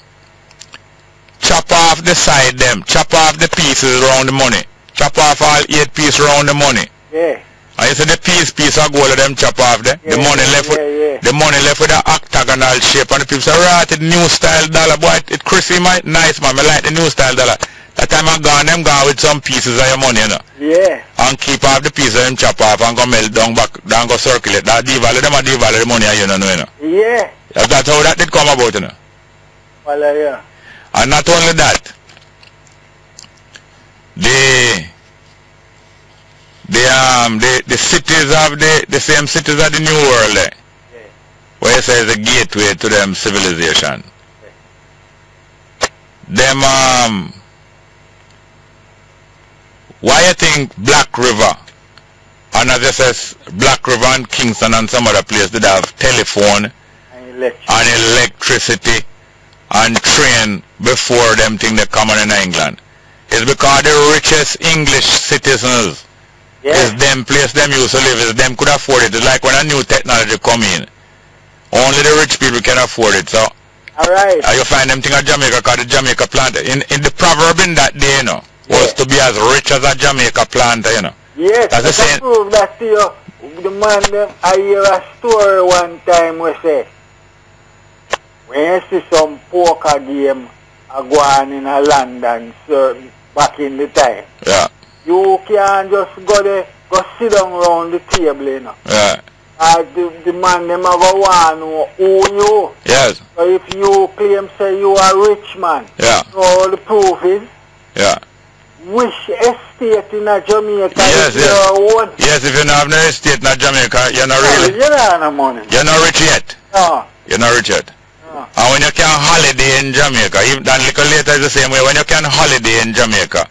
Chop off the side them, chop off the pieces around the money, chop off all 8 pieces around the money. Yeah. And you see the piece of gold of them chop off there. The money left with the money left with an octagonal shape, and the people say, right, the new style dollar, boy, it crispy, nice man, I like the new style dollar. That time I'm gone, them gone with some pieces of your money, you know. Yeah. And keep off the pieces of them chop off and go melt down back, down go circulate. That devalue them and devalue the money, you know, you know. Yeah. That's how that did come about, you know. Well, yeah. And not only that, the cities of the same cities of the New World, where it says the gateway to them civilization. Them why you think Black River and as it says Black River and Kingston and some other place did have telephone and electricity and train before them thing they common in England? It's because the richest English citizens is them place them used to live, is them could afford it. It's like when a new technology come in, only the rich people can afford it. So alright. You find them thing at Jamaica because the Jamaica planter in the proverb in that day, you know, was to be as rich as a Jamaica planter, you know. Yes, that's the same. Prove that to you. The man them, I hear a story one time where say when you see some poker game go on in London, so back in the time. Yeah. You can't just go there, go sit down around the table, you know. Yeah. The man them have a one who you. Yes. So if you claim say you are rich man, yeah. So the proof is, yeah. Which estate in Jamaica yes, is your own? Yes, if you don't have no estate in Jamaica, you're not really. You don't have no money. You're not rich yet. No. You're not rich yet. No. And when you can holiday in Jamaica, even that little later is the same way. When you can holiday in Jamaica,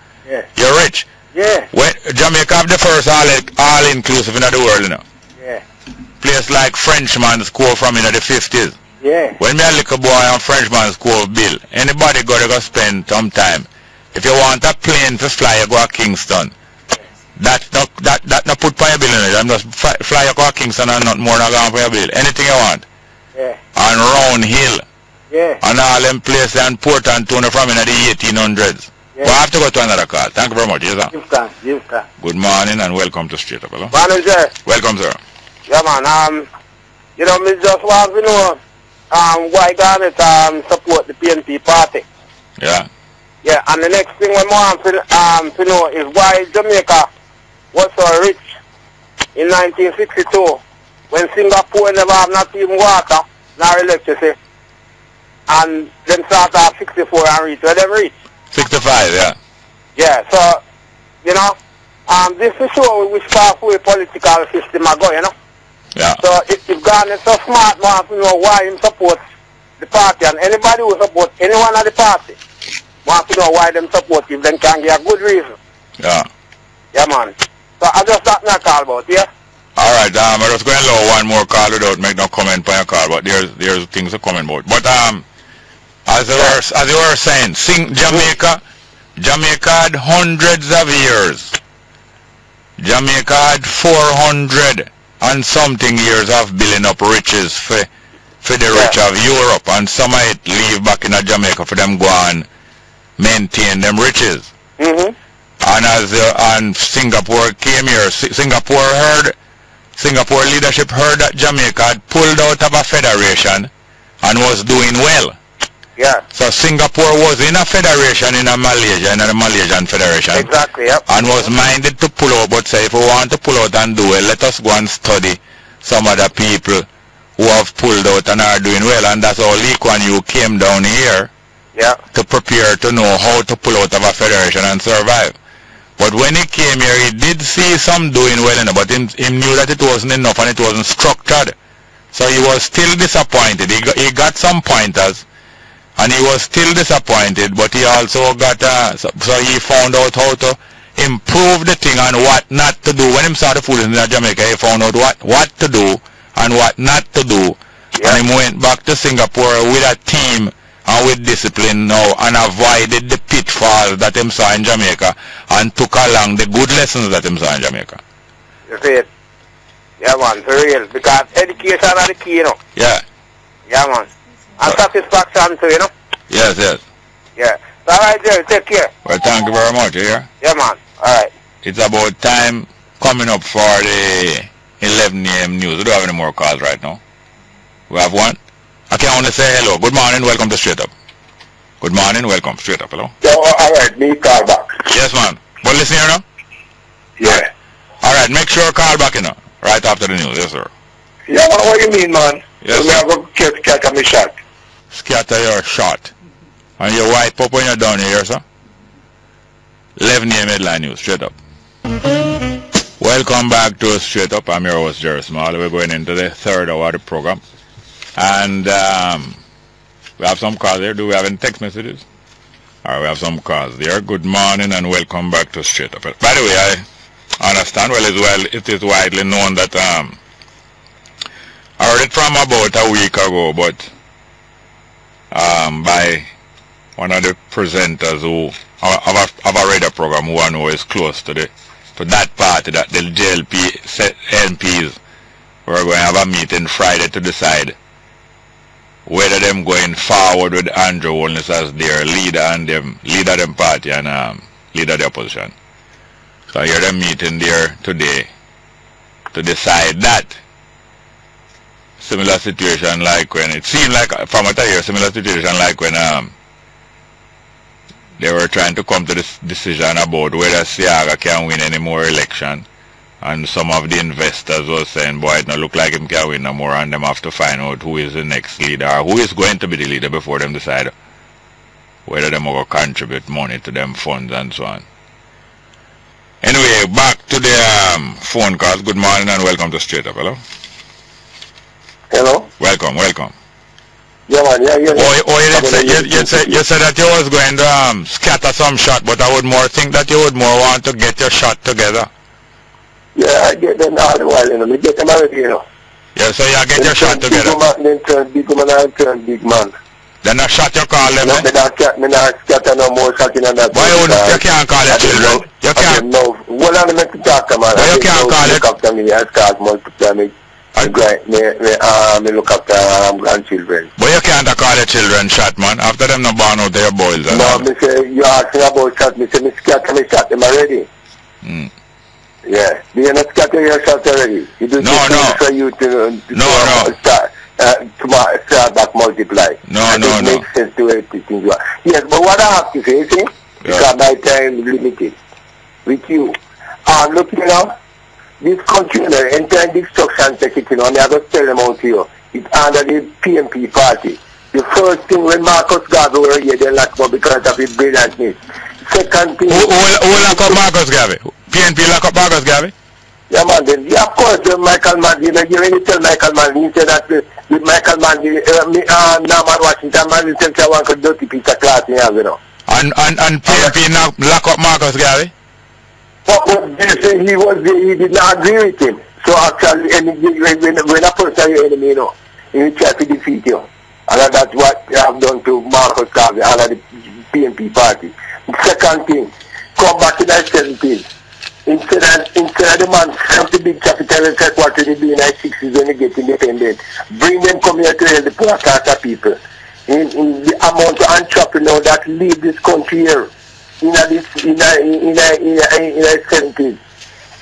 you're rich. Yeah. When Jamaica have the first all-inclusive in the world, you know. Yeah. Place like Frenchman's Cove from in the 50s. Yeah. When me a little boy on Frenchman's Cove bill, anybody got to spend some time. If you want a plane to fly, you go to Kingston. That not put for your bill in it. I'm just fly you go to Kingston and not more than going for your bill. Anything you want. Yeah. And Round Hill. Yeah. And all them places and Port Antonio from in the 1800s. Yeah. We have to go to another call. Thank you very much. Yes, sir. Yes, sir. Good morning and welcome to Straight Up. Hello? Morning, sir. Welcome, sir. Yeah, man. You know, me just want to know why Garnet support the PNP party. Yeah. Yeah, and the next thing we want to know is why Jamaica was so rich in 1962 when Singapore never have not even water nor electricity, and them start off 64 and reach where they reach. 65, yeah. Yeah, so, you know, this is show which pathway political system are going, you know. Yeah. So if Garnet so smart, want to know why he supports the party, and anybody who supports anyone at the party want to know why them support him, then can give a good reason. Yeah. Yeah, man. So I just got my call about, yeah? Alright, I'm just going to allow one more call without make no comment on your call, but there's things to comment about. But as you were saying, Jamaica had hundreds of years. Jamaica had 400 and something years of building up riches for the rich of Europe, and some of it leave back in Jamaica for them go and maintain them riches. Mm-hmm. And Singapore came here. Singapore leadership heard that Jamaica had pulled out of a federation and was doing well. Yeah. So Singapore was in a federation in Malaysia, in the Malaysian Federation. Exactly, yep. And was minded to pull out, but say if we want to pull out and do well, let us go and study some other people who have pulled out and are doing well. And that's how Lee Kuan Yew came down here to prepare to know how to pull out of a federation and survive. But when he came here, he did see some doing well, you know, but he knew that it wasn't enough and it wasn't structured. So he was still disappointed. He got some pointers, And he was still disappointed, but he also got, so he found out how to improve the thing and what not to do. When he saw the foolishness in Jamaica, he found out what to do and what not to do. Yeah. And he went back to Singapore with a team and with discipline now and avoided the pitfalls that he saw in Jamaica and took along the good lessons that he saw in Jamaica. You see it? Yeah, man, for real. Because education is the key, you know. Yeah. Yeah, man. And satisfaction too, you know. Yes, yes. Yeah. All right, Jerry, take care. Well, thank you very much, you hear? Yeah, man. All right. It's about time coming up for the 11 a.m. news. We don't have any more calls right now. We have one. I can only say hello. Good morning, welcome to Straight Up. Good morning, welcome. Straight Up, hello. Yeah, all right, me call back. Yes, man. But listen here now. Yeah. All right, make sure call back, you know, right after the news. Yes, sir. Yeah, man, what do you mean, man? Yes, sir. I go scatter my shot. Scatter your shot. And you wipe up when you're down here, sir. 11 a.m. headline news. Straight Up. Welcome back to Straight Up. I'm your host, Jerry Small. We're going into the third hour of the program. And we have some calls here. Do we have any text messages? All right, we have some calls there. Good morning and welcome back to Straight Up. By the way, I understand it is widely known that I heard it from about a week ago, but by one of the presenters who of a radio program who I know is close to that party, that the JLP MPs were going to have a meeting Friday to decide whether them going forward with Andrew Holness as their leader and them leader them party and leader the opposition. So I hear them meeting there today to decide that. Similar situation like when it seemed like from what I hear, similar situation like when they were trying to come to this decision about whether Siaga can win any more election, and some of the investors were saying, boy, it don't look like him can win no more, and them have to find out who is the next leader or who is going to be the leader before them decide whether them will contribute money to them funds and so on. Anyway, back to the phone calls. Good morning and welcome to Straight Up. Hello. Hello. Welcome, welcome. Yeah, man. Yeah. You said that you was going to scatter some shot, but I would more think that you would more want to get your shot together. Yeah, I get them all the while, you know. Me get them already, you know. Yeah, so you get your shot together. Then turn big woman and turn big man. Then a shot you call them, Me not scatter no more shot in that. Why you can't call your children? You can't. No. Well, I'm going to talk, man. Why you can't call it? Look after me. I start multiply me. Me look after grandchildren. But you can't call your children shot, man. After them no born out their boils. No, me say, you asking about shot. Me say, me scatter me shot them already. Yeah. Do you not scatter your shot already? You do for you to start back multiply. No. It makes sense to everything you are. Yes, but what I have to say, you see, because my time is limited with you. Look, you know, this country, you know, entire destruction technique, you know, and I just tell them out to you, it's under the PMP party. The first thing when Marcus Garvey were here, they locked up because of his brilliantness. Second thing... Who lock up Marcus Garvey? PNP lock up Marcus Garvey? Yeah, man. Yeah, of course, Michael Manley, you really tell Michael Manley, he said that with Michael Manley, Norman Washington, Manley said I want a dirty piece of cloth in here, you know. And PNP lock up Marcus Garvey? But he did not agree with him. So actually, when a person is your enemy, you know, he try to defeat you. And that's what they have done to Marcus Garvey and the PNP party. The second thing, come back to the 70s. Instead of the man come to big capital and take what they do in the 60s when they get independent, bring them come here to help the poor class of people. In the amount of entrepreneurs that leave this country here in the 70s,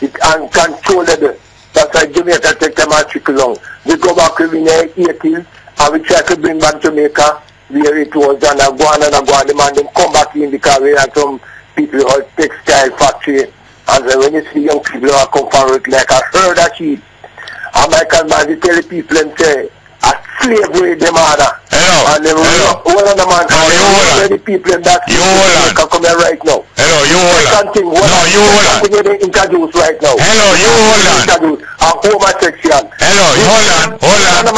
it's uncontrollable. That's why Jamaica take them and trickle along. We go back in the 80s and we try to bring back Jamaica where it was, and go on, the man them come back in because we have some people who textile factory. And when you see young people who come forward like a herd of sheep, and Michael Manley tell the people and say, a slavery them order. Hello. And them hold on the man. No, you hold on. The people in that you hold on. can come here right now. Hello, you hold on. No, you hold on. They introduce right now. Hello, you hold on. Introduce a homosexual. Hello, you hold on. Hold on. No,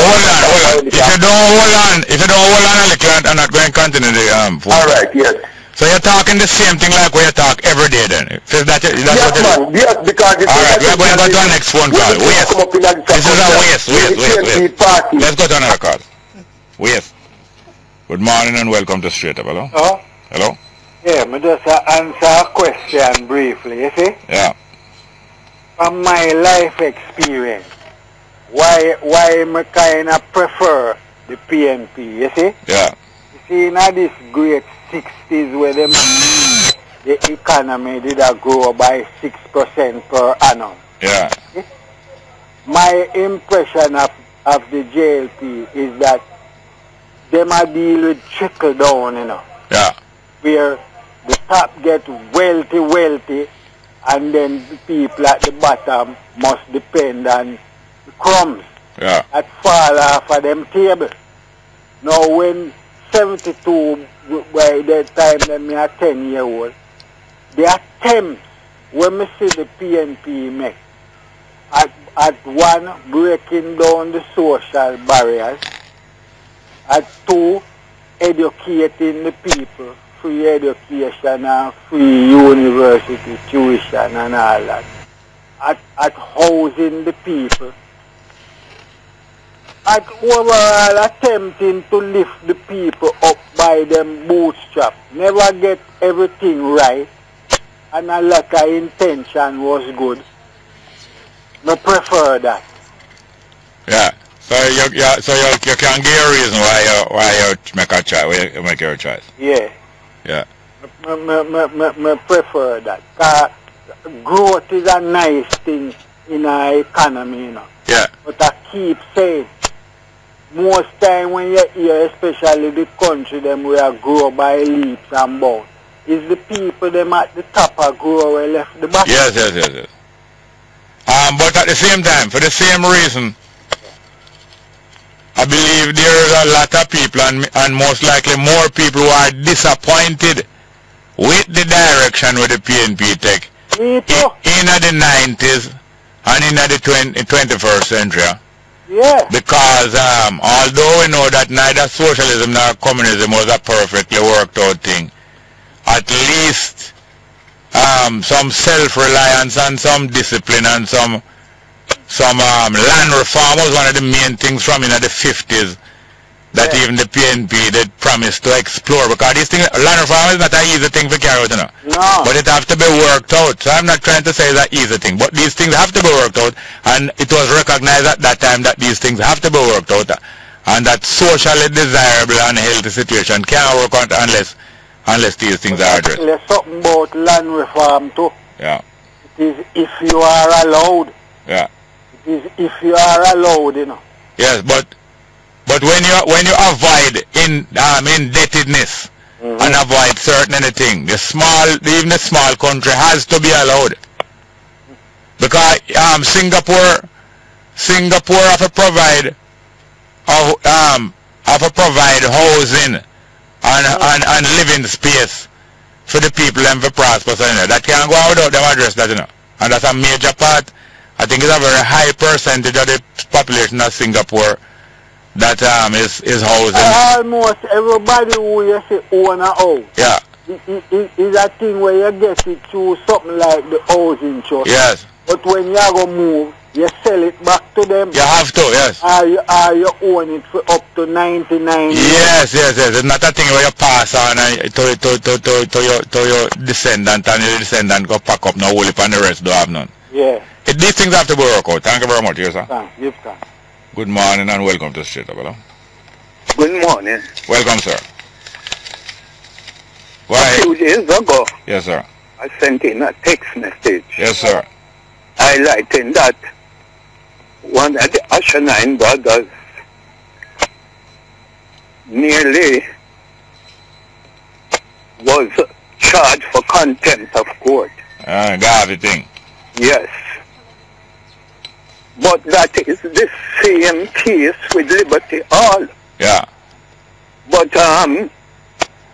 hold on. If you don't hold on, I'm not going to continue the phone. All right, yes. So you're talking the same thing like we talk every day then? So that's yes, man. Yes, because it's all right, we're going to go to our next phone call. This is a waste. Let's go to another call. Waste. Good morning and welcome to Straight Up. Hello? Oh? Hello? Yeah, me just answer a question briefly, you see? Yeah. From my life experience, why me kind of prefer the PNP, you see? Yeah. You see, in this great 60s where the economy did grow by 6% per annum. Yeah. My impression of the JLP is that them a deal with trickle down, you know. Yeah. Where the top get wealthy, and then the people at the bottom must depend on the crumbs that fall off of them table. Now when 72, by that time when me a 10-year-old, the attempt when me see the PNP make at one, breaking down the social barriers, at two, educating the people, free education and free university tuition and all that, at housing the people, at overall attempting to lift the people up by them bootstrap, never get everything right, and a lot of intention was good. I prefer that. Yeah. So you can give a reason why you make a choice, make your choice. Yeah. Yeah. I prefer that. Cause growth is a nice thing in our economy, you know. Yeah. But I keep saying, most time when you hear, especially the country them where grow by leaps and bounds, is the people them at the top are grow where left the bottom. Yes. But at the same time, for the same reason, I believe there is a lot of people and most likely more people who are disappointed with the direction with the PNP take in the 90s and in the 21st century. Yeah. Because although we know that neither socialism nor communism was a perfectly worked out thing, at least some self-reliance and some discipline and some land reform was one of the main things from the 50s that even the PNP did promise to explore, because these things, land reform is not an easy thing to carry out, you know. No. But it has to be worked out. So I'm not trying to say it's an easy thing, but these things have to be worked out, and it was recognized at that time that these things have to be worked out, and that socially desirable and healthy situation can't work out unless these things are addressed. There's something about land reform too. Yeah. It is if you are allowed. Yeah. It is if you are allowed, you know. Yes, but when you avoid indebtedness and avoid certain anything, even the small country has to be allowed. Because Singapore have to provide housing and living space for the people and for prosper, so, you know. That can't go without them address that, you know. And that's a major part. I think it's a very high percentage of the population of Singapore that is housing. Almost everybody who you say own a house. Yeah. It's a thing where you get it through something like the housing trust. Yes. But when you go move, you sell it back to them. You have to, yes. Or you own it for up to 99 years. Yes. It's not a thing where you pass on to your descendant, and your descendant go pack up no wool and the rest don't have none. Yeah. These things have to be worked out. Thank you very much, yes, sir. Thanks. Good morning and welcome to Straight Up. Hello. Good morning. Welcome, sir. A few days ago, yes, sir, I sent in a text message. Yes, sir. Highlighting that one of the Ashanine brothers nearly was charged for contempt of court. Got the thing. Yes. But that is the same case with Liberty Hall. Yeah. But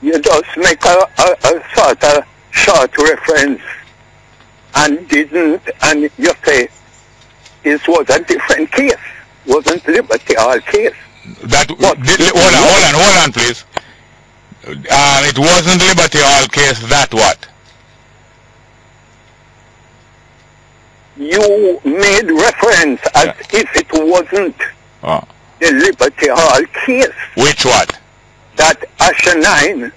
you just make a sort of short reference and didn't, and you say it was a different case. Wasn't Liberty Hall case. Hold on, please. It wasn't Liberty Hall case, that what? You made reference as if it wasn't the Liberty Hall case. Which what? That Asher 9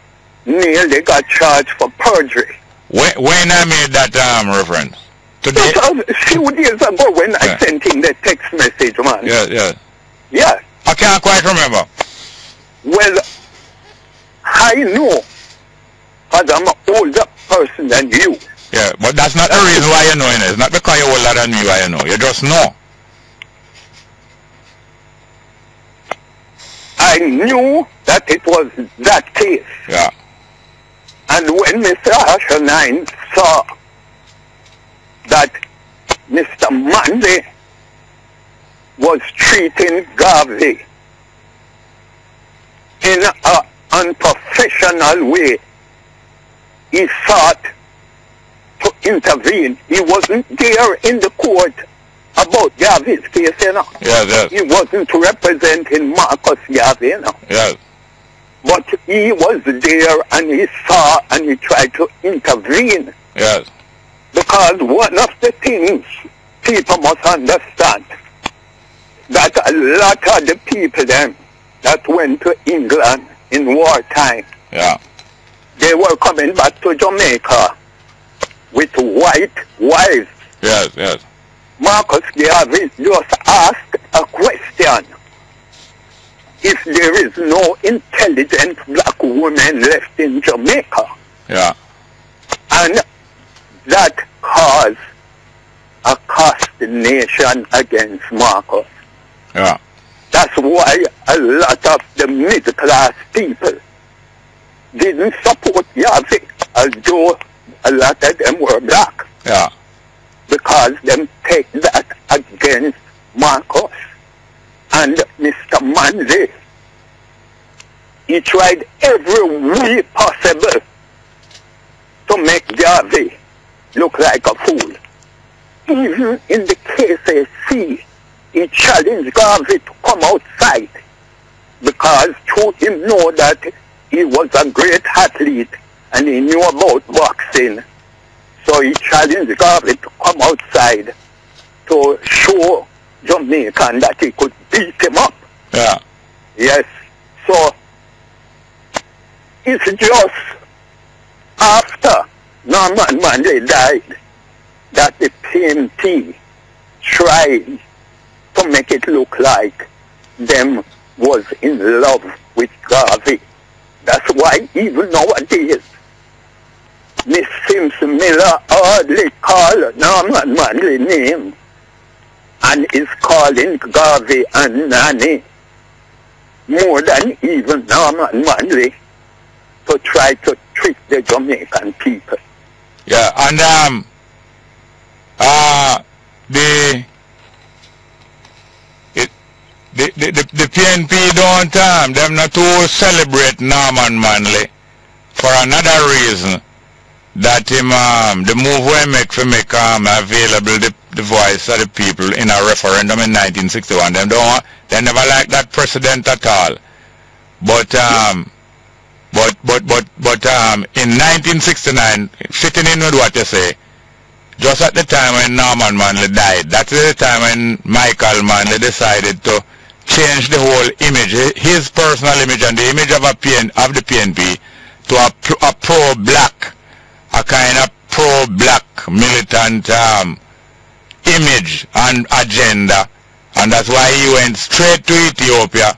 nearly got charged for perjury. When I made that reference? Today? A few days ago when I sent in the text message, man. Yeah. I can't quite remember. Well, I know, because I'm an older person than you. Yeah, but that's not the reason why you know it. It's not because you're older than me why you know. You just know. I knew that it was that case. Yeah. And when Mr. Asher 9 saw that Mr. Manley was treating Garvey in an unprofessional way, he sought to intervene. He wasn't there in the court about Garvey's case, you know. Yes. He wasn't representing Marcus Garvey, you know. Yes. But he was there and he saw and he tried to intervene. Yes. Because one of the things people must understand, that a lot of the people then that went to England in wartime, they were coming back to Jamaica with white wives. Yes. Marcus Garvey just asked a question. If there is no intelligent black woman left in Jamaica, and that caused a consternation against Marcus. That's why a lot of the middle class people didn't support Garvey, although a lot of them were black. Because them take that against Marcus. And Mr. Manley, he tried every way possible to make Garvey look like a fool. Even in the KCC, he challenged Garvey to come outside because to him know that he was a great athlete and he knew about boxing. So he challenged Garvey to come outside to show Jamaican that he could beat him up. Yes. So it's just after Norman Manley died that the PMT tried to make it look like them was in love with Garvey. That's why even nowadays Miss Simpson Miller hardly call Norman Manley name and is calling Garvey and Nanny more than even Norman Manley to try to trick the Jamaican people. Yeah, and the PNP don't them not to celebrate Norman Manley for another reason, that him the move we make for make available the voice of the people in a referendum in 1961. They never like that precedent at all. But in 1969, fitting in with what you say, just at the time when Norman Manley died, that's the time when Michael Manley decided to change the whole image, his personal image and the image of the PNP to a pro-black, a kind of pro-black militant image and agenda. And that's why he went straight to Ethiopia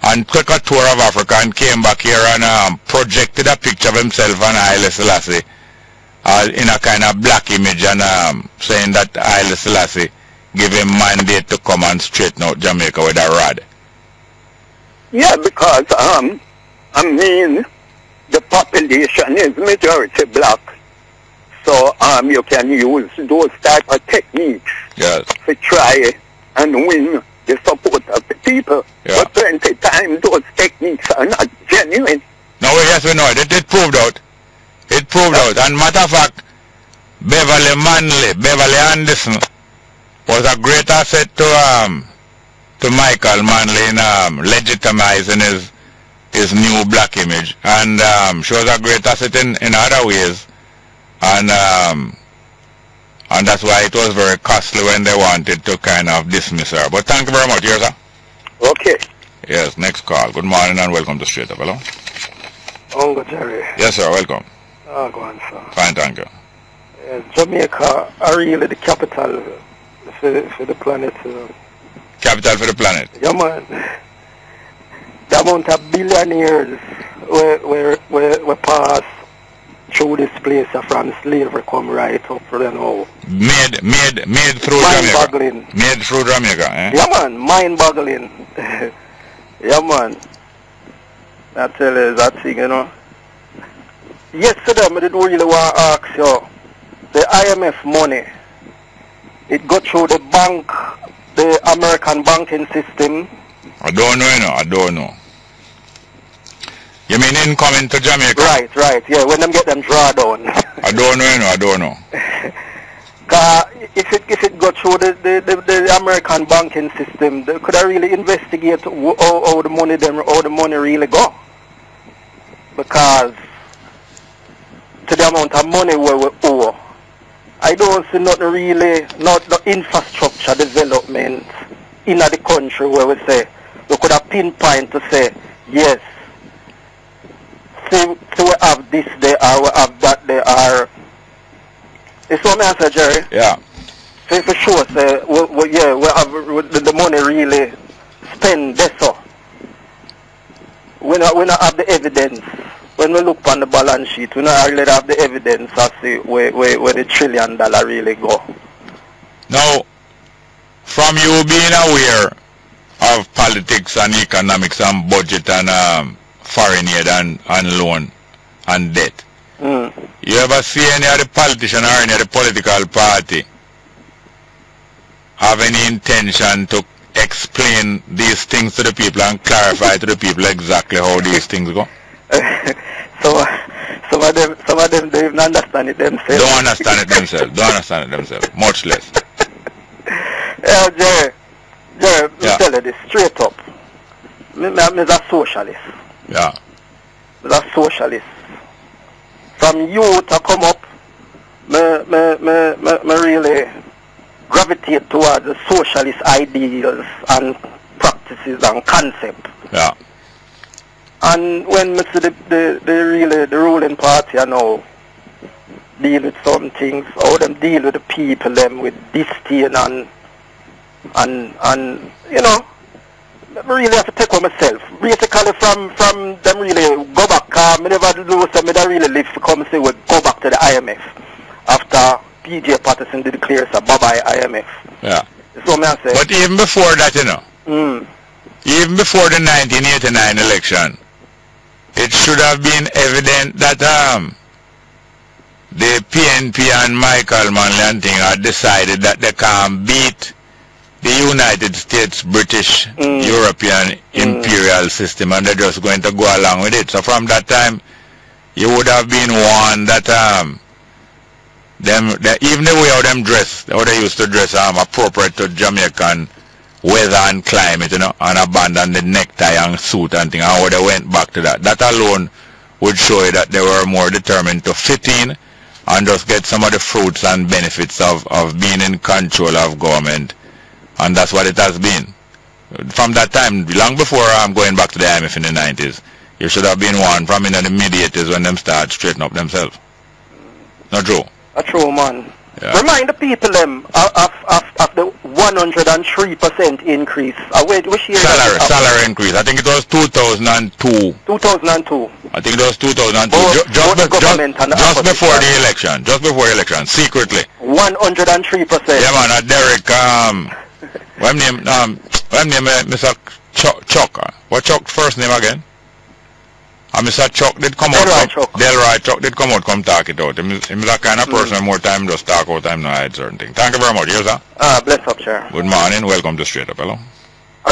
and took a tour of Africa and came back here and projected a picture of himself and Haile Selassie in a kind of black image and saying that Haile Selassie give him mandate to come and straighten out Jamaica with a rod. Yeah, because I mean the population is majority black, so you can use those type of techniques to try and win the support of the people. But plenty times those techniques are not genuine. No, yes, we know it. It proved out. It proved out. And matter of fact, Beverly Anderson was a great asset to Michael Manley in legitimizing his new black image. And she was a great asset in other ways. And that's why it was very costly when they wanted to kind of dismiss her. But thank you very much. Yes, sir? Okay. Yes, next call. Good morning and welcome to Straight Up. Hello? Uncle Jerry. Yes, sir. Welcome. Oh, go on, sir. Fine, thank you. Jamaica are really the capital for the planet. Capital for the planet? Yeah, man. The amount of billionaires were passed through this place from slavery come right up to now. Made through Jamaica. Made through Jamaica, eh? Yeah, man. Mind-boggling. Yeah, man. I tell you that thing, you know. Yesterday, I did really want to ask you, the IMF money, it got through the bank, the American banking system. I don't know, you know. I don't know. You mean incoming to Jamaica? Right, yeah, when them get them draw down. I don't know, you know. I don't know. Cause if it got through the American banking system, they could I really investigate how the money really go. Because to the amount of money where we owe, I don't see nothing really, not the infrastructure development in the country where we say we could have pinpoint to say yes. See we have this there, or we have that there, or it's what I say, Jerry. Yeah. So for sure, say we have the money really spent this so. We not have the evidence. When we look on the balance sheet, we not really have the evidence as to where the $1 trillion really go. Now, from you being aware of politics and economics and budget and foreign aid and loan and debt, you ever see any of the politician or any of the political party have any intention to explain these things to the people and clarify to the people exactly how these things go? Some of them don't even understand it themselves. Don't understand it themselves. Much less. Jerry, me tell you this straight up. I'm a socialist. Yeah. I'm a socialist. From you to come up, me really gravitate towards the socialist ideals and practices and concepts. Yeah. And when we see the ruling party, you know, deal with some things, how them deal with the people, them with disdain and you know, I really have to take on myself. Basically from them really go back. I never lose them. I really live to come and say we go back to the IMF after PJ Patterson did declare a bye-bye IMF. Yeah. So I say. But even before that, you know, even before the 1989 election, it should have been evident that the PNP and Michael Manley and Tinga had decided that they can't beat the United States, British, European imperial system, and they're just going to go along with it. So from that time, you would have been warned that even the way how them dress, how they used to dress, appropriate to Jamaican weather and climate, you know, and abandon the necktie and suit and thing, and how they went back to that. That alone would show you that they were more determined to fit in and just get some of the fruits and benefits of being in control of government. And that's what it has been. From that time, long before I'm going back to the IMF in the 90s, you should have been warned from the mid-80s when them start straightening up themselves. Not true? A true, man. Yeah. Remind the people them of the 103% increase. Salary increase. I think it was 2002. 2002. I think it was 2002. Just before the election. Just before the election. Secretly. 103%. Yeah, man. Derek, what name, Mr. Chuck. What Chuck first name again? And Mr. Chuck did come out. Delroy Chuck did come out, come talk it out. He's that kind of person, more time just talk out, time no hide certain things. Thank you very much. Yes, sir? Bless up, sir. Good morning. Welcome to Straight Up. Hello.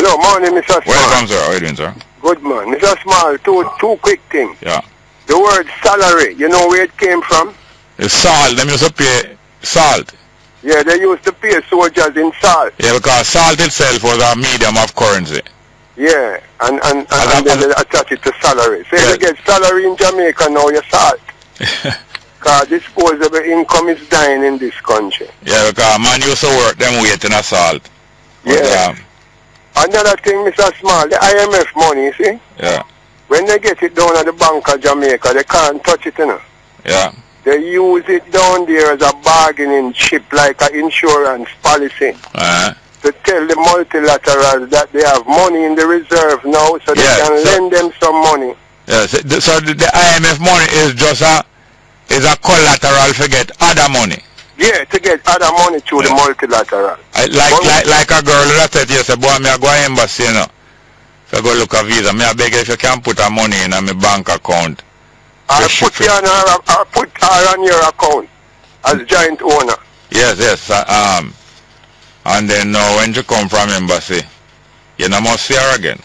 Hello, morning, Mr. Small. Welcome, sir. How are you doing, sir? Good, man. Mr. Small, two quick things. Yeah. The word salary, you know where it came from? The salt, them used to pay salt. Yeah, they used to pay soldiers in salt. Yeah, because salt itself was a medium of currency. Yeah, and then they attach it to salary. So if you get salary in Jamaica now, you're salt. Because disposable income is dying in this country. Yeah, because man used to work them weight in a salt. Yeah. Another thing, Mr. Small, the IMF money, you see? Yeah. When they get it down at the Bank of Jamaica, they can't touch it, you know? Yeah. They use it down there as a bargaining chip, like an insurance policy. To tell the multilaterals that they have money in the reserve now, so they can lend them some money. Yeah, so the IMF money is just a collateral to get other money. Yeah, to get other money through the multilateral. Like a girl that said, yes, boy, me I go to embassy, you know. So I go look a visa. Me I beg if you can put her money in my bank account. I'll put her on your account as joint owner. Yes. And then when you come from embassy, you not must see her again.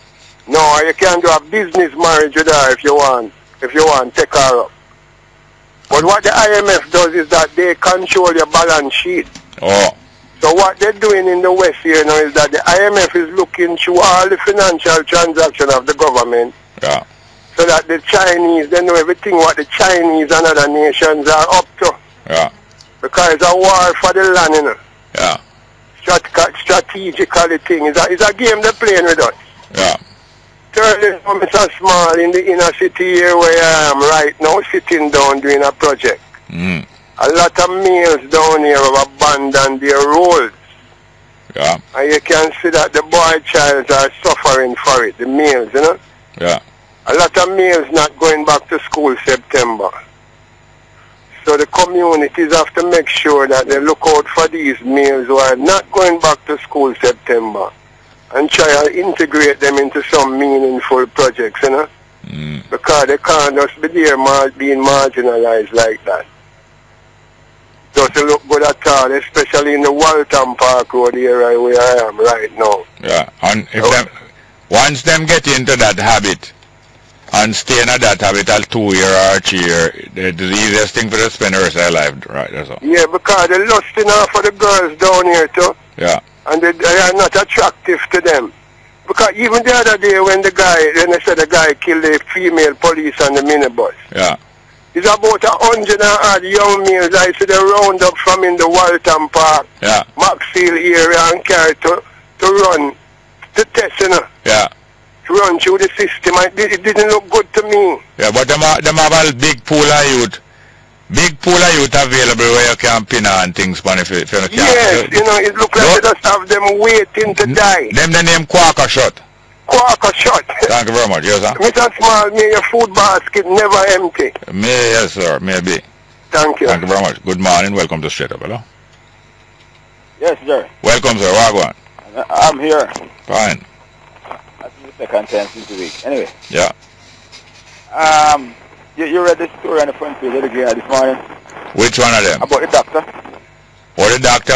No, you can do a business marriage with her if you want to take her up. But what the IMF does is that they control your balance sheet. Oh. So what they're doing in the West here now is that the IMF is looking through all the financial transactions of the government. Yeah. So that the Chinese, they know everything what the Chinese and other nations are up to. Yeah. Because it's a war for the land, you know. Yeah. Strategically thing. It's a game they're playing with us. Yeah. Thirdly, Mr. Small, in the inner city here where I am right now, sitting down doing a project. A lot of males down here have abandoned their roles. Yeah. And you can see that the boy childs are suffering for it, the males, you know. Yeah. A lot of males not going back to school September. So the communities have to make sure that they look out for these males who are not going back to school September and try to integrate them into some meaningful projects, you know. Because they can't just be there being marginalized like that. Doesn't look good at all, especially in the Walton Park Road area where I am right now. Yeah, and if once them get into that habit and stay in that habit all 2 year or 3 year, the easiest thing for them to spend the rest of their life, right? That's all. Yeah, because they're lusting off for the girls down here too. Yeah. And they are not attractive to them. Because even the other day when they said the guy killed the female police on the minibus. Yeah. It's about 100 odd young males I see they round up from in the Walton Park, Maxfield area and carry to run, to test, you know. Yeah. To run through the system. It didn't look good to me. Yeah, but them have a big pool of youth. Big pool of youth available where you can pin on things, man, if you can't. Yes, you know, it looks like they just have them waiting to die. Them the name Quaker Shot. Quaker Shot. Thank you very much, yes, sir. Mr. Small, may your food basket never empty. Yes, sir, maybe. Thank you. Thank you very much. Good morning, welcome to Straight Up, hello? Yes, sir. Welcome, sir, Wagwan. I'm here. Fine. That's the second time since the week. Anyway. Yeah. You read the story on the front page of the Gazette this morning? Which one of them? About the doctor. Or the doctor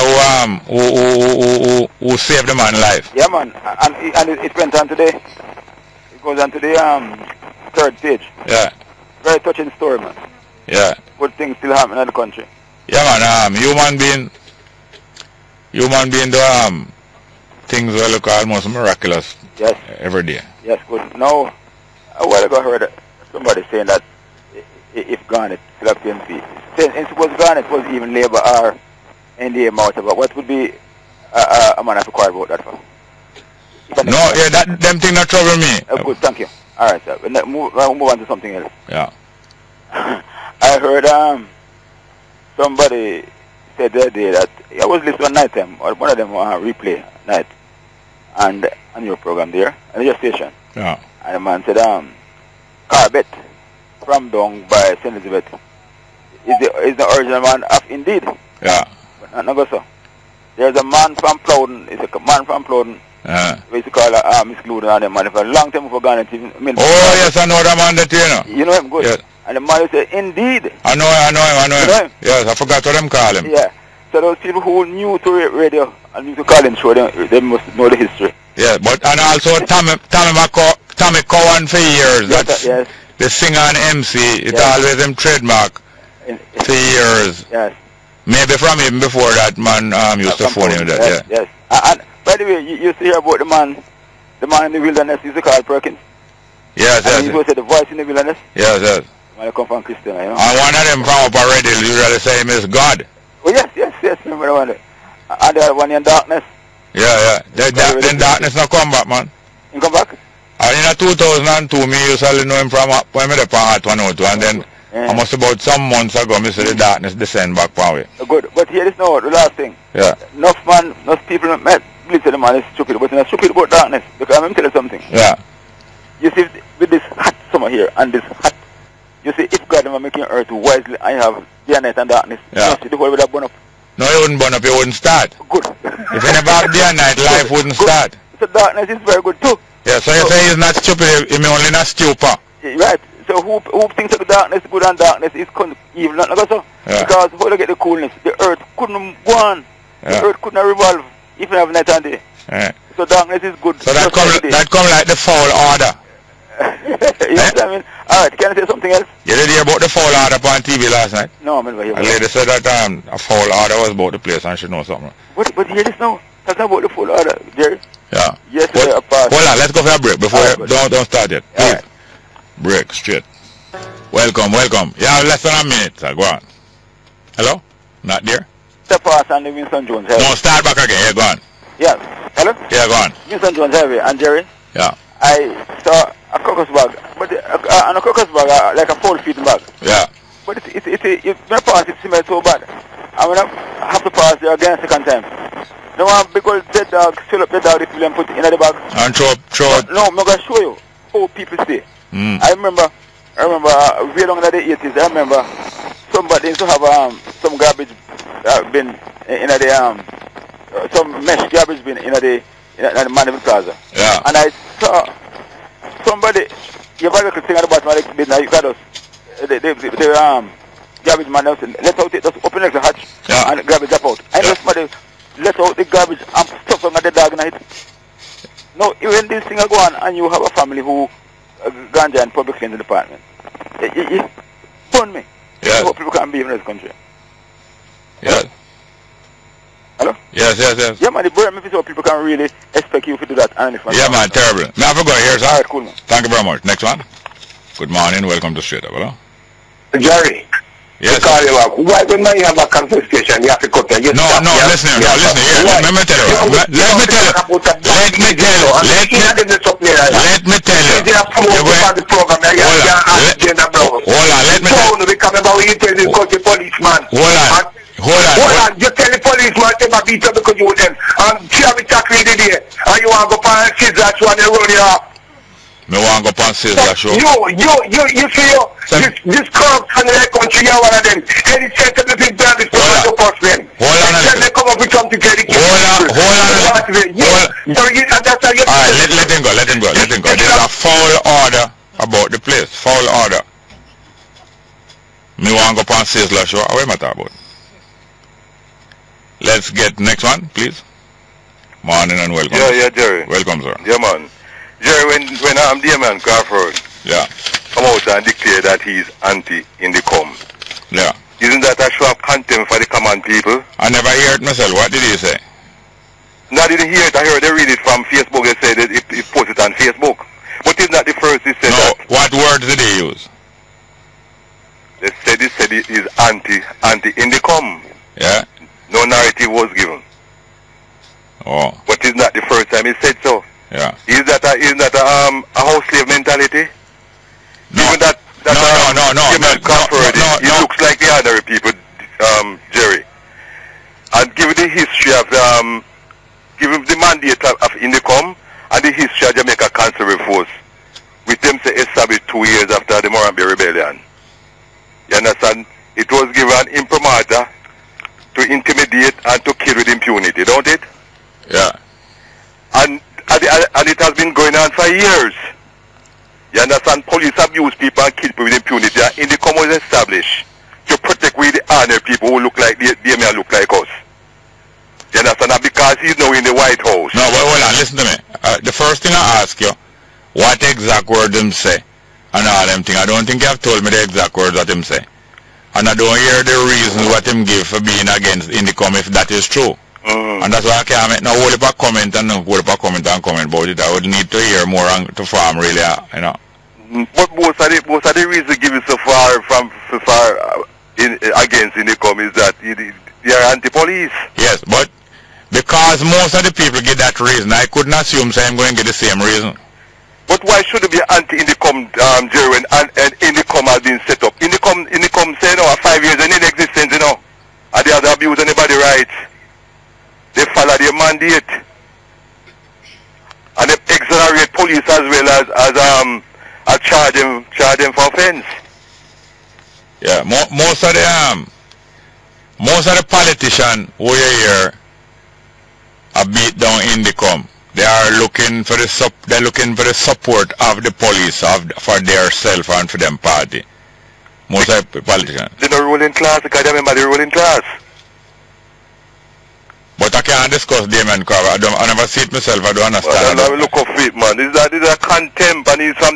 who saved the man's life? Yeah, man. And it went on today. It goes on to the third page. Yeah. Very touching story, man. Yeah. Good things still happen in the country. Yeah, man. Human being do things that look almost miraculous. Yes. Every day. Yes, good. Now, a while ago I heard somebody saying that if Garnet still have PNP, and suppose Garnet was even Labour or NDA or whatever, what would be a man have to cry about that for? No, yeah, them thing not trouble me. Good, thank you. All right, sir. We'll move on to something else. Yeah. I heard somebody said the other day that I was listening one night time, or one of them replay night, and on your program there, on your station. Yeah. And the man said, Carbet from down by St. Elizabeth is the original man of Indeed. Yeah. But not go so. There's a man from Plowden, it's a man from Plowden. We used to call Miss Gluden and them man for a long time for Garnet. Oh, yes, I know that man that you know. You know him, good. Yes. And the man said, Indeed. I know him. You know him? Yes, I forgot what them call him. Yeah. So those people who new to radio and new to call him show, they must know the history. Yeah, but and also Tommy Cowan for years. That's the singer and MC. It's always them trademark for years. Yes. Maybe from even before that man used to phone him that. Yes. And by the way, you used to hear about the man in the wilderness used to call Perkins. Yes. And he was the voice in the wilderness. Yes. When I come from Christian, you know. And one of them from up already usually say him is God. Oh yes. Remember the one. And the other one in darkness. Yeah. Then darkness not come back, man. He come back? And in 2002, me usually know him from when I was at 102, and then almost about some months ago, me see the darkness descend back from way. Good, but here is now the last thing. Yeah. Enough people might believe that the man is stupid, but he's not stupid about darkness. Because I'm going to tell you something. Yeah. You see, with this hot summer here, and this hot, you see, if God was making earth wisely, I have day and night and darkness, you see the whole would have burn up. No, it wouldn't burn up, it wouldn't start. Good. If you never have day and night, life wouldn't start. So darkness is very good too. Yeah, so you say he's not stupid, he only not stupid. Right. So who thinks that darkness is good and darkness is evil? Not like so. Yeah. Because how to get the coolness? The earth couldn't go on. The earth couldn't revolve if you have night and day. Yeah. So darkness is good. So that come like the foul order. You know what I mean? Alright, can I say something else? You did hear about the foul order on TV last night? No, I'm never hear about it. A lady said that a foul order was about the place and she know something. But hear this now. Talking about the foul order, Jerry. Yeah. Yes, hold on, let's go for a break before don't start yet. Please. Right. Break straight. Welcome. You have less than a minute, so go on. Hello? Not there? Step past on the Winston Jones Highway. No, start back again. Yeah, go on. Yeah. Hello? Yeah, go on. Winston Jones Highway. And Jerry? Yeah. I saw a crocus bag, but and a crocus bag like a 4 feet bag. Yeah. But it's my pass it smells so bad. I'm gonna have to pass there again second time. No one big old dead dog, fill up the dog if you put it in the bag. And throw it. No, I'm gonna show you how people stay. I remember way long in the 80s, I remember somebody used to have some garbage bin in the some mesh garbage bin in the Maniville Plaza. Yeah. And I saw somebody, you probably could sing at the bottom of the bin, you got us. The garbage man now said, let out it, just open the hatch and the garbage up out. And somebody let out the garbage and stuff on the dog night. Now, when this thing go on and you have a family who ganja and public cleansing department, it burn me. Yeah. I hope people can be in this country. Yeah. Hello? Yes. Yeah, man, the burn me so people can really expect you to do that. Yeah, man, terrible. Now, I forgot here, sir. Alright, cool, man. Thank you very much. Next one. Good morning. Welcome to Straight Up. Hello? Jerry. Yes. Why when you have a confiscation, you have to cut them? No, listen here. Let me tell you. Let me tell you. You're going. Hold on. Let me tell you. Hold on. You tell the policeman to never beat up because you with them. And see how we tackle the day. And you want to go find kids that you want to run you off. Me want to go pan sales that show. You see this corrupt in the country, you're one of them. Any sensible people that is going to post them. Hold on. They come up with something to get it. Hold on. Alright, let him go. There's a foul order about the place. Foul order. Me want to go pan sales that show. What am I talking about? Let's get next one, please. Morning and welcome. Yeah, Jerry. Welcome, sir. Yeah, man. Jerry, when dear man Crawford come out and declare that he's anti-Indicom. Yeah. Isn't that a show of contempt for the common people? I never heard it myself. What did he say? No, I didn't hear it. I heard they read it from Facebook. They said it posted on Facebook. But it's not the first he said that. What words did he use? They said it is anti-Indicom. Yeah. No narrative was given. Oh. But it's not the first time he said so. Yeah. Is that a house slave mentality? No. Even that he looks like the ordinary people, Jerry. And given the history of given the mandate of Indicom and the history of Jamaica Conservative Force, with them say established 2 years after the Morambe Rebellion. You understand? It was given imprimatur to intimidate and to kill with impunity, don't it? Yeah. And it has been going on for years. You understand? Police abuse people and kill people with impunity. And Indicom was established to protect we the ordinary people who look like they may look like us. You understand? And because he's now in the White House. No, but hold on, listen to me. the first thing I ask you, what exact word him say, and all them thing. I don't think you have told me the exact words that him say. And I don't hear the reasons what him give for being against Indicom if that is true. And that's why I can't make no whole heap of comment and no whole heap of comment about it. I would need to hear more and to farm really, you know. But most of the reasons given so far against Indicom is that they are anti-police. Yes, but because most of the people get that reason, I couldn't assume so I'm going to get the same reason. But why should it be anti-Indicom, Jerry, and Indicom has been set up? Indicom say, no, 5 years in existence, you know, and they have abused anybody's rights. They follow their mandate. And they exonerate police as well as charge them for offense. Yeah, most of the politicians who you hear are beat down Indicom. They are looking for the support of the police for their self and for them party. Most of the politicians. They're not ruling class because they remember the ruling class. But I can't discuss them and I never see it myself. I don't understand. Well, look of it, man. This is a contempt, and he's from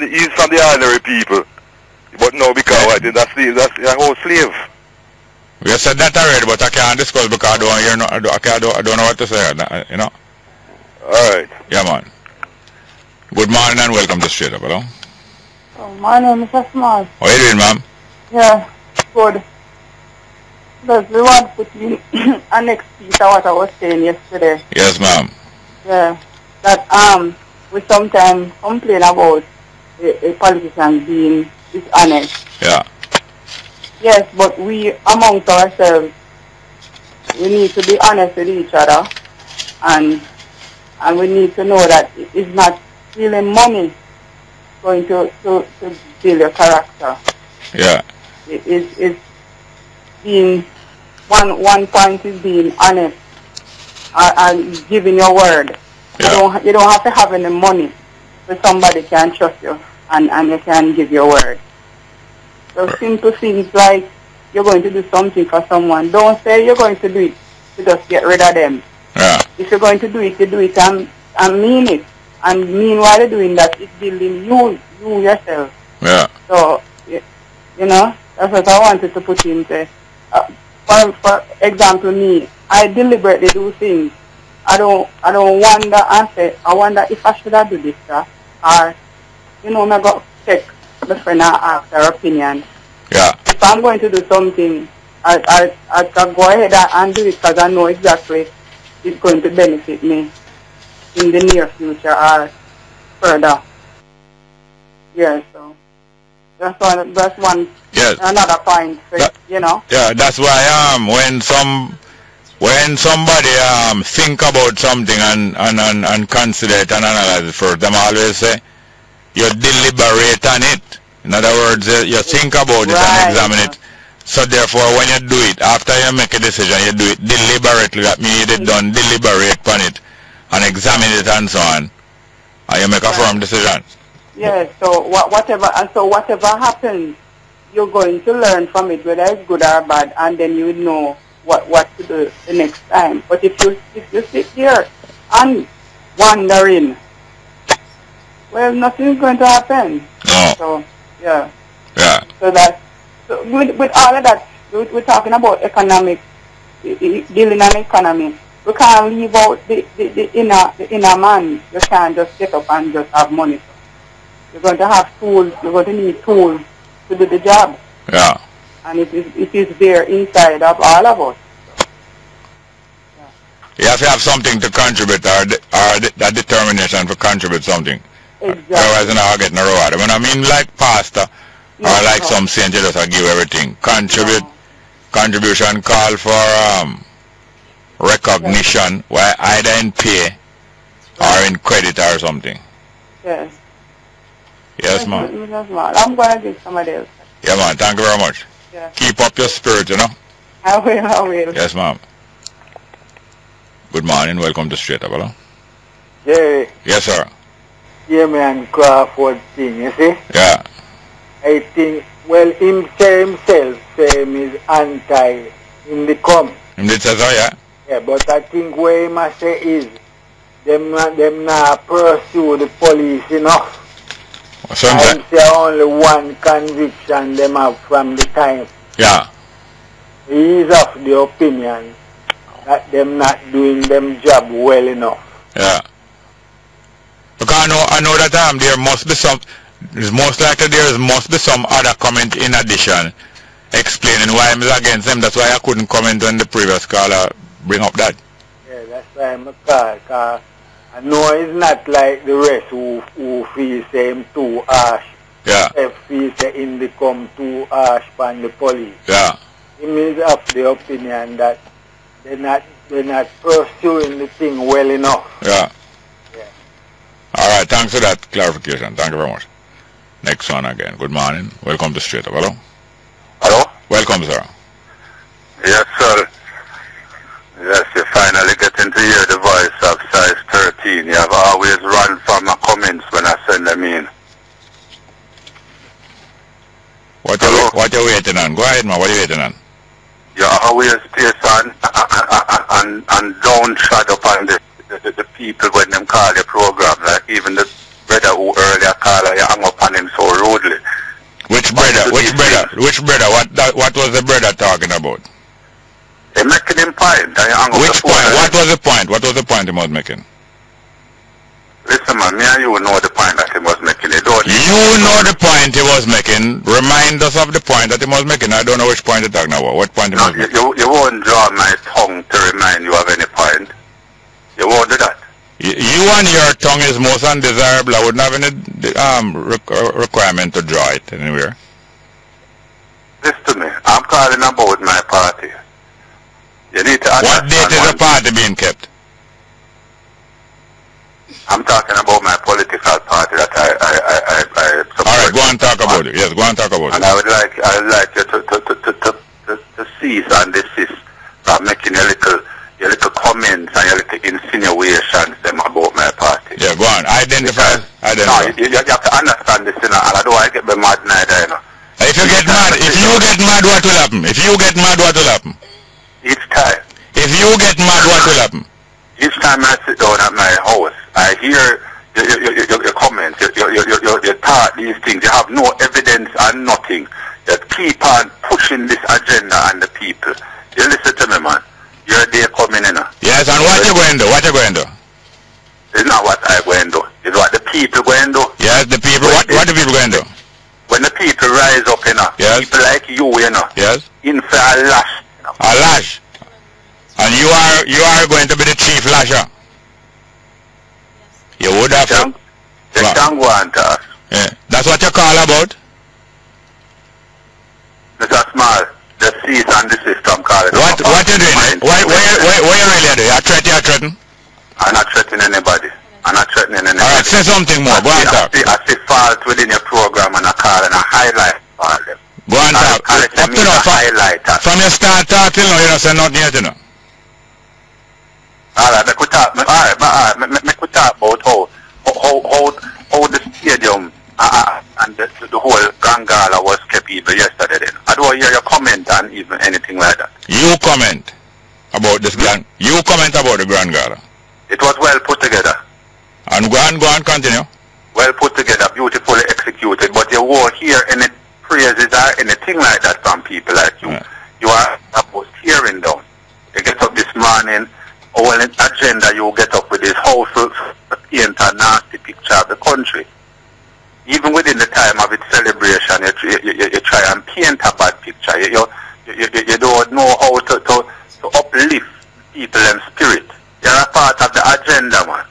the ordinary people. But no, because that's a whole slave. We have said that already, but I can't discuss because I don't hear I don't know what to say. You know. Alright. Yeah, man. Good morning and welcome to Straight Up, hello? Oh, my name is Asmal. How are you doing, ma'am? Yeah, good. Because we want to put in a next piece of what I was saying yesterday. Yes, ma'am. Yeah, that we sometimes complain about a politician being dishonest. Yeah. Yes, but we amongst ourselves, we need to be honest with each other, and we need to know that it's not really money going to build your character. Yeah. It's being one point is being honest and giving your word. Yeah. You don't have to have any money, so somebody can trust you and you can give your word. So simple things like you're going to do something for someone. Don't say you're going to do it to just get rid of them. Yeah. If you're going to do it, you do it and mean it. And meanwhile you're doing that, it's building you yourself. Yeah. So, you know, that's what I wanted to put into. For example, me, I deliberately do things. I don't wonder and say, I wonder if I should have do this, or, you know, I got check the friend and ask her opinion. Yeah. If I'm going to do something, I can go ahead and do it because I know exactly it's going to benefit me in the near future or further. Yeah, so that's one yes. Another point, you know. Yeah, that's why when somebody think about something and consider it and analyze it first, them always say you deliberate on it. In other words, you think about it and examine it. So therefore, when you do it, after you make a decision, you do it deliberately. That means you did done deliberate on it and examine it and so on, and you make a firm decision. Yeah. So whatever happens, you're going to learn from it, whether it's good or bad, and then you know what to do the next time. But if you sit here and wondering, well, nothing's going to happen. No. So yeah. Yeah. So that. So with all of that, we're talking about economic, dealing on economy. We can't leave out the inner man. You can't just get up and just have money. You're going to have tools. You're going to need tools to do the job. Yeah. And it is there inside of all of us. You have to have something to contribute or that determination to contribute something. Exactly. Otherwise, you're not getting a reward. When I mean like pastor, or like some saint, you just give everything. Contribution call for recognition, where either in pay or in credit or something. Yes. Yes, ma'am. I'm going to give somebody else. Yeah, man. Thank you very much. Yeah. Keep up your spirit, you know. I will. Yes, ma'am. Good morning. Welcome to Straight Up, hello? Yeah. Yes, sir. Yeah, man, Crawford thing, you see? Yeah. I think, well, him say himself, is anti-Indicom. Him did say so, yeah? Yeah, but I think what he must say is, them not pursue the police enough. Sometimes. I say only one conviction them have from the time. Yeah. He is of the opinion that them not doing them job well enough. Yeah. Because I know that there must be some, most likely there must be some other comment in addition explaining why I'm against them. That's why I couldn't comment when the previous caller bring up that. Yeah, that's why I'm a call, because I know it's not like the rest who feel him too harsh. Yeah. They feel him become too harsh by the police. Yeah. He is of the opinion that they're not pursuing the thing well enough. Yeah. Alright, thanks for that clarification. Thank you very much. Next one again. Good morning. Welcome to Straight Up. Hello? Hello? Welcome, sir. Yes, sir. Yes, you're finally getting to hear the voice of size 13. You have always run from my comments when I send them in. What you waiting on? Go ahead, man. What are you waiting on? You always stay on and don't shut up on the people when them call your program. Like even the brother who earlier called you hung up on him so rudely. Which brother? Which brother? What was the brother talking about? They making him point. Which point? What was the point? What was the point he was making? Listen, man, me and you know the point that he was making. You know the point he was making. Remind us of the point that he was making. I don't know which point you're talking about. What point he was making? You won't draw my tongue to remind you of any point. You won't do that. You and your tongue is most undesirable. I wouldn't have any requirement to draw it anywhere. Listen to me. I'm calling about my party. You need to understand. What date is the party being kept? I'm talking about my political party that I support. All right, go and talk about it. Yes, go and talk about it. And I would like you to cease and desist from making your little comments and your little insinuations them about my party. Yeah, go on. Identify. No, you have to understand this, you know, and I don't want to get me mad neither, you know. If you get mad, what will happen? If you get mad, what will happen? Each time. If you get mad, what will happen? Each time I sit down at my house, I hear your comments, you talk these things, you have no evidence and nothing. You keep on pushing this agenda on the people. You listen to me, man. You're there coming in. Yes, and what you going to do? What you going to do? It's not what I'm going to do. It's what the people going to do. Yes, the people. What the people going to do? When the people rise up, you know, yes. People like you, you know, yes. In for a lash. You know. A lash? And you are going to be the chief lasher. You would have to. They can't go on to us. Yeah. That's what you call about? Mr. Small, the cease and desist from calling. What you doing? What you really doing? You're threatening? I'm not threatening anybody. I'm not threatening anybody. Alright, say something more. Go on talk. I see fault within your program and I call and I highlight all them. Go on talk. From your start talk till now, you don't say nothing yet, you know. Alright, make we talk about how the stadium and the whole Gangala was kept even yesterday then. I don't hear your comment on even anything like that. You comment about this you comment about the Grand Gala. It was well put together. And go on, continue. Well put together, beautifully executed, but you won't hear any praises or anything like that from people like you. Yeah. You are supposed tearing down. You get up this morning, all agenda you get up with is how to paint a nasty picture of the country. Even within the time of its celebration, you try and paint a bad picture. You don't know how to uplift people and spirit. You're a part of the agenda, man.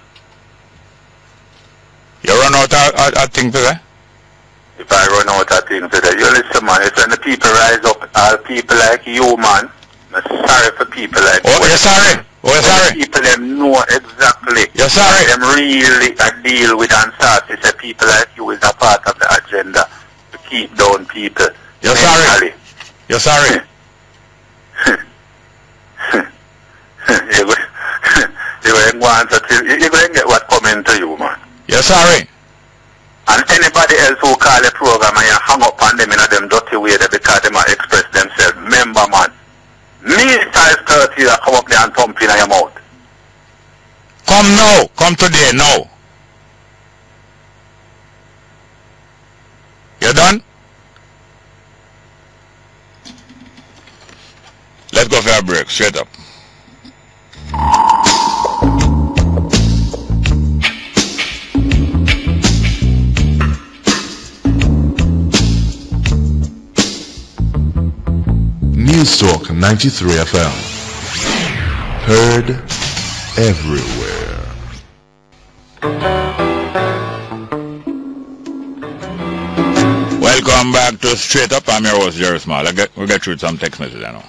You run out of things today? If I run out of things today, you listen, man. It's when the people rise up, all people like you, man. I'm sorry for people like you. Oh, you're sorry? Oh, you're sorry? People them know exactly. You're sorry? Them really deal with and start to say people like you is a part of the agenda to keep down people. You're sorry? You're sorry? You're going to get what coming to you, man. You're sorry? And anybody else who call a program and you hang up on them in a them dirty way because they might express themselves. Remember, man, me size 30 that come up there and thump in your mouth. Come now. Come today, now. You done? Let's go for a break. Straight up. News Talk 93 FM. Heard everywhere. Welcome back to Straight Up. I'm your host, Jerry Small. We'll get through some text messages, I know.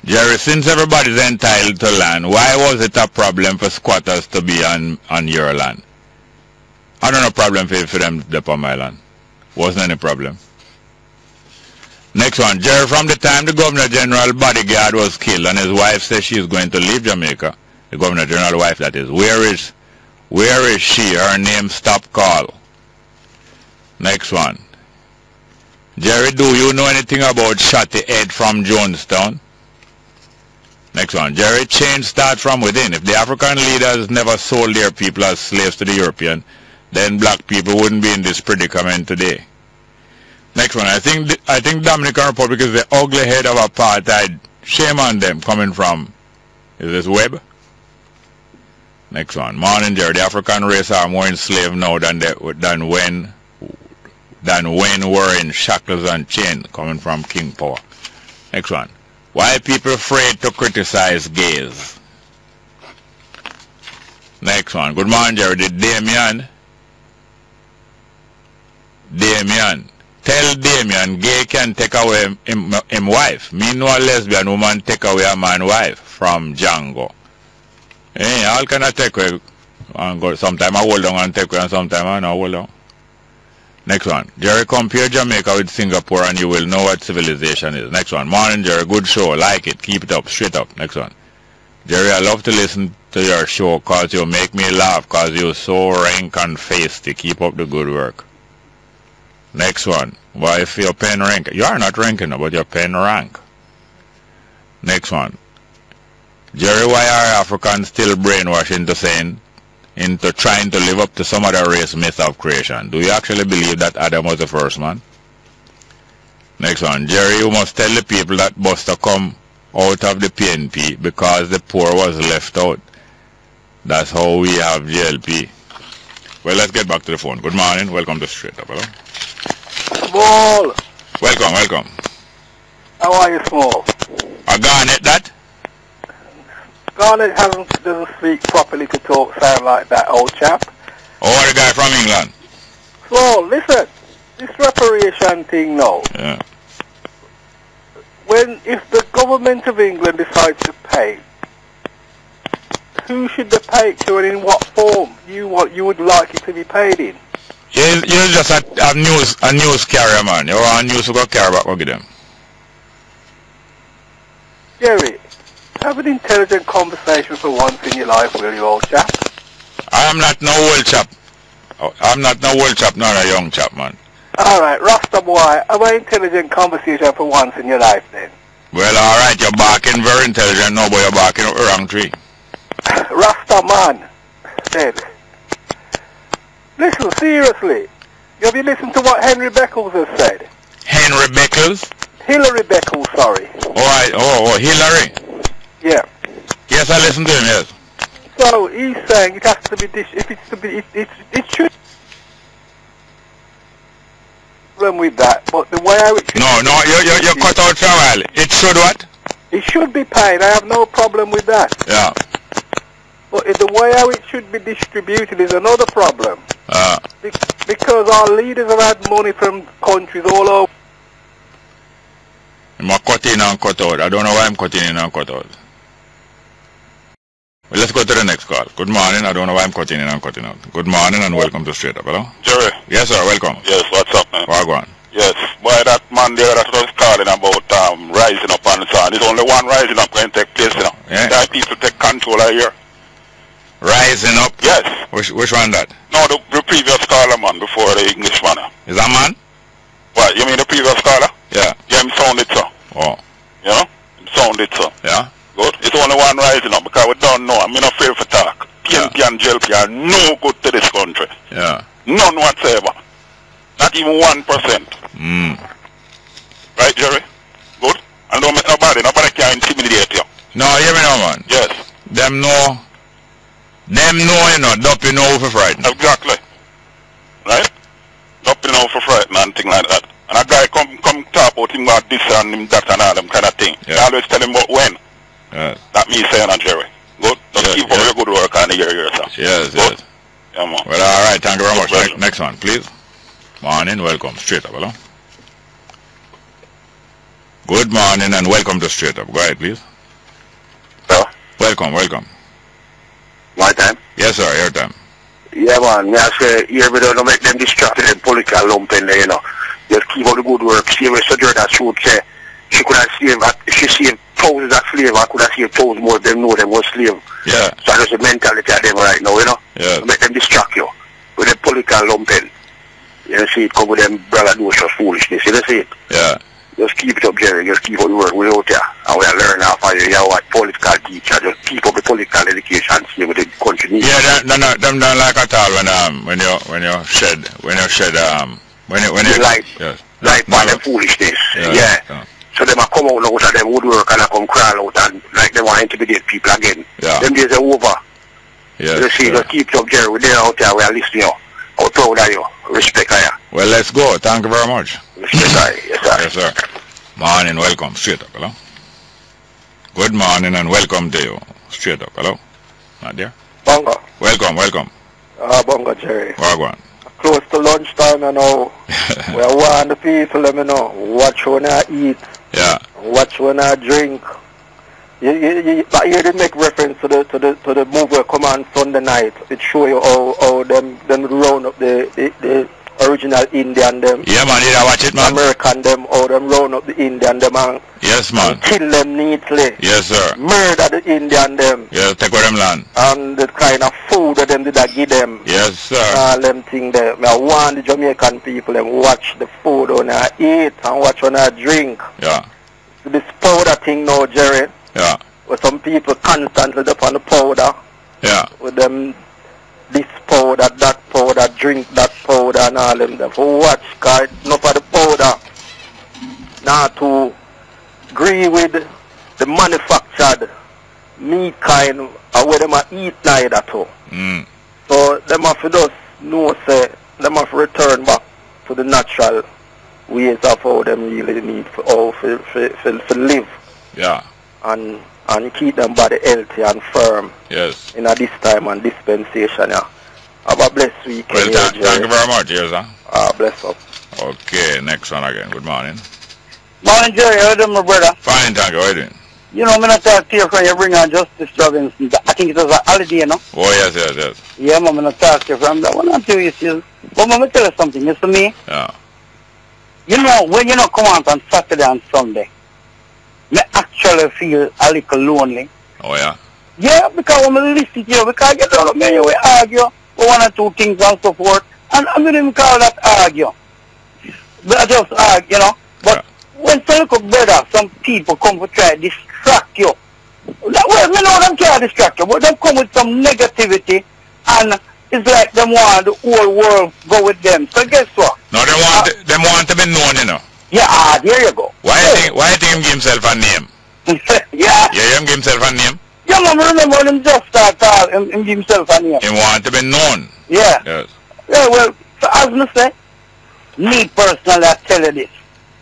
Jerry, since everybody's entitled to land, why was it a problem for squatters to be on your land? I don't know problem for them to be on my land. Wasn't any problem. Next one, Jerry, from the time the Governor General bodyguard was killed and his wife says she is going to leave Jamaica, the Governor General wife that is, where is she? Her name stop call. Next one, Jerry, do you know anything about Shotty Ed from Jonestown? Next one, Jerry, change starts from within. If the African leaders never sold their people as slaves to the European, then black people wouldn't be in this predicament today. Next one, I think Dominican Republic is the ugly head of apartheid. Shame on them coming from, is this Webb? Next one, morning Jerry, the African race are more enslaved now than when were in shackles and chains, coming from King Power. Next one, why people afraid to criticize gays? Next one, good morning Jerry, did Damien, tell Damien gay can take away him wife. Me know a lesbian woman take away a man wife from Django. Hey, all can I take away and go. Sometime I hold on and take away and sometime I don't hold on. Next one. Jerry, compare Jamaica with Singapore and you will know what civilization is. Next one. Morning Jerry, good show. Like it. Keep it up. Straight up. Next one. Jerry, I love to listen to your show cause you make me laugh cause you're so rank and feisty. Keep up the good work. Next one. Why if your pen rank? You are not ranking, but your pen rank. Next one. Jerry, why are Africans still brainwashed into trying to live up to some other race myth of creation? Do you actually believe that Adam was the first man? Next one. Jerry, you must tell the people that Buster come out of the PNP because the poor was left out. That's how we have JLP. Well, let's get back to the phone. Good morning. Welcome to Straight Up. Hello? Small. Welcome. How are you, Small? Garnet that? Garnet doesn't speak properly to sound like that, old chap. Oh, the guy from England. Small, listen. This reparation thing now. Yeah. If the government of England decides to pay, who should they pay to and in what form you would like it to be paid in? You're just a news carrier, man. You're on news to go carry back, go get them. Jerry, have an intelligent conversation for once in your life, will you, old chap? I am not no old chap. I'm not no old chap, not a young chap, man. Alright, Rasta boy, have an intelligent conversation for once in your life, then. Well, alright, you're barking very intelligent now, but you're barking up the wrong tree. Rasta man said, listen, seriously, have you listened to what Henry Beckles has said? Henry Beckles? Hillary Beckles, sorry. Oh, Hillary? Yeah. Yes, I listened to him, yes. So, he's saying it has to be, it should with that, but the way it should you cut out for a while. It should what? It should be paid. I have no problem with that. Yeah. But the way how it should be distributed is another problem. Because our leaders have had money from countries all over. I'm cutting in and cut out. I don't know why I'm cutting in and cut out. Well, let's go to the next call. Good morning. I don't know why I'm cutting in and cutting out. Good morning and welcome to Straight Up. Hello? Jerry. Yes, sir. Welcome. Yes, what's up, man? Wagwan. Yes. Boy, that man there that was calling about rising up and so on. There's only one rising up going to take place, you know. Yeah. There are people take control out here. Rising up? Yes. Which one that? No, the previous caller, man, before the English man. Is that man? What, you mean the previous caller? Yeah. Yeah, him sounded so. Oh. You know? Him sounded so. Yeah. Good. It's only one rising up because we don't know. I'm not afraid for talk. PNP and JLP are no good to this country. Yeah. None whatsoever. Not even 1%. Right, Jerry? Good? And don't make nobody can intimidate you. No, hear me now, man. Yes. Them know, you know, don't be know for frightened. Exactly. Right? Don't be know for frightened and thing like that. And a guy come talk about him about this and him that and all them kind of thing. Yeah. I always tell him about when. Yes. That me saying and Jerry. Good? Just keep up your good work and hear yourself. Yes, good? yes. Yeah, man. Well, all right. Thank you very much. Next one, please. Morning. Welcome. Straight up, hello. Good morning and welcome to Straight Up. Go ahead, please. Hello. Welcome. My time? Yes, sir. Your time. Yeah, man. I say, here we don't make them distracted and political lumping there, you know. Just keep up the good work. See where Sir Jordan should say she could have saved, if she saved thousands of slaves, I could have saved thousands more of them know them was slaves. Yeah. So that's the mentality of them right now, you know. Yeah. Make them distract you with the political lumping. You see it come with them braggadocious foolishness. You see it? Yeah. Just keep it up, Jerry. Just keep up the work. We're out there. And we are learning off of you. You're what political teacher. Just keep up the political education. See what the country needs. Yeah, them don't like at all when you shed light yes. on them foolishness. Yeah. So them a come out now out of them woodwork and a come crawl out and like they want to intimidate people again. Yeah. Them days are over. Yes. You see, just keep it up, Jerry. We're there out there. We are listening. How proud of you. Respect of you. Well, let's go. Thank you very much. Yes, sir. Morning, welcome. Straight up, hello. Good morning and welcome to you. Straight up, hello. Not there? Bongo. Welcome. Bongo, Jerry. Wagwan. Close to lunchtime, you know. We want the people, you know, watch when I eat. Yeah. Watch when I drink. But you did make reference to the movie come on Sunday night. It show you how them round up the original Indian them. Yeah, man, did I watch it, man? American them, how them round up the Indian them and yes, man. Kill them neatly. Yes, sir. Murder the Indian them. Yeah, take away them land. And the kind of food that them did I give them. Yes, sir. All them things there. I want the Jamaican people them watch the food when I eat and watch when I drink. Yeah. So this powder thing now, Jerry. Yeah. Where some people constantly up on the powder. Yeah. With them this powder, that powder, drink that powder and all them. For watch, cause enough of the powder. Not to agree with the manufactured meat kind or where them a eat neither too. So them have to just know say them have to return back to the natural ways of how them really need to live. Yeah. And keep them body healthy and firm. Yes. In this time and dispensation, yeah. Have a blessed weekend. Well, thank you very much, yes, sir. Bless up. Okay, next one again. Good morning. Morning, Jerry. How are you doing, my brother? Fine, thank you. How are you doing? You know, I'm going to talk to you from you bring on Justice Joggins. I think it was a holiday, you know? Oh, yes. Yeah, I'm going to talk to you from that one. I'll tell you, but I'm going to tell you something. You see me? Yeah. You know, when you not come out on Saturday and Sunday, I actually feel a little lonely. Oh, yeah? Yeah, because when I listen to you, because you don't know, you argue for one or two things and so forth, and I don't even call that argue. But I just argue, you know. But when some brother, some people come to try to distract you, well, you know them try to distract you, but they come with some negativity, and it's like them want the whole world go with them. So guess what? No, they want to be known, you know. Yeah, there you go. Why do you think him give himself a name? Yeah. Yeah, him give himself a name? Yeah, man, remember him just start him give himself a name. He want to be known. Yeah. Yes. Yeah, well, so as I say, me personally I tell you this,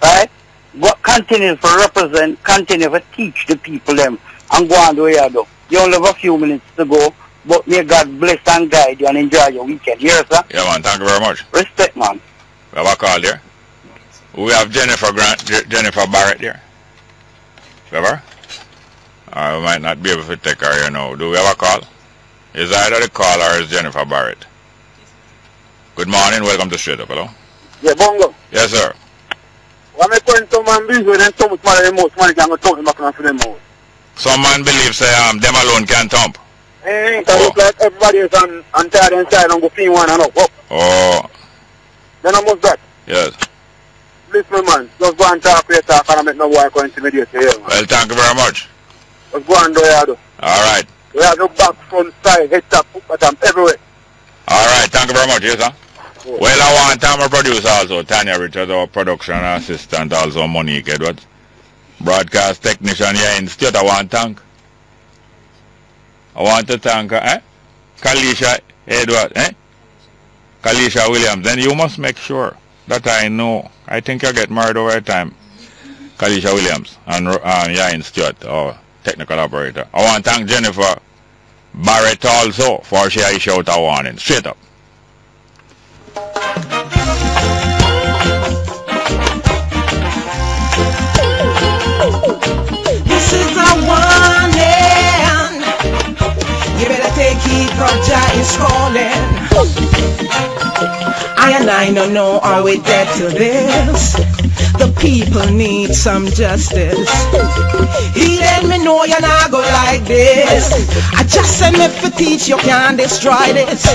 right? But continue to represent, continue to teach the people them and go on the way you do. You only have a few minutes to go, but may God bless and guide you and enjoy your weekend. Yes, sir? Yeah, man, thank you very much. Respect, man. We have a call there. We have Jennifer Barrett there. Remember? We might not be able to take her here now. Do we have a call? Is either the caller or is Jennifer Barrett? Good morning, welcome to Straight Up, hello? Yeah, Bongo. Yes, sir. When I go into my business, then so much money, most money can go talk back and for them out. Some man believes them alone can thump. Hey, it look like everybody is on tired inside and go feel one and up. Oh. Then I must that. Yes. Listen, man, just go and talk your talk and I make no boy go intimidate you. Well, thank you very much. Just go and do it. All right. We have no back, front, side, head top, foot, bottom, everywhere. Alright, thank you very much, yes sir. Yeah. Well, I want our producer also, Tanya Richards, our production assistant, also Monique Edwards. Broadcast technician here in Stewart, I want to thank. I want to thank, Kalisha Edwards, Kalisha Williams. Then you must make sure that I know. I think you get married over time. Kalisha Williams and yeah, in Stewart, our technical operator. I want to thank Jennifer Barrett also for she issue out a warning. Straight up. This is a warning. You better take heed, Roger is calling. I don't know how we get to this. The people need some justice. He let me know you're not go like this. I just said me for teach you can't destroy this.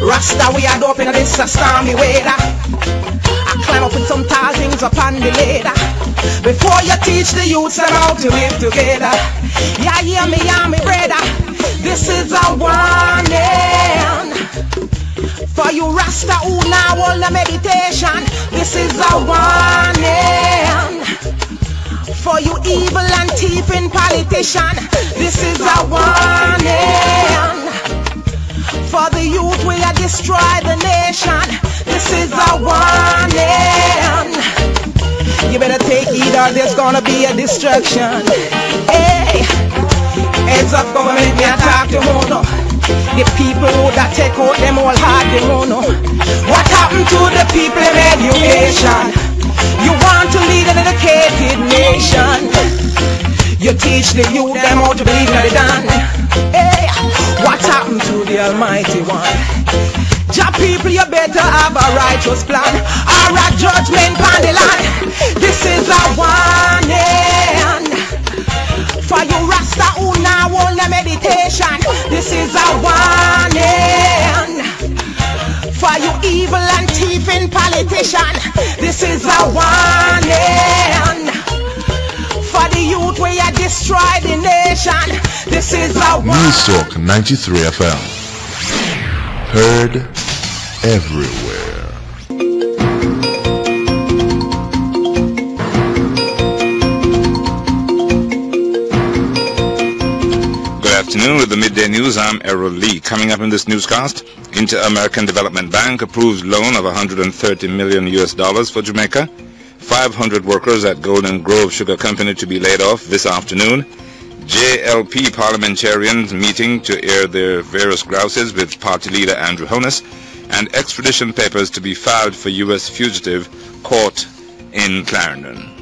Rasta we are dope in this a stormy weather. I climb up with some tall things up on the ladder. Before you teach the youths how to live together. Yeah, hear me, brother. This is a warning. For you Rasta who now hold the meditation, this is a warning. For you evil and thieving politician, this is a warning. For the youth we are destroy the nation, this is a warning. You better take heed or there's gonna be a destruction. Hey, heads up government, me attack the mono. The people that take out them all hard, they won't know what happened to the people in education. You want to lead an educated nation. You teach the youth them how to believe in the done. Hey, what happened to the Almighty One? Jah people, you better have a righteous plan or a judgment on the land. This is a warning. For you Rasta who now hold the meditation, this is a warning. For you evil and thieving politician, this is a warning. For the youth where you destroy the nation, this is a warning. News Talk 93 FM. Heard everywhere. Afternoon with the midday news. I'm Errol Lee. Coming up in this newscast, Inter-American Development Bank approves loan of $130 million for Jamaica. 500 workers at Golden Grove Sugar Company to be laid off this afternoon. JLP parliamentarians meeting to air their various grouses with party leader Andrew Honus, and extradition papers to be filed for U.S. fugitive caught in Clarendon.